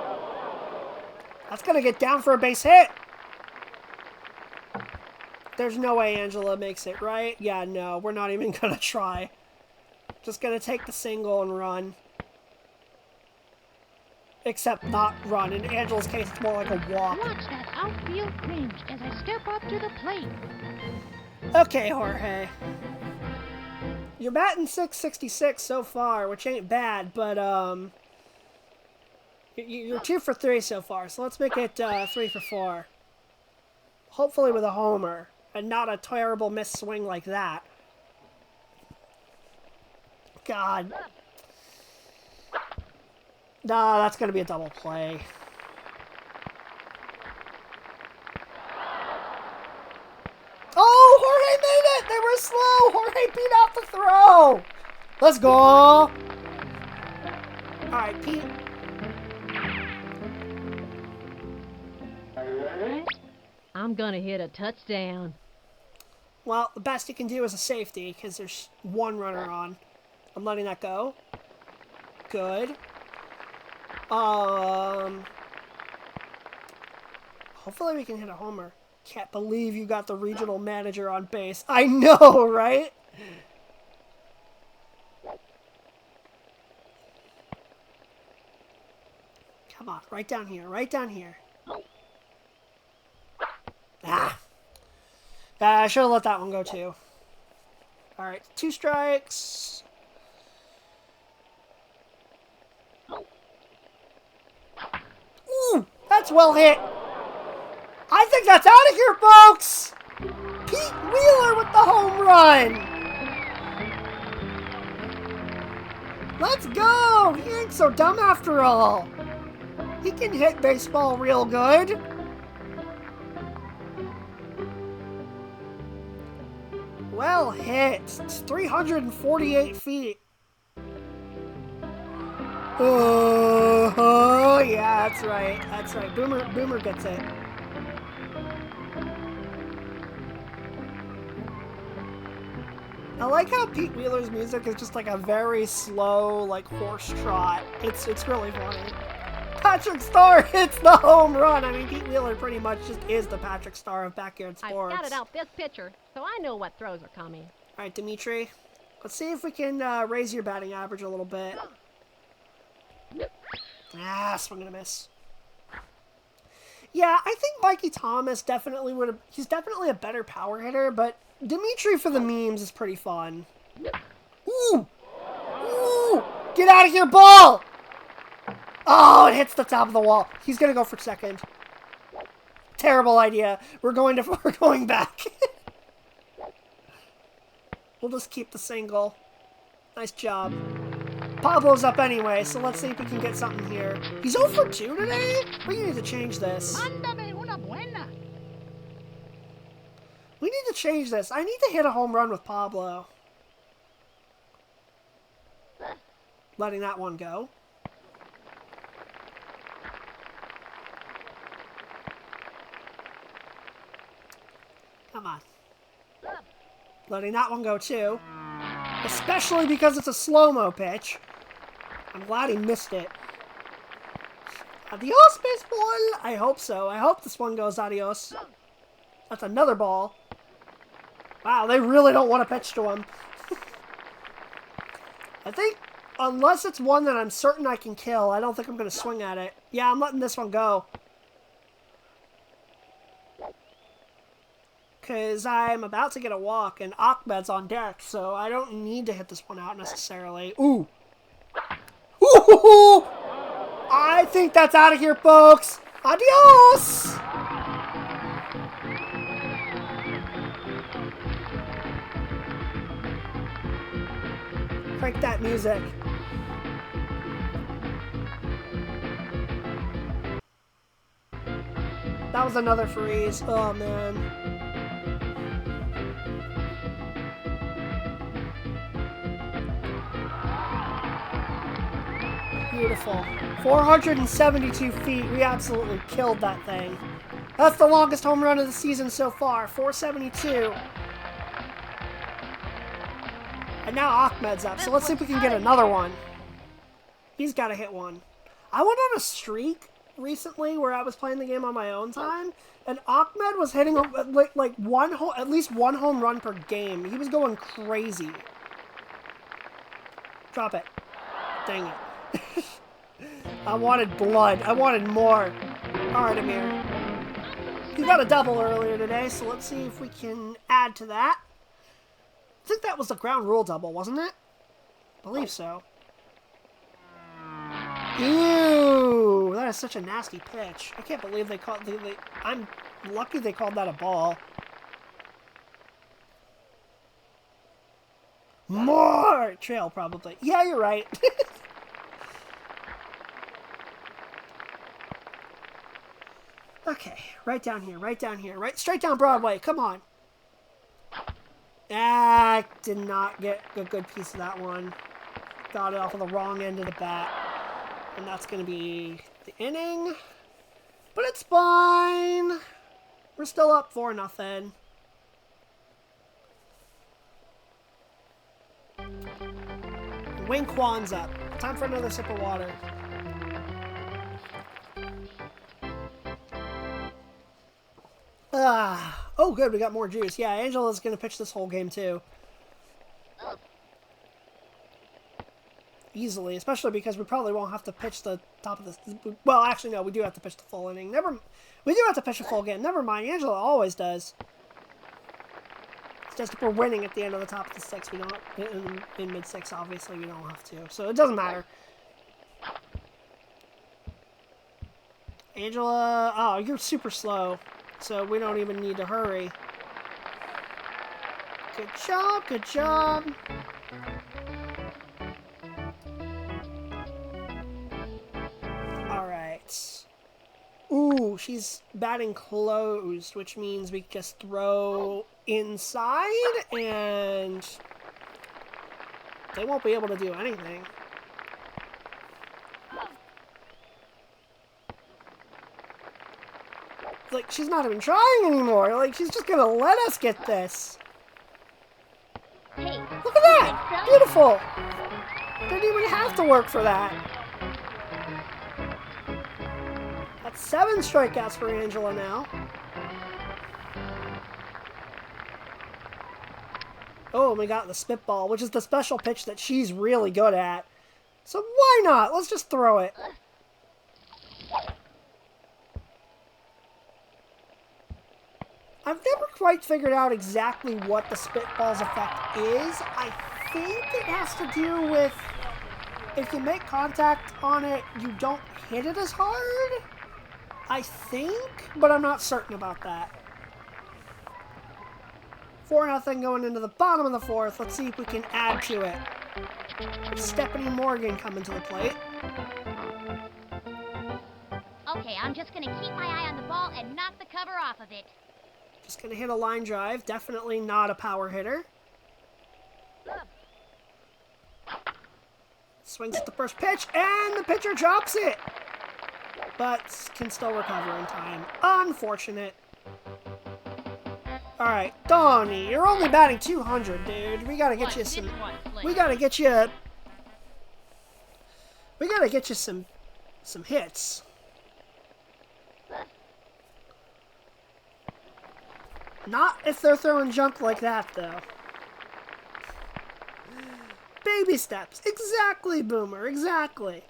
That's gonna get down for a base hit. There's no way Angela makes it, right? Yeah, no, we're not even gonna try. Just gonna take the single and run. Except not run. In Angela's case, it's more like a walk. Watch that outfield cringe as I step up to the plate. Okay, Jorge. You're batting .666 so far, which ain't bad, but, you're 2 for 3 so far, so let's make it 3 for 4. Hopefully with a homer, and not a terrible missed swing like that. God. Nah, that's going to be a double play. Oh, Jorge made it! They were slow! Jorge beat out the throw! Let's go! Alright, Pete. I'm gonna hit a touchdown. Well, the best you can do is a safety, because there's one runner on. I'm letting that go. Good. Hopefully we can hit a homer. Can't believe you got the regional manager on base. I know, right? Come on, right down here, right down here. Ah. I should have let that one go too. Alright, 2 strikes. Ooh, that's well hit. I think that's out of here, folks! Pete Wheeler with the home run! Let's go! He ain't so dumb after all. He can hit baseball real good. Well hit. It's 348 feet. Oh, yeah, that's right. That's right. Boomer gets it. I like how Pete Wheeler's music is just like a very slow, like, horse trot. It's really funny. Patrick Star hits the home run. I mean, Pete Wheeler pretty much just is the Patrick Star of backyard sports. I've scouted out this pitcher, so I know what throws are coming. All right, Dimitri. Let's see if we can raise your batting average a little bit. Ah, swing and a miss. Yeah, I think Mikey Thomas definitely would have... He's definitely a better power hitter, but Dimitri for the memes is pretty fun. Ooh! Ooh! Get out of here, ball! Oh, it hits the top of the wall. He's gonna go for second. Terrible idea. We're going back. We'll just keep the single. Nice job. Pablo's up anyway, so let's see if we can get something here. He's 0 for 2 today? We need to change this. Mándame una buena. We need to change this. I need to hit a home run with Pablo. Letting that one go. Come on. Letting that one go too. Especially because it's a slow-mo pitch. I'm glad he missed it. Adios, baseball! I hope so. I hope this one goes adios. That's another ball. Wow, they really don't want to pitch to him. I think, unless it's one that I'm certain I can kill, I don't think I'm going to swing at it. Yeah, I'm letting this one go. Because I'm about to get a walk, and Ahmed's on deck, so I don't need to hit this one out necessarily. Ooh. Ooh! I think that's out of here, folks. Adios! Crank that music. That was another freeze. Oh, man. Beautiful. 472 feet. We absolutely killed that thing. That's the longest home run of the season so far. 472. And now Ahmed's up, so let's see if we can get another one. He's got to hit one. I went on a streak recently where I was playing the game on my own time, and Ahmed was hitting like at least one home run per game. He was going crazy. Drop it. Dang it. I wanted blood. I wanted more. Alright, Amir. He got a double earlier today, so let's see if we can add to that. I think that was the ground rule double, wasn't it? I believe so. Ew! That is such a nasty pitch. I can't believe they called... I'm lucky they called that a ball. More! Trail, probably. Yeah, you're right. Okay, right down here, right down here, right straight down Broadway. Come on. Ah, did not get a good piece of that one. Got it off of the wrong end of the bat. And that's going to be the inning. But it's fine. We're still up 4-0. Wing Quan's up. Time for another sip of water. Oh, good. We got more juice. Yeah, Angela's going to pitch this whole game, too. Easily, especially because we probably won't have to pitch the top of this. Well, actually, no, we do have to pitch the full inning. We do have to pitch a full game. Never mind. Angela always does. It's just if we're winning at the end of the top of the sixth, we don't. In mid six, obviously, we don't have to. So it doesn't matter. Angela, oh, you're super slow. So we don't even need to hurry. Good job, good job. Alright. Ooh, she's batting closed, which means we just throw inside and they won't be able to do anything. Like, she's not even trying anymore. Like, she's just gonna let us get this. Hey, look at that! Beautiful! Didn't even have to work for that. That's 7 strikeouts for Angela now. Oh, we got the spitball, which is the special pitch that she's really good at. So why not? Let's just throw it. I've never quite figured out exactly what the spitball's effect is. I think it has to do with if you make contact on it, you don't hit it as hard. I think, but I'm not certain about that. 4-0 going into the bottom of the 4th. Let's see if we can add to it. Stephanie Morgan coming to the plate. Okay, I'm just gonna keep my eye on the ball and knock the cover off of it. Just gonna hit a line drive. Definitely not a power hitter. Swings at the first pitch, and the pitcher drops it. But can still recover in time. Unfortunate. Alright, Donnie, you're only batting 200, dude. We gotta get you some... We gotta get you... We gotta get you some hits. Not if they're throwing junk like that, though. Baby steps. Exactly, Boomer. Exactly.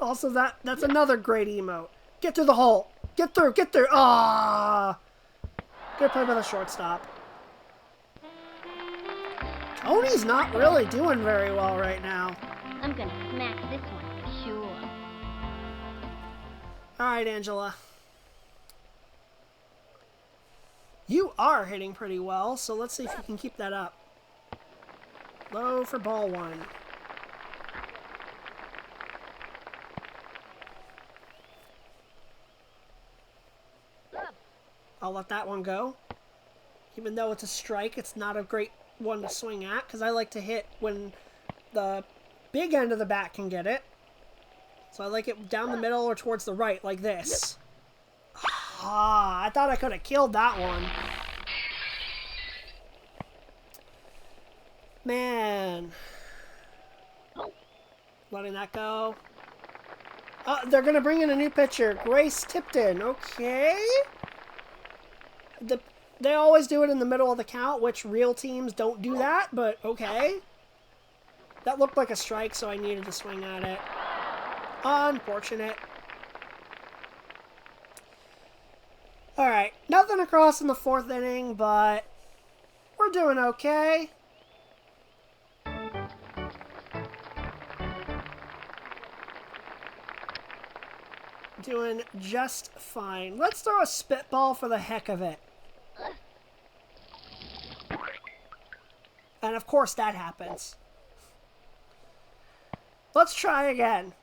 Also, that's another great emote. Get through the hole. Get through. Get through. Ah. Good play by the shortstop. Tony's not really doing very well right now. I'm gonna smack this one for sure. All right, Angela. You are hitting pretty well, so let's see if you can keep that up. Low for ball 1. I'll let that one go. Even though it's a strike, it's not a great one to swing at, because I like to hit when the big end of the bat can get it. So I like it down the middle or towards the right, like this. Ah, I thought I could have killed that one. Man. Letting that go. They're going to bring in a new pitcher. Grace Tipton. Okay. They always do it in the middle of the count, which real teams don't do that, but okay. That looked like a strike, so I needed to swing at it. Unfortunate. Alright, nothing across in the 4th inning, but we're doing okay. Doing just fine. Let's throw a spitball for the heck of it. And of course that happens. Let's try again.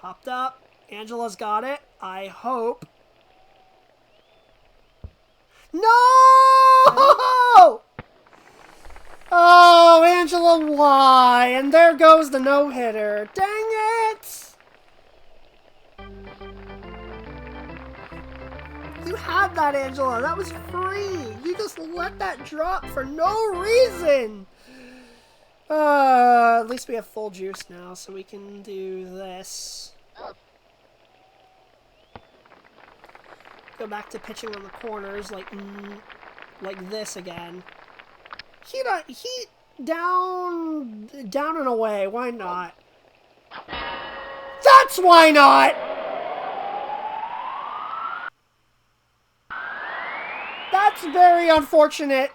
Popped up. Angela's got it. I hope. No! Oh, Angela, why? And there goes the no-hitter. Dang it! You had that, Angela. That was free. You just let that drop for no reason. At least we have full juice now, so we can do this. Go back to pitching on the corners, like this again. Heat down and away. Why not? That's why not. That's very unfortunate.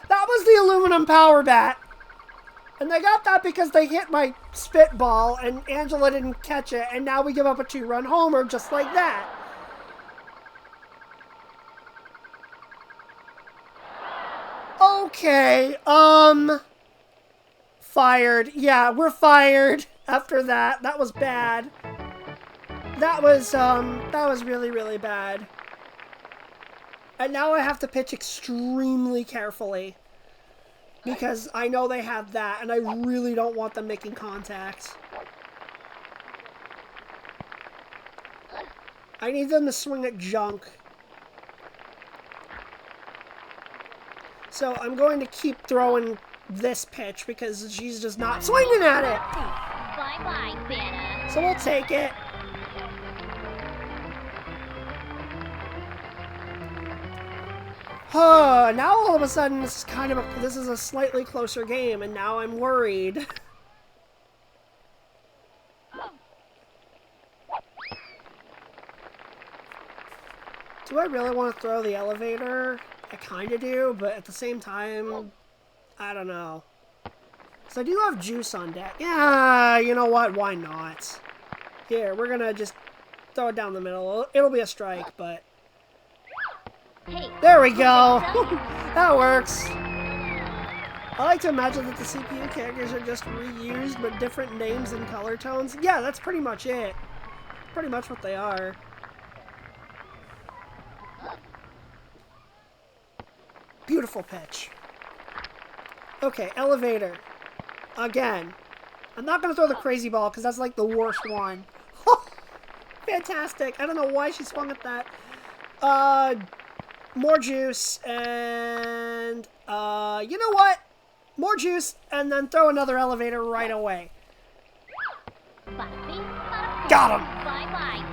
That was the aluminum power bat. And they got that because they hit my spitball and Angela didn't catch it, and now we give up a 2-run homer just like that. Okay, fired. Yeah, we're fired after that. That was bad. That was really, really bad. And now I have to pitch extremely carefully. Because I know they have that, and I really don't want them making contact. I need them to swing at junk. So I'm going to keep throwing this pitch because she's just not swinging at it. Bye-bye, Santa. So we'll take it. Now all of a sudden this is a slightly closer game, and now I'm worried. Do I really want to throw the elevator? I kind of do, but at the same time, I don't know. So I do have juice on deck. Yeah, you know what? Why not? Here, we're gonna just throw it down the middle. It'll be a strike, but... There we go! That works! I like to imagine that the CPU characters are just reused, but different names and color tones. Yeah, that's pretty much it. Pretty much what they are. Beautiful pitch. Okay, elevator. Again. I'm not going to throw the crazy ball, because that's like the worst one. Fantastic. I don't know why she swung at that. More juice, and, you know what? More juice, and then throw another elevator right away. Got him!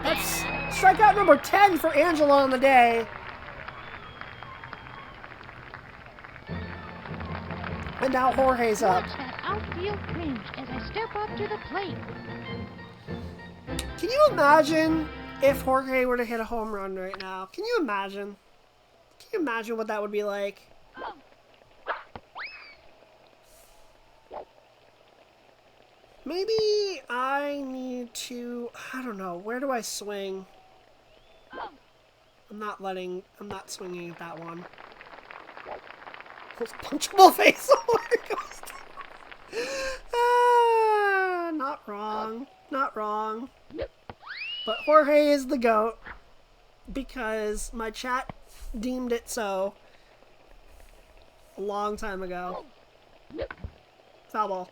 That's strikeout number 10 for Angela on the day. And now Jorge's up. Watch that outfield cringe as I step up to the plate. Can you imagine if Jorge were to hit a home run right now? Can you imagine? Can you imagine what that would be like? Maybe I need to... I don't know. Where do I swing? I'm not swinging at that one. Those punchable face. Oh my gosh. Not wrong. Not wrong. But Jorge is the GOAT. Because my chat deemed it so a long time ago. Foul ball.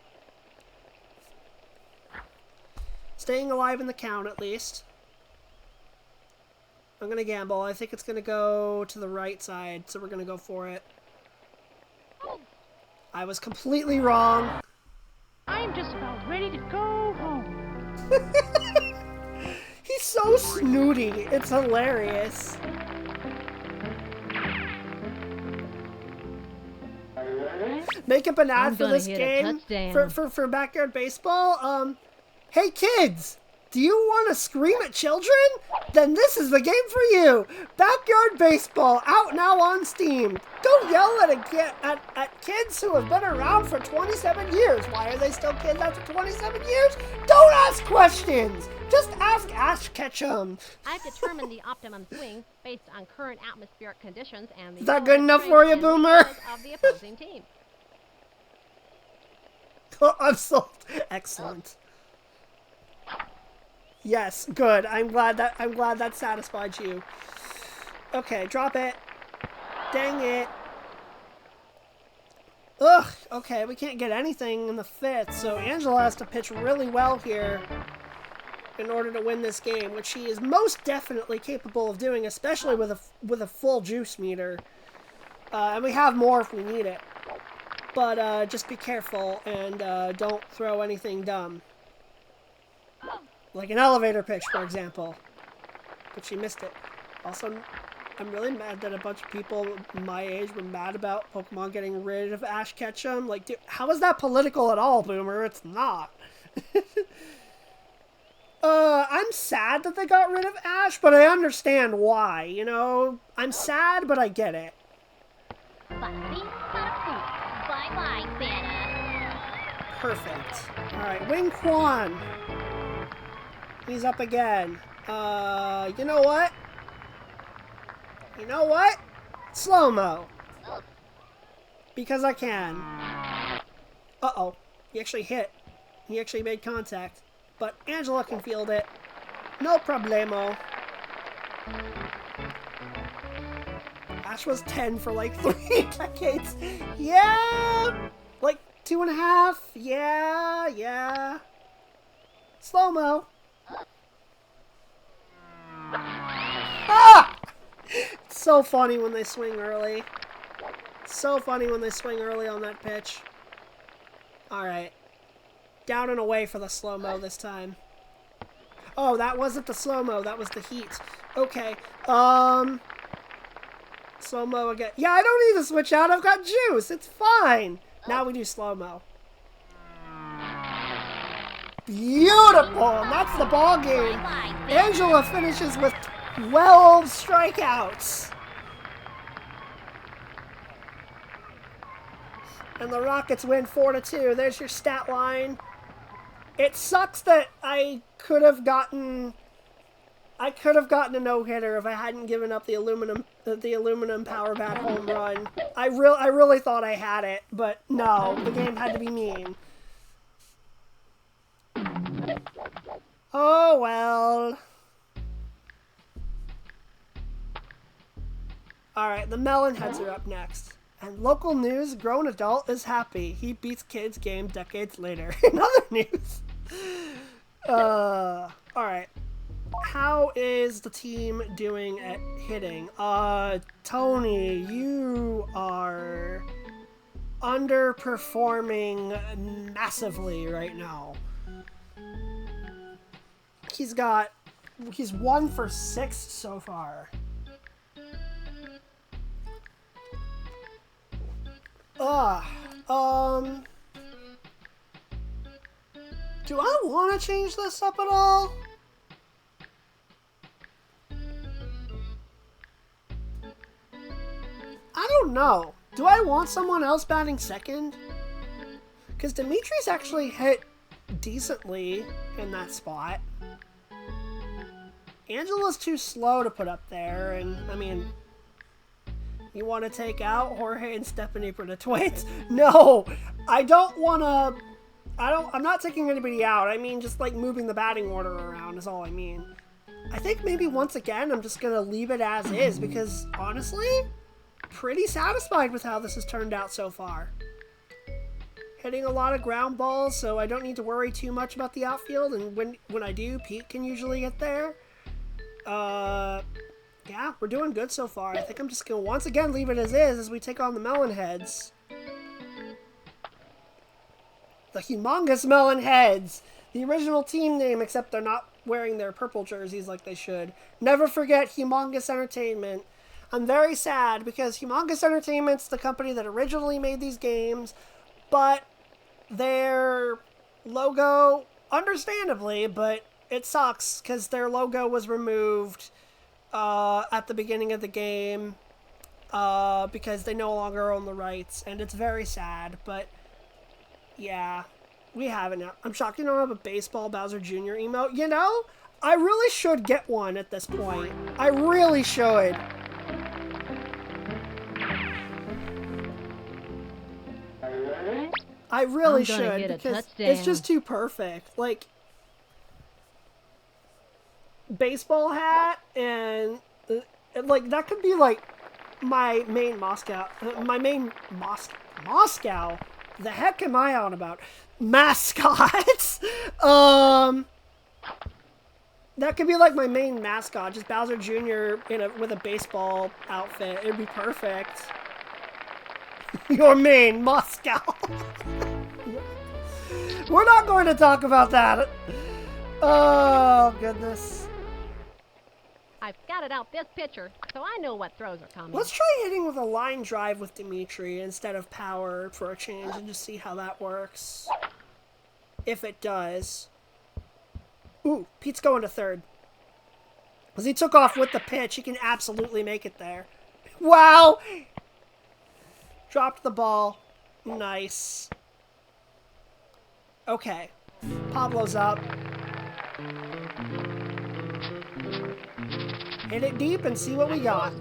Staying alive in the count, at least. I'm gonna gamble. I think it's gonna go to the right side, so we're gonna go for it. I was completely wrong. I'm just about ready to go home. He's so snooty. It's hilarious. Make up an ad for this game for Backyard Baseball. Hey kids, do you want to scream at children? Then this is the game for you. Backyard Baseball, out now on Steam. Go yell at kids who have been around for 27 years. Why are they still kids after 27 years? Don't ask questions. Just ask Ash Ketchum. I've determined the optimum swing based on current atmospheric conditions and the... Is that good enough for you, Boomer? ...of the opposing team. Oh, I'm sold. Excellent. Yes, good. I'm glad that satisfied you. Okay, drop it. Dang it. Ugh, okay, we can't get anything in the fifth, so Angela has to pitch really well here. in order to win this game, which he is most definitely capable of doing, especially with a full juice meter. And we have more if we need it. But just be careful and don't throw anything dumb. Like an elevator pitch, for example. But she missed it. Also, I'm really mad that a bunch of people my age were mad about Pokemon getting rid of Ash Ketchum. Like, dude, how is that political at all, Boomer? It's not. I'm sad that they got rid of Ash, but I understand why, you know? I'm sad, but I get it. Bye-bye, Santa. Perfect. Alright, Wing Quan. He's up again. You know what? You know what? Slow-mo. Because I can. Uh-oh. He actually hit. He actually made contact. But Angela can field it. No problemo. Ash was 10 for like 3 decades. Yeah! Like 2.5. Yeah. Slow-mo. Ah! It's so funny when they swing early. So funny when they swing early on that pitch. Alright. Down and away for the slow-mo this time. Oh, that wasn't the slow-mo. That was the heat. Okay. Slow-mo again. Yeah, I don't need to switch out. I've got juice. It's fine. Now we do slow-mo. Beautiful. And that's the ball game. Angela finishes with 12 strikeouts. And the Rockets win 4-2. There's your stat line. It sucks that I could have gotten a no-hitter if I hadn't given up the aluminum power bat home run. I really thought I had it, but no, the game had to be mean. Oh well. Alright, the Melonheads are up next. And local news, grown adult is happy. He beats kids game decades later. In other news. Alright. How is the team doing at hitting? Tony, you are underperforming massively right now. He's 1 for 6 so far. Do I want to change this up at all? I don't know. Do I want someone else batting second? Because Dimitri's actually hit decently in that spot. Angela's too slow to put up there, and, I mean... You want to take out Jorge and Stephanie for the Twins? No! I don't want to... I'm not taking anybody out. I mean, just, like, moving the batting order around is all I mean. I think maybe once again, I'm just going to leave it as is, because, honestly, pretty satisfied with how this has turned out so far. Hitting a lot of ground balls, so I don't need to worry too much about the outfield, and when I do, Pete can usually get there. Yeah, we're doing good so far. I think I'm just going to once again leave it as we take on the Melonheads. The humongous Melonheads! The original team name, except they're not wearing their purple jerseys like they should. Never forget Humongous Entertainment. I'm very sad because Humongous Entertainment's the company that originally made these games, but their logo, understandably, but it sucks because their logo was removed at the beginning of the game because they no longer own the rights, and it's very sad, but yeah, we have it now. I'm shocked you don't have a Baseball Bowser Jr. emote. You know, I really should get one at this point. I really should. I really should, because it's just too perfect. Like, baseball hat and like that could be like my main Moscow. The heck am I on about? Mascots. That could be like my main mascot, just Bowser Jr. with a baseball outfit. It'd be perfect. Your main Moscow. We're not going to talk about that. Oh, goodness. I've scouted out this pitcher, so I know what throws are coming. Let's try hitting with a line drive with Dimitri instead of power for a change and just see how that works. If it does. Ooh, Pete's going to third. Because he took off with the pitch, he can absolutely make it there. Wow! Dropped the ball. Nice. Okay. Pablo's up. Hit it deep and see what we got.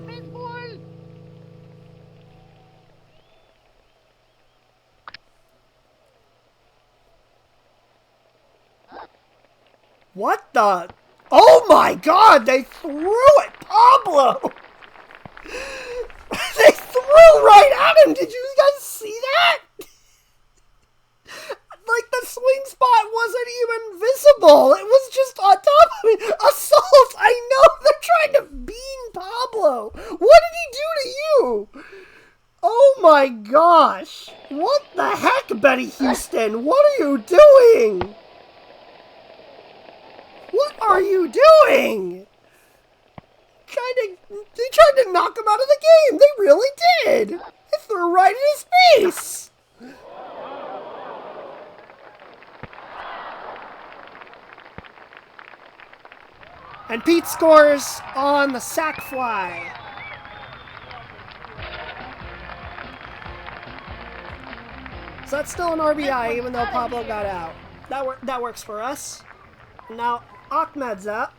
What the? Oh my god, they threw it! Pablo! They threw right at him! Did you guys see that? Like, the swing spot wasn't even visible. It was just on top of me. Assault! I know they're trying to bean Pablo. What did he do to you? Oh my gosh. What the heck, Betty Houston? What are you doing? What are you doing? They tried to knock him out of the game. They really did. They threw right in his face. And Pete scores on the sac fly. So that's still an RBI, even though Pablo got out. That works for us. Now, Ahmed's up.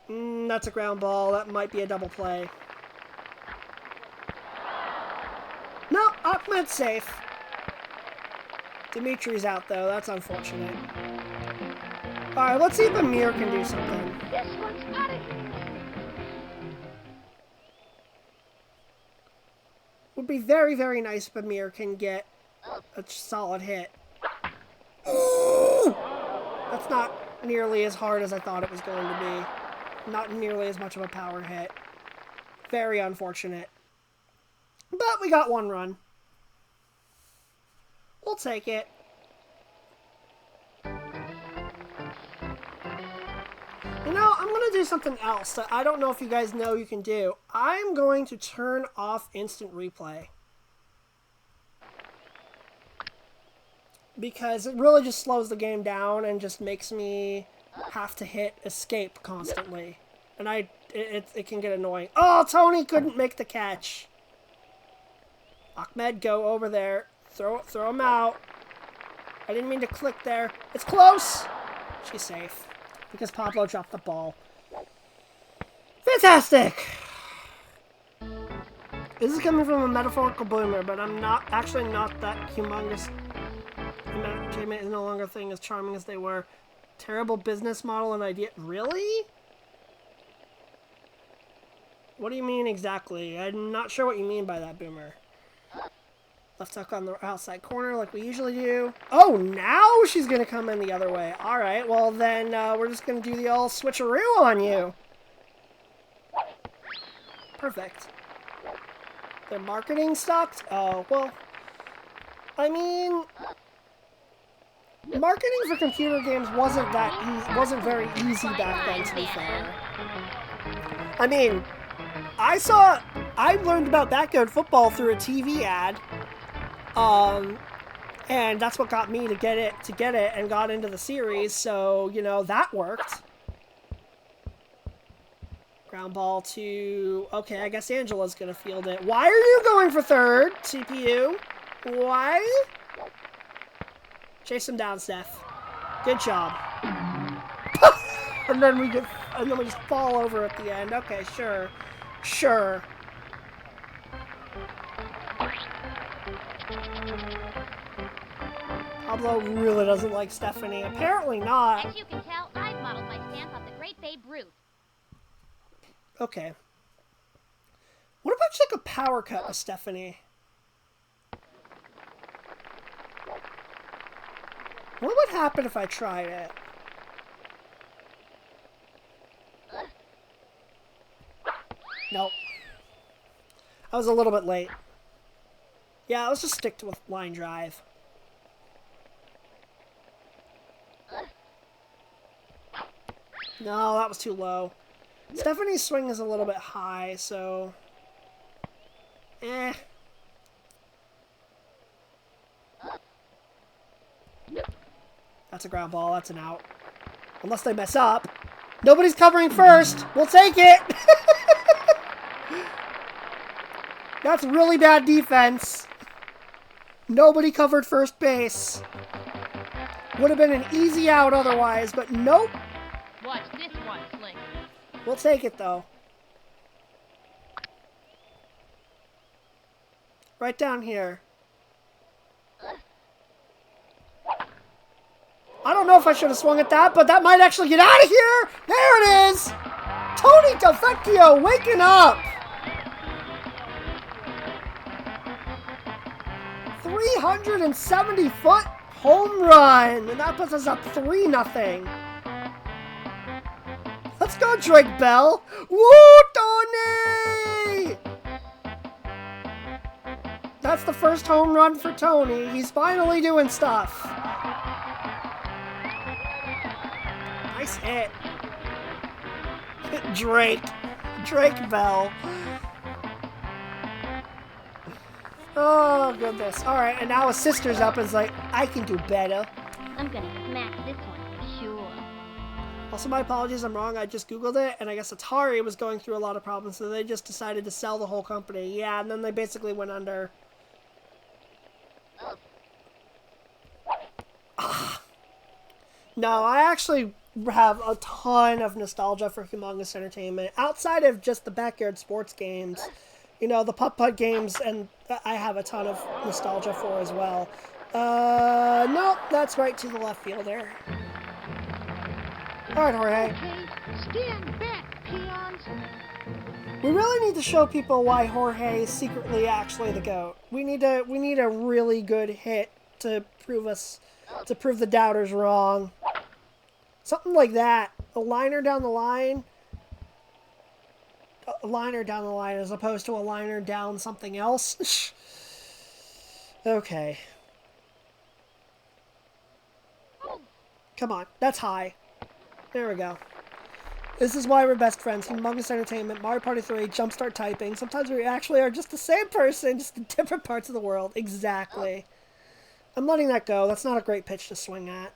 That's a ground ball. That might be a double play. No, Ahmed's safe. Dimitri's out, though. That's unfortunate. Alright, let's see if Amir can do something. This one's got it. Would be very, very nice if Amir can get a solid hit. Ooh! That's not nearly as hard as I thought it was going to be. Not nearly as much of a power hit. Very unfortunate. But we got one run. We'll take it. You know, I'm going to do something else that I don't know if you guys know you can do. I'm going to turn off instant replay. Because it really just slows the game down and just makes me have to hit escape constantly. And it can get annoying. Oh, Tony couldn't make the catch. Ahmed, go over there. Throw him out. I didn't mean to click there. It's close. She's safe. Because Pablo dropped the ball. Fantastic! This is coming from a metaphorical boomer, but I'm not that humongous. Entertainment is no longer a thing as charming as they were. Terrible business model and idea. Really? What do you mean exactly? I'm not sure what you mean by that, boomer. Left hook on the outside corner like we usually do. Oh, now she's going to come in the other way. All right, well then we're just going to do the old switcheroo on you. Perfect. Their marketing sucked? Oh, well, I mean, marketing for computer games wasn't very easy back then, to be fair. I mean, I learned about Backyard Football through a TV ad. And that's what got me to get it and got into the series, so, you know, that worked. Ground ball to... Okay, I guess Angela's gonna field it. Why are you going for third, CPU? Why? Chase him down, Steph. Good job. and then we just fall over at the end. Okay, sure. Sure. Pablo really doesn't like Stephanie. Apparently not. As you can tell, I've modeled my stance off the great Babe Ruth. Okay. What about just like a power cut with Stephanie? What would happen if I tried it? Nope. I was a little bit late. Yeah, let's just stick to a line drive. No, that was too low. Stephanie's swing is a little bit high, so... That's a ground ball. That's an out. Unless they mess up. Nobody's covering first. We'll take it. That's really bad defense. Nobody covered first base. Would have been an easy out otherwise, but nope. Watch this one, Slick. We'll take it, though. Right down here. I don't know if I should have swung at that, but that might actually get out of here. There it is. Tony Delvecchio waking up. 370-foot home run. And that puts us up 3-0. Let's go, Drake Bell. Woo, Tony! That's the first home run for Tony. He's finally doing stuff. Nice hit. Drake Bell. Oh, goodness. All right, and now his sister's up and is like, I can do better. I'm gonna smack this one for sure. Also, my apologies, I'm wrong. I just Googled it, and I guess Atari was going through a lot of problems, so they just decided to sell the whole company. Yeah, and then they basically went under. No, I actually have a ton of nostalgia for Humongous Entertainment. Outside of just the backyard sports games, you know, the putt-putt games, and I have a ton of nostalgia for as well. Nope, that's right to the left fielder. All right, Jorge. Okay, stand back, peons. We really need to show people why Jorge is secretly actually the GOAT. We need a really good hit to prove the doubters wrong. Something like that. A liner down the line. A liner down the line as opposed to a liner down something else. Okay. Come on. That's high. There we go. This is why we're best friends. Humongous Entertainment, Mario Party 3, Jumpstart Typing. Sometimes we actually are just the same person, just in different parts of the world. Exactly. I'm letting that go. That's not a great pitch to swing at.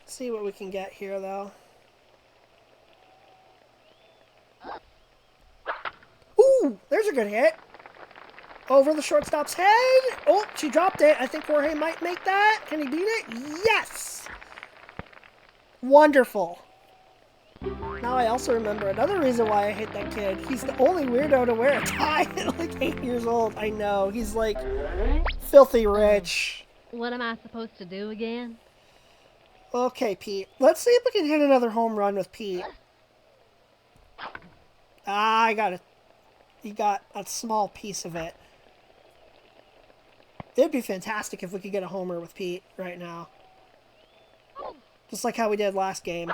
See what we can get here, though. Ooh, there's a good hit. Over the shortstop's head. Oh, she dropped it. I think Jorge might make that. Can he beat it? Yes! Wonderful. Now I also remember another reason why I hate that kid. He's the only weirdo to wear a tie at like 8 years old. I know. He's like filthy rich. What am I supposed to do again? Okay, Pete. Let's see if we can hit another home run with Pete. Ah, I got it. You got a small piece of it. It'd be fantastic if we could get a homer with Pete right now. Just like how we did last game.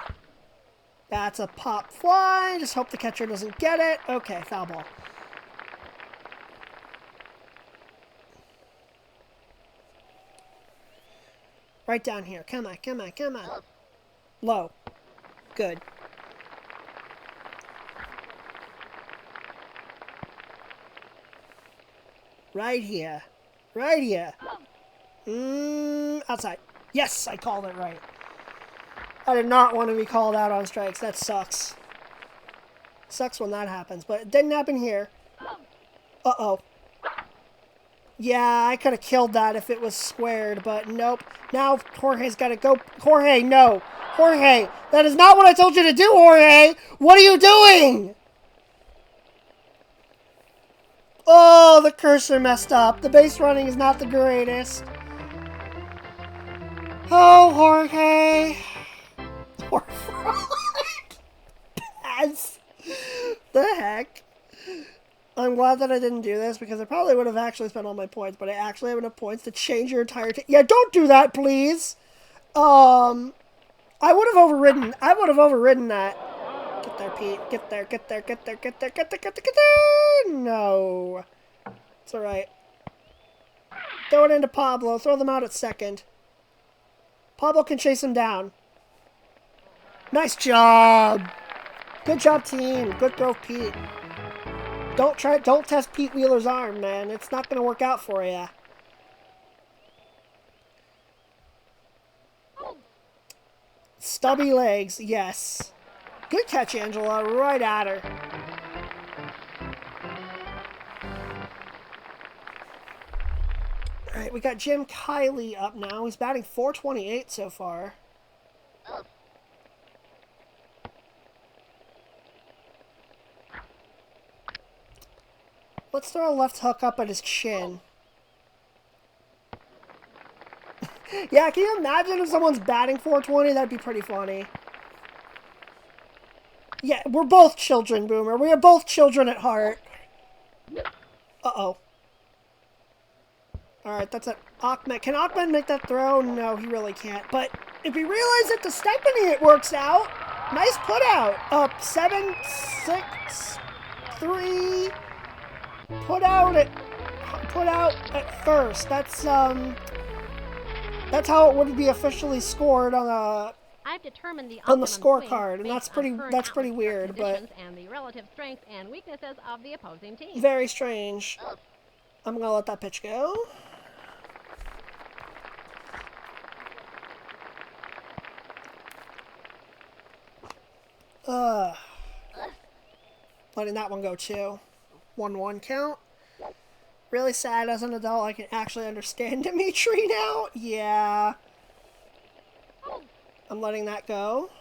That's a pop fly. Just hope the catcher doesn't get it. Okay, foul ball. Right down here. Come on, come on, come on. Low. Good. Right here. Right here. Outside. Yes, I called it right. I did not want to be called out on strikes. That sucks. Sucks when that happens, but it didn't happen here. Uh-oh. Yeah, I could have killed that if it was squared, but nope. Now Jorge's got to go. Jorge, no. Jorge, that is not what I told you to do, Jorge. What are you doing? Oh, the cursor messed up. The base running is not the greatest. Oh, Jorge. Pass. The heck? I'm glad that I didn't do this because I probably would have actually spent all my points, but I actually have enough points to change your entire team. Yeah, don't do that, please. I would have overridden. I would have overridden that. Get there, Pete. Get there. Get there. Get there. Get there. Get there. Get there. Get there. No. It's all right. Throw it into Pablo. Throw them out at second. Pablo can chase him down. Nice job. Good job, team. Good go, Pete. Don't test Pete Wheeler's arm, man. It's not going to work out for you. Stubby legs, yes. Good catch, Angela. Right at her. All right, we got Jim Kiley up now. He's batting .428 so far. Let's throw a left hook up at his chin. Yeah, can you imagine if someone's batting .420? That'd be pretty funny. Yeah, we're both children, Boomer. We are both children at heart. Uh-oh. Alright, that's it. Ahmed. Can Ahmed make that throw? No, he really can't. But if he realizes it to Stephanie, it works out. Nice put out. Up 7, 6, 3. Put out at first. That's how it would be officially scored on a I've determined the on the optimum scorecard, swing and that's based on current pretty atmospheric weird, but conditions and the relative strengths and weaknesses of the opposing team. very strange. I'm gonna let that pitch go. Letting that one go too. 1-1 count. Really sad as an adult I can actually understand Dimitri now. Yeah. I'm letting that go.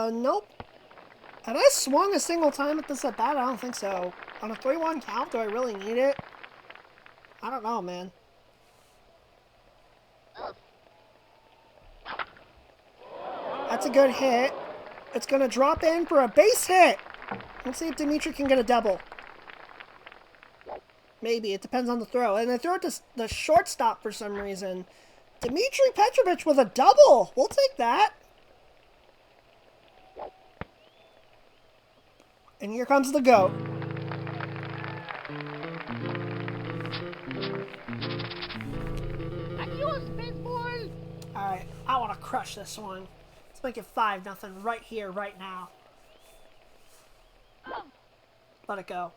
Nope. Have I swung a single time at this at bat? I don't think so. On a 3-1 count, do I really need it? I don't know, man. That's a good hit. It's going to drop in for a base hit. Let's see if Dimitri can get a double. Maybe. It depends on the throw. And they throw it to the shortstop for some reason. Dmitry Petrovich with a double. We'll take that. And here comes the GOAT. Adios, baseball! Alright, I want to crush this one. Let's make it 5-0 right here, right now. Let it go.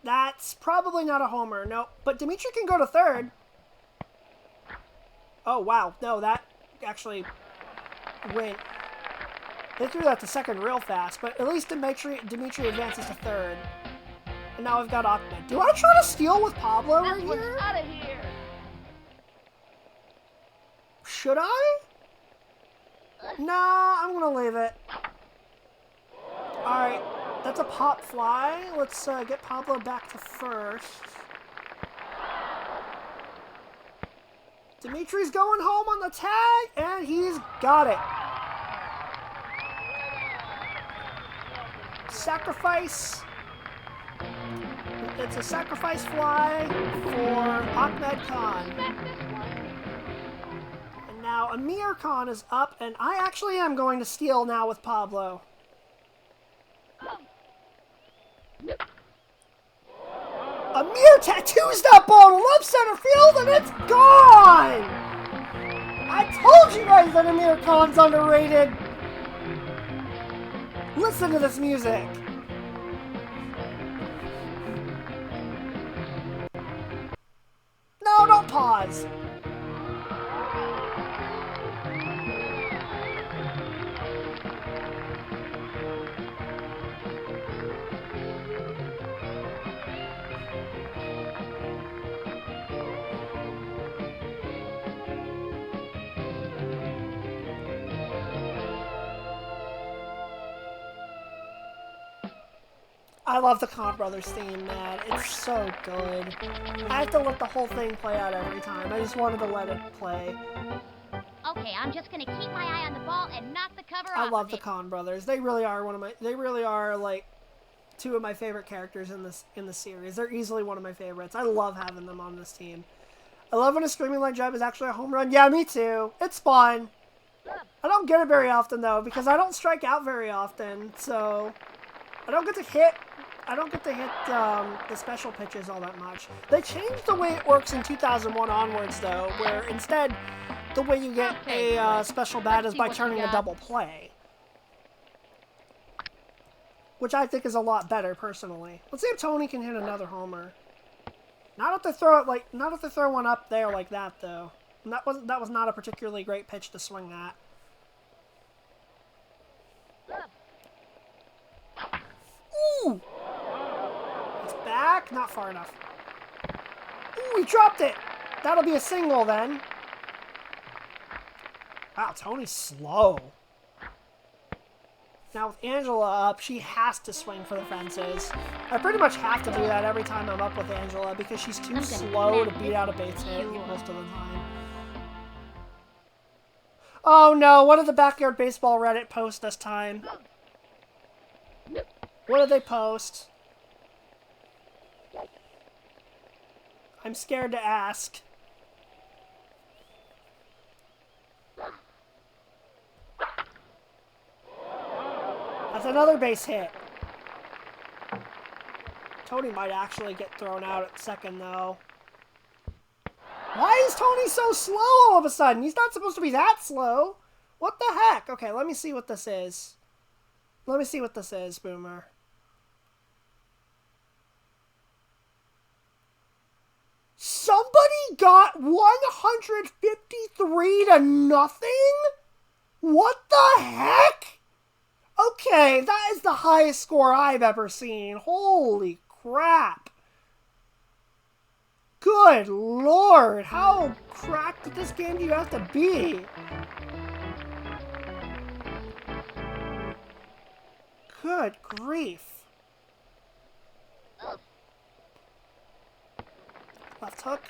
That's probably not a homer, no. But Dimitri can go to third. Oh, wow. No, that actually went. They threw that to second real fast, but at least Dimitri advances to third. And now I've got Ahmed. Do I try to steal with Pablo right This one's here? out of here! Should I? No, I'm going to leave it. Alright, that's a pop fly. Let's get Pablo back to first. Dimitri's going home on the tag, and he's got it. Sacrifice. It's a sacrifice fly for Ahmed Khan. And now Amir Khan is up, and I actually am going to steal now with Pablo. Amir tattoos that ball to left center field, and it's gone! I told you guys that Amir Khan's underrated. Listen to this music. No, don't pause. I love the Con Brothers theme, man. It's so good. I have to let the whole thing play out every time. I just wanted to let it play. Okay, I'm just gonna keep my eye on the ball and knock the cover I off love of the it. Con Brothers. They really are like two of my favorite characters in the series. They're easily one of my favorites. I love having them on this team. I love when a streaming line jump is actually a home run. Yeah, me too. It's fun. I don't get it very often though because I don't strike out very often, so I don't get to hit the special pitches all that much. They changed the way it works in 2001 onwards though, where instead the way you get a special bat is by turning a double play. Which I think is a lot better, personally. Let's see if Tony can hit another homer. Not if they throw one up there like that, though. And that was not a particularly great pitch to swing at. Ooh! It's back, not far enough. Ooh, he dropped it! That'll be a single then. Wow, Tony's slow. Now with Angela up, she has to swing for the fences. I pretty much have to do that every time I'm up with Angela because she's too slow to beat out a base hit most of the time. Oh no, what did the Backyard Baseball Reddit post this time? What did they post? I'm scared to ask. That's another base hit. Tony might actually get thrown out at second, though. Why is Tony so slow all of a sudden? He's not supposed to be that slow. What the heck? Okay, let me see what this is. Let me see what this is, Boomer. Somebody got 153 to nothing? What the heck? Okay, that is the highest score I've ever seen. Holy crap. Good lord, how cracked at this game do you have to be? Good grief. Left hook,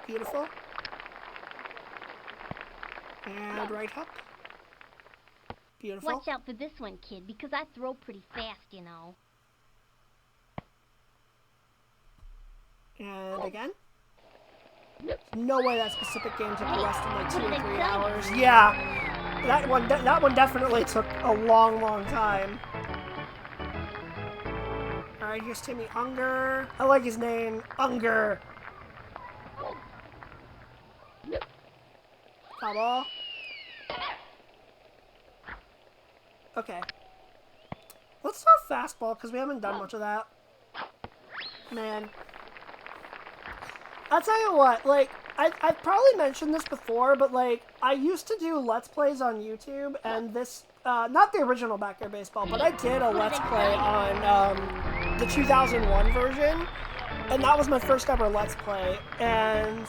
beautiful. And right hook. Beautiful. Watch out for this one, kid, because I throw pretty fast, you know. And again. No way that specific game took less than like 2 or 3 hours. Yeah, that one definitely took a long, long time. All right, here's Timmy Unger. I like his name, Unger. Foul ball. Okay. Let's start fastball because we haven't done much of that. Man. I'll tell you what, like, I've probably mentioned this before, but, like, I used to do Let's Plays on YouTube, and this, not the original Backyard Baseball, but I did a Let's Play on, the 2001 version, and that was my first ever Let's Play, and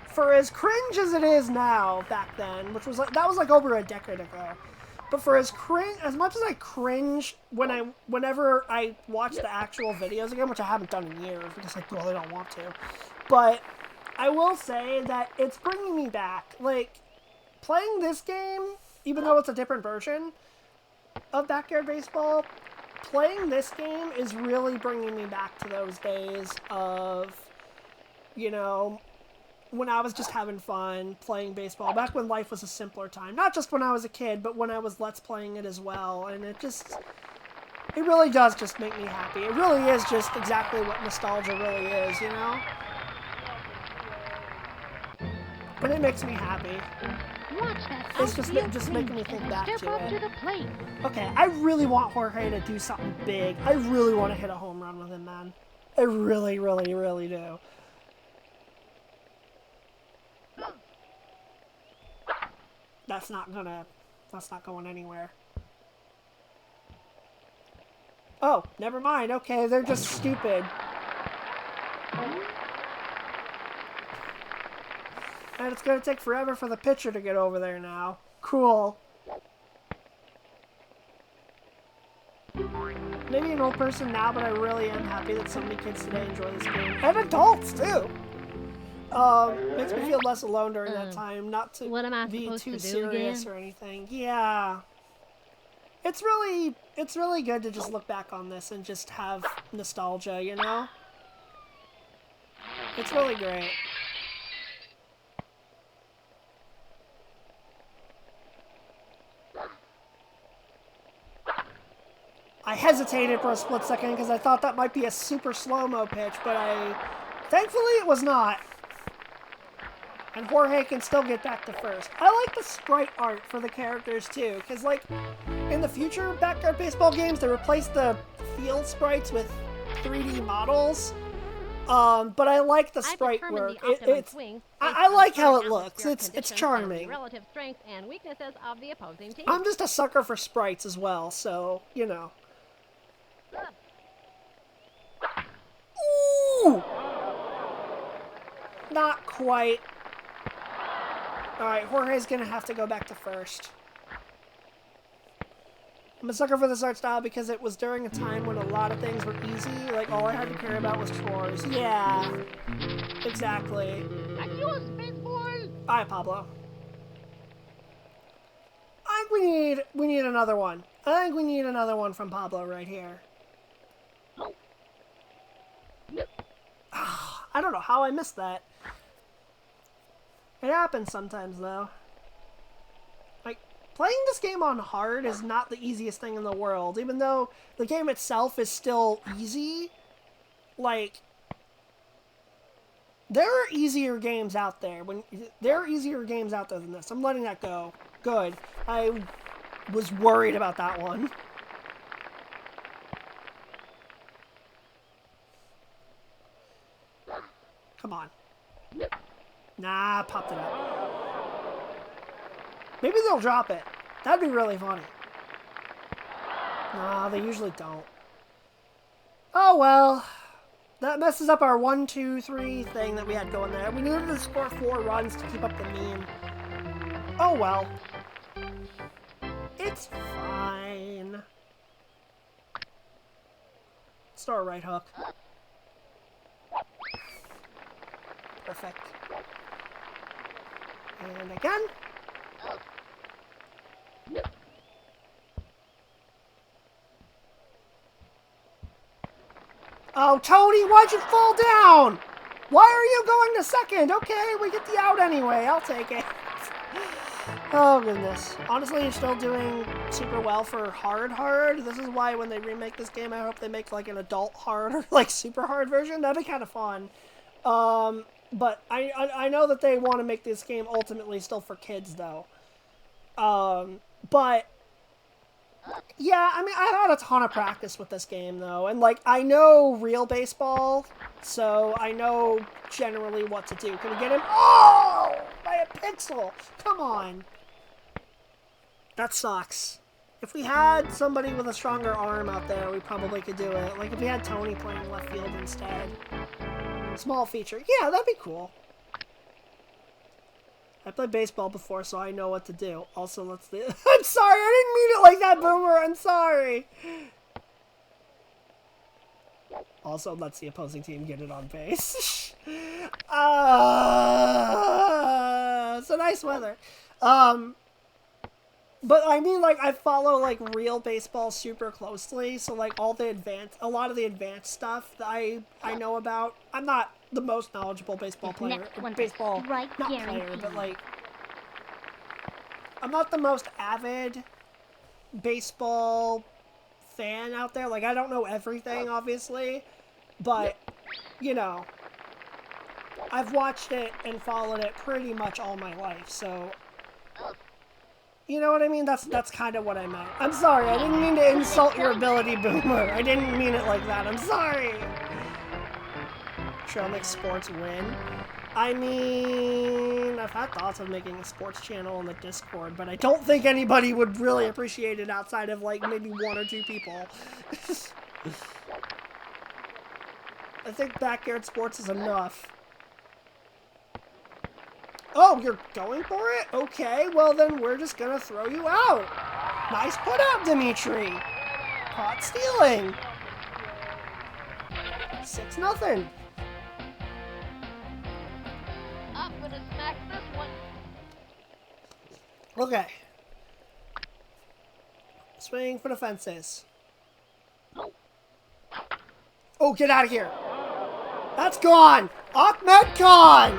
for as cringe as it is now, back then, which was, like, that was, like, over a decade ago, but for as much as I cringe whenever I watch the actual videos again, which I haven't done in years, because I really don't want to, but I will say that it's bringing me back. Like, playing this game, even though it's a different version of Backyard Baseball, playing this game is really bringing me back to those days of, you know, when I was just having fun playing baseball, back when life was a simpler time. Not just when I was a kid, but when I was Let's Playing it as well, and it really does just make me happy. It really is just exactly what nostalgia really is, you know? But it makes me happy. Watch that. It's just making me think back Step up to to it. the plate. Okay, I really want Jorge to do something big. I really want to hit a home run with him, man. I really, really, really do. That's not going anywhere. Oh, never mind. Okay, they're just stupid. And it's going to take forever for the pitcher to get over there now. Cool. maybe an old person now, but I really am happy that so many kids today enjoy this game. And adults, too! Makes me feel less alone during that time, not to What am I be supposed too to do serious again? or anything. Yeah. It's really good to just look back on this and just have nostalgia, you know? It's really great. I hesitated for a split second because I thought that might be a super slow-mo pitch, but thankfully it was not. And Jorge can still get back to first. I like the sprite art for the characters too, because like in the future Backyard Baseball games, they replace the field sprites with 3D models. But I like the sprite work. I like how it looks. It's charming. Relative strengths and weaknesses of the opposing team. I'm just a sucker for sprites as well, so you know. Ooh! Not quite. Alright, Jorge's gonna have to go back to first. I'm a sucker for this art style because it was during a time when a lot of things were easy. Like, all I had to care about was chores. Yeah. Exactly. Adios, baseball! Alright, Pablo. I think we need another one. I think we need another one from Pablo right here. I don't know how I missed that. It happens sometimes, though. Like, playing this game on hard is not the easiest thing in the world, even though the game itself is still easy. Like, there are easier games out there. There are easier games out there than this. I'm letting that go. Good. I was worried about that one. Come on. Nah, popped it up. Maybe they'll drop it. That'd be really funny. Nah, they usually don't. Oh well. That messes up our 1, 2, 3 thing that we had going there. We needed to score 4 runs to keep up the meme. Oh well. It's fine. Start right hook. Perfect. And again. Oh, Tony, why'd you fall down? Why are you going to second? Okay, we get the out anyway. I'll take it. Oh, goodness. Honestly, it's still doing super well for hard. This is why when they remake this game, I hope they make like an adult hard or like super hard version. That'd be kind of fun. But I know that they want to make this game ultimately still for kids, though. But yeah, I mean, I've had a ton of practice with this game, though, and like I know real baseball, so I know generally what to do. Can we get him? Oh, by a pixel! Come on. That sucks. If we had somebody with a stronger arm out there, we probably could do it. Like if we had Tony playing left field instead. Small feature. Yeah, that'd be cool. I played baseball before, so I know what to do. Also, let's do... I'm sorry, I didn't mean it like that, Boomer. I'm sorry. Also, let's the opposing team get it on base. It's a nice weather. But I mean, like, I follow, like, real baseball super closely, so, like, a lot of the advanced stuff that I know about. I'm not the most knowledgeable baseball player. But, like, I'm not the most avid baseball fan out there. Like, I don't know everything, obviously, but, you know, I've watched it and followed it pretty much all my life, so... You know what I mean? That's kind of what I meant. I'm sorry, I didn't mean to insult your ability, Boomer. I didn't mean it like that. I'm sorry. Trail makes sports win. I mean, I've had thoughts of making a sports channel on the Discord, but I don't think anybody would really appreciate it outside of, like, maybe 1 or 2 people. I think Backyard Sports is enough. Oh, you're going for it? Okay, well then we're just gonna throw you out. Nice put out, Dimitri. Caught stealing. 6-0. I'm gonna smack this one. Okay. Swing for the fences. Oh, get out of here. That's gone. Ahmed Khan.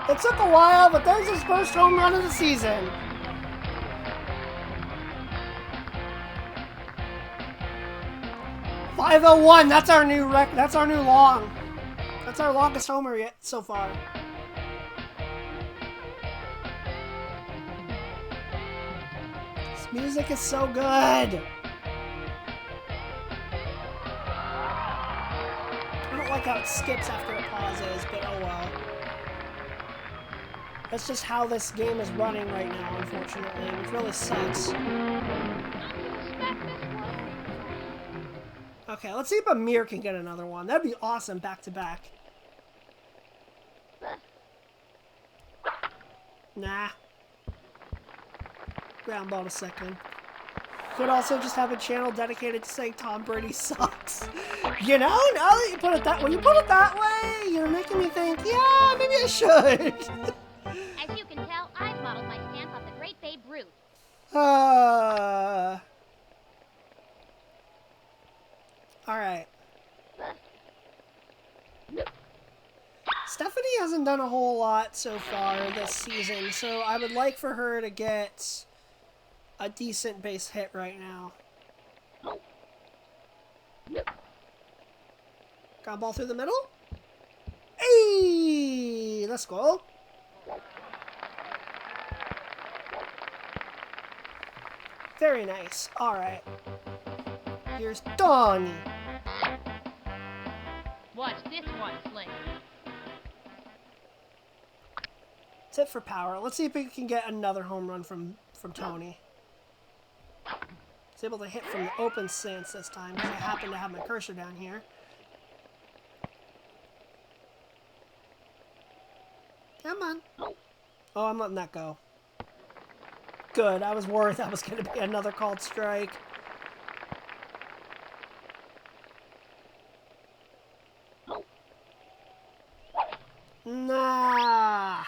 It took a while, but there's his first home run of the season. .501. That's our new That's our new long. That's our longest homer yet so far. This music is so good. I don't like how it skips after it pauses, but oh well. That's just how this game is running right now, unfortunately, which really sucks. Okay, let's see if Amir can get another one. That'd be awesome, back to back. Nah. Ground ball to second. Could also just have a channel dedicated to saying Tom Brady sucks. You know, now that you put it that way, you're making me think, yeah, maybe I should. As you can tell, I've modeled my stance off the great Babe Ruth. Alright. Stephanie hasn't done a whole lot so far this season, so I would like for her to get a decent base hit right now. Got a ball through the middle? Hey! Let's go. Very nice. Alright. Here's Donnie. Watch this one, Slick. That's it for power. Let's see if we can get another home run from Tony. He's able to hit from the open stance this time because I happen to have my cursor down here. Come on. Oh, I'm letting that go. Good. I was worried that was going to be another called strike. Nah.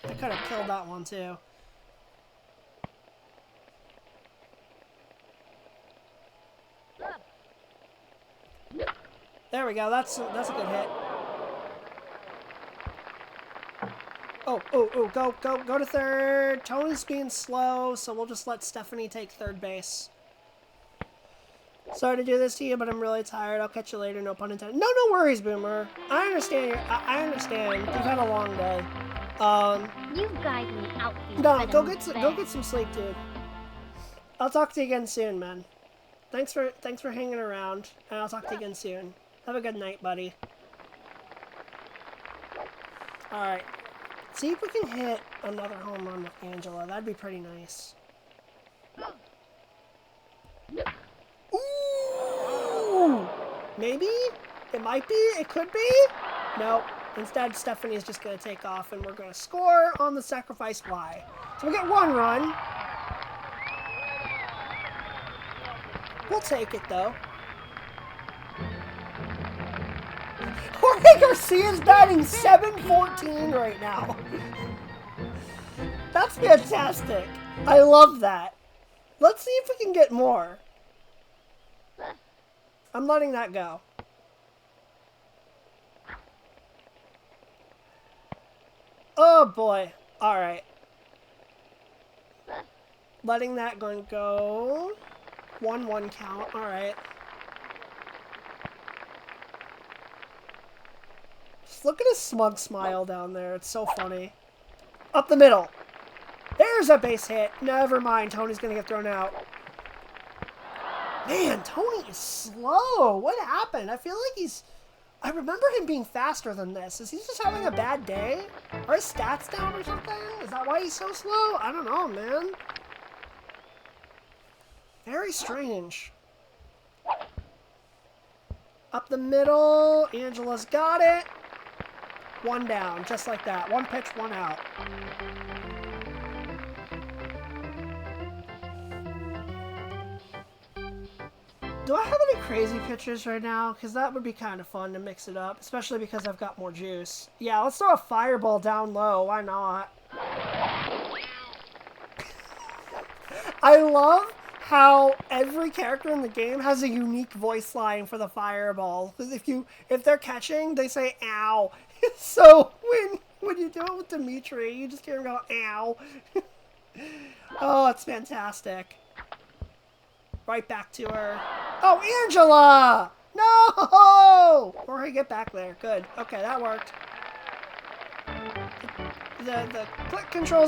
I could have killed that one too. There we go. That's a good hit. Oh, go to third. Tony's being slow, so we'll just let Stephanie take third base. Sorry to do this to you, but I'm really tired. I'll catch you later. No pun intended. No worries, Boomer. I understand. I understand. You've had a long day. You guys in the outfield. No, go get some sleep, dude. I'll talk to you again soon, man. Thanks for hanging around, and I'll talk to you again soon. Have a good night, buddy. All right. See if we can hit another home run with Angela. That'd be pretty nice. Ooh! Maybe? It might be? It could be? Nope. Instead, Stephanie is just going to take off, and we're going to score on the sacrifice fly. So we get one run. We'll take it, though. Jorge Garcia's batting .714 right now. That's fantastic. I love that. Let's see if we can get more. I'm letting that go. Oh boy. Alright. Letting that go. 1-1 count. Alright. Just look at his smug smile down there. It's so funny. Up the middle. There's a base hit. Never mind. Tony's going to get thrown out. Man, Tony is slow. What happened? I feel like I remember him being faster than this. Is he just having a bad day? Are his stats down or something? Is that why he's so slow? I don't know, man. Very strange. Up the middle. Angela's got it. One down, just like that. One pitch, one out. Do I have any crazy pitches right now? Because that would be kind of fun to mix it up, especially because I've got more juice. Yeah, let's throw a fireball down low. Why not? I love how every character in the game has a unique voice line for the fireball. Because if they're catching, they say "ow." So when you do it with Dimitri, you just hear him go "ow." Oh, it's fantastic. Right back to her. Oh, Angela! No! Jorge, get back there. Good. Okay, that worked. The click controls